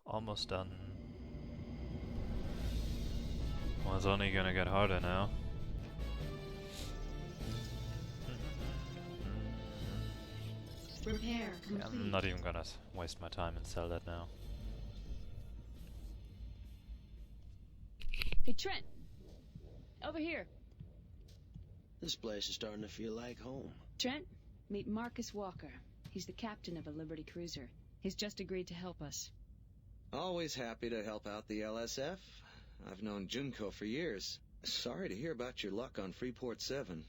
Speaker 1: Almost done. Well, it's only gonna get harder now.
Speaker 11: Repair complete.
Speaker 1: Yeah, I'm not even gonna waste my time and sell that now.
Speaker 9: Hey, Trent! Over here.
Speaker 10: This place is starting to feel like home.
Speaker 9: Trent, meet Marcus Walker. He's the captain of a Liberty cruiser. He's just agreed to help us.
Speaker 18: Always happy to help out the LSF. I've known Junko for years. Sorry to hear about your luck on Freeport 7.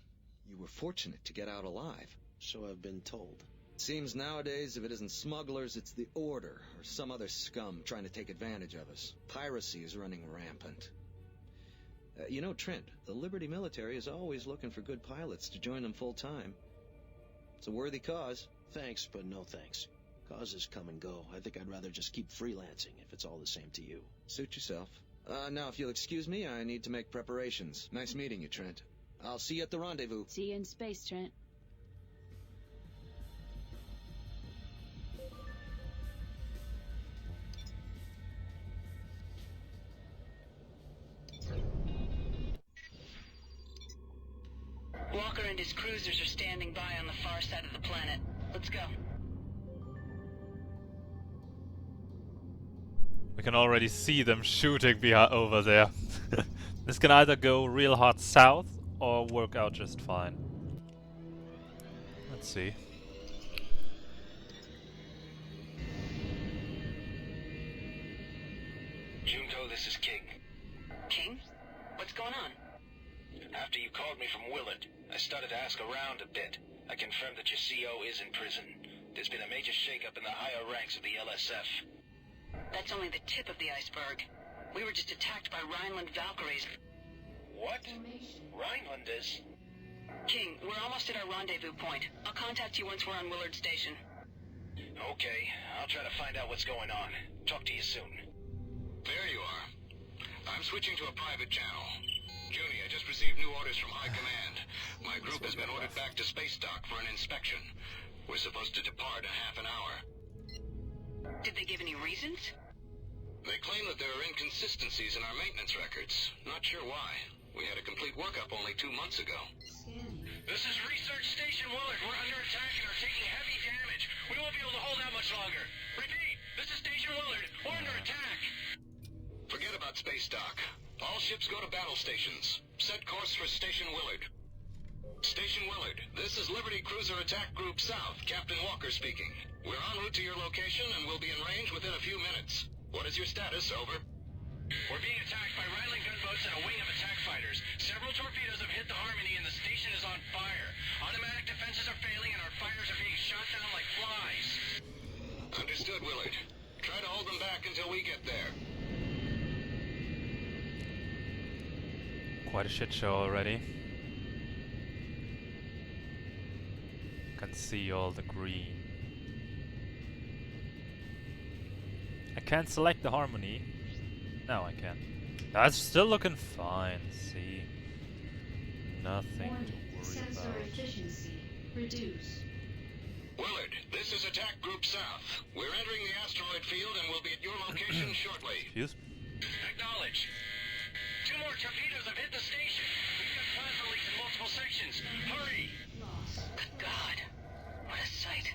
Speaker 18: You were fortunate to get out alive.
Speaker 10: So I've been told.
Speaker 18: Seems nowadays if it isn't smugglers, it's the Order, or some other scum trying to take advantage of us. Piracy is running rampant. You know, Trent, the Liberty military is always looking for good pilots to join them full time. It's a worthy cause.
Speaker 10: Thanks, but no thanks. Causes come and go. I think I'd rather just keep freelancing if it's all the same to you.
Speaker 18: Suit yourself. Now, if you'll excuse me, I need to make preparations. Nice meeting you, Trent. I'll see you at the rendezvous.
Speaker 9: See you in space, Trent.
Speaker 2: Walker and his cruisers are standing by on the far side of the planet. Let's go.
Speaker 1: We can already see them shooting over there. This can either go real hard south or work out just fine. Let's see.
Speaker 3: Junko, this is King.
Speaker 2: King? What's going on?
Speaker 3: After you called me from Willard, I started to ask around a bit. I confirmed that your CO is in prison. There's been a major shakeup in the higher ranks of the LSF.
Speaker 2: That's only the tip of the iceberg. We were just attacked by Rhineland Valkyries.
Speaker 3: What? Rhinelanders?
Speaker 2: King, we're almost at our rendezvous point. I'll contact you once we're on Willard Station.
Speaker 3: Okay, I'll try to find out what's going on. Talk to you soon.
Speaker 15: There you are. I'm switching to a private channel. Juni, I just received new orders from High Command. My group has been ordered back to space dock for an inspection. We're supposed to depart in half an hour.
Speaker 2: Did they give any reasons?
Speaker 15: They claim that there are inconsistencies in our maintenance records. Not sure why. We had a complete workup only 2 months ago.
Speaker 12: This is Research Station Willard. We're under attack and are taking heavy damage. We won't be able to hold out much longer. Repeat, this is Station Willard. We're under attack.
Speaker 15: Forget about space dock. All ships go to battle stations. Set course for Station Willard. Station Willard, this is Liberty Cruiser Attack Group South, Captain Walker speaking. We're en route to your location and will be in range within a few minutes. What is your status? Over.
Speaker 12: We're being attacked by rattling gunboats and a wing of attack fighters. Several torpedoes have hit the Harmony and the station is on fire. Automatic defenses are failing and our fighters are being shot down like flies.
Speaker 15: Understood, Willard. Try to hold them back until we get there.
Speaker 1: Quite a shit show already. Can see all the green. I can't select the Harmony. Now I can. That's still looking fine. See, nothing to worry
Speaker 11: Sensor
Speaker 1: about.
Speaker 11: efficiency reduced.
Speaker 15: Willard, this is Attack Group South. We're entering the asteroid field and will be at your location shortly.
Speaker 1: Excuse?
Speaker 12: Acknowledge. 2 more torpedoes have hit the station. We've got plasma leaks in multiple sections. Hurry!
Speaker 2: Good God. What a sight.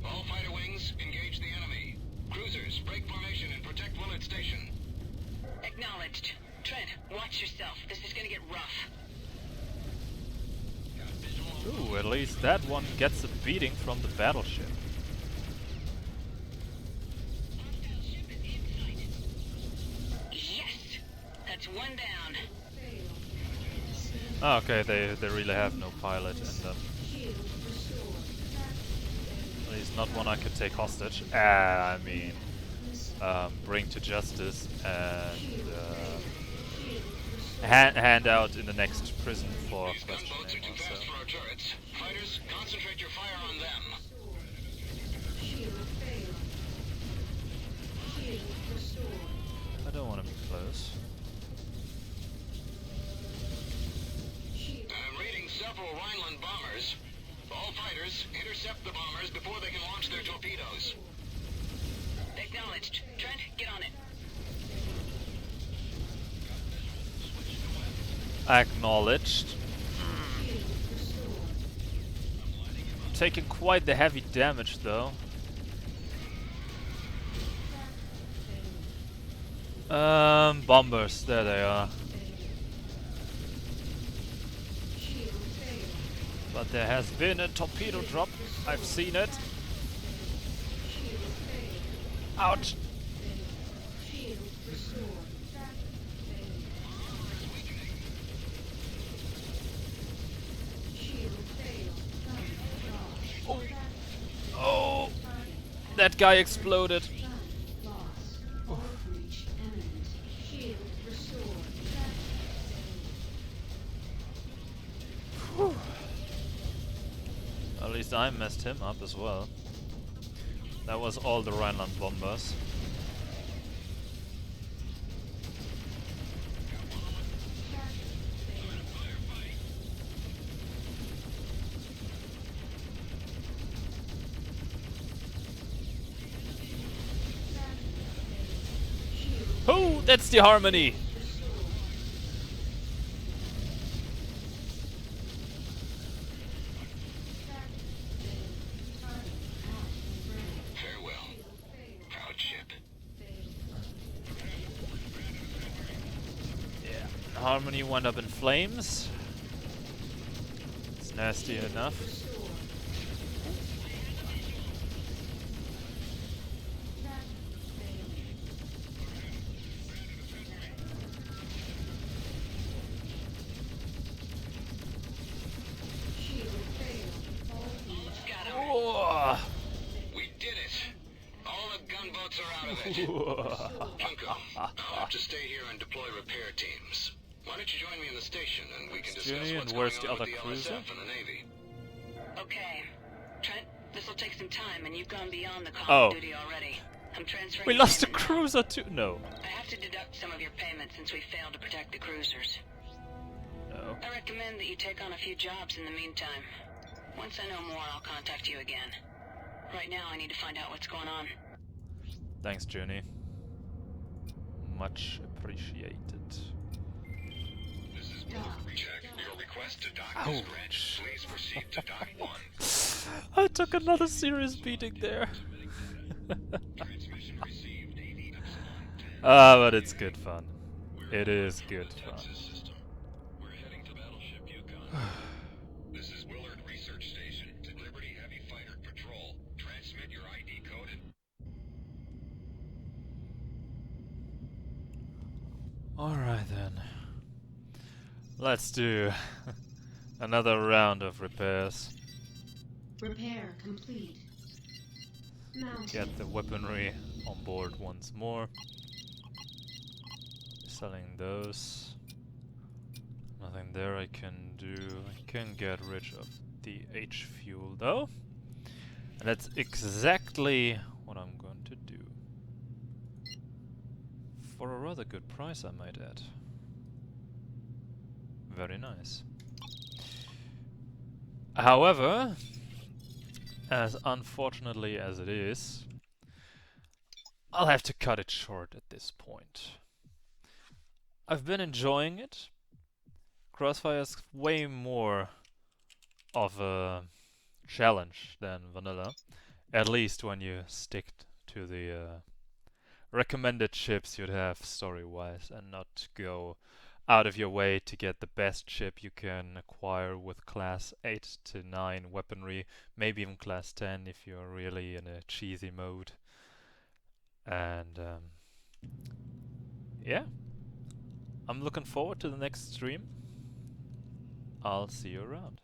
Speaker 15: All fighter wings, engage the enemy. Cruisers, break formation and protect Willard Station.
Speaker 2: Acknowledged. Trent, watch yourself. This is gonna get rough.
Speaker 1: Ooh, at least that one gets a beating from the battleship.
Speaker 2: Yes! That's 1 down.
Speaker 1: Oh, okay, they really have no pilot in them. At least not one I could take hostage. I mean, bring to justice and hand out in the next prison for
Speaker 15: These gunboats are too fast for our turrets. Fighters, concentrate your fire on them.
Speaker 1: I don't want to be close.
Speaker 15: I'm reading several Rhineland bombers. All fighters, intercept the bombers before they can launch their torpedoes.
Speaker 2: Acknowledged. Trent, get on it.
Speaker 1: Acknowledged. Taking quite the heavy damage though. Bombers, there they are. But there has been a torpedo drop. I've seen it. Ouch! Oh! Oh! That guy exploded. Whew. At least I messed him up as well. That was all the Rhineland bombers. Oh, that's the Harmony! Harmony wound up in flames. It's nasty enough. Oh.
Speaker 15: We did it! All the gunboats are out of it. Junko, I'll have to stay here and deploy repair teams. Why don't you join me in the station and we can discuss
Speaker 1: Juni,
Speaker 15: what's
Speaker 1: and
Speaker 15: going
Speaker 1: where's
Speaker 15: on
Speaker 1: the other
Speaker 15: with the
Speaker 1: cruiser?
Speaker 15: LSF and the Navy.
Speaker 2: Okay. Trent, this'll take some time and you've gone beyond the call
Speaker 1: Oh.
Speaker 2: duty already. I'm transferring
Speaker 1: We
Speaker 2: you
Speaker 1: lost the
Speaker 2: payment now.
Speaker 1: cruiser too. No.
Speaker 2: I have to deduct some of your payments since we failed to protect the cruisers.
Speaker 1: No.
Speaker 2: I recommend that you take on a few jobs in the meantime. Once I know more, I'll contact you again. Right now, I need to find out what's going on.
Speaker 1: Thanks, Journey. Much appreciated.
Speaker 15: This is Check. Your request to dock is granted. Please proceed to dock 1.
Speaker 1: I took another serious beating there.
Speaker 15: Transmission received. AV Epsilon 10.
Speaker 1: Ah, but it's good fun. It is good fun.
Speaker 15: We're heading to Battleship Yukon. This is Willard Research Station to Liberty Heavy Fighter Patrol. Transmit your ID code and...
Speaker 1: Alright then. Let's do another round of repairs.
Speaker 11: Repair complete. Mounted.
Speaker 1: Get the weaponry on board once more. Selling those. Nothing there I can do. I can get rid of the H fuel though. And that's exactly what I'm going to do. For a rather good price, I might add. Very nice. However, as unfortunately as it is, I'll have to cut it short at this point. I've been enjoying it. Crossfire is way more of a challenge than vanilla, at least when you stick to the recommended ships you'd have story-wise and not go out of your way to get the best ship you can acquire with class 8 to 9 weaponry, maybe even class 10 if you're really in a cheesy mode. And yeah, I'm looking forward to the next stream. I'll see you around.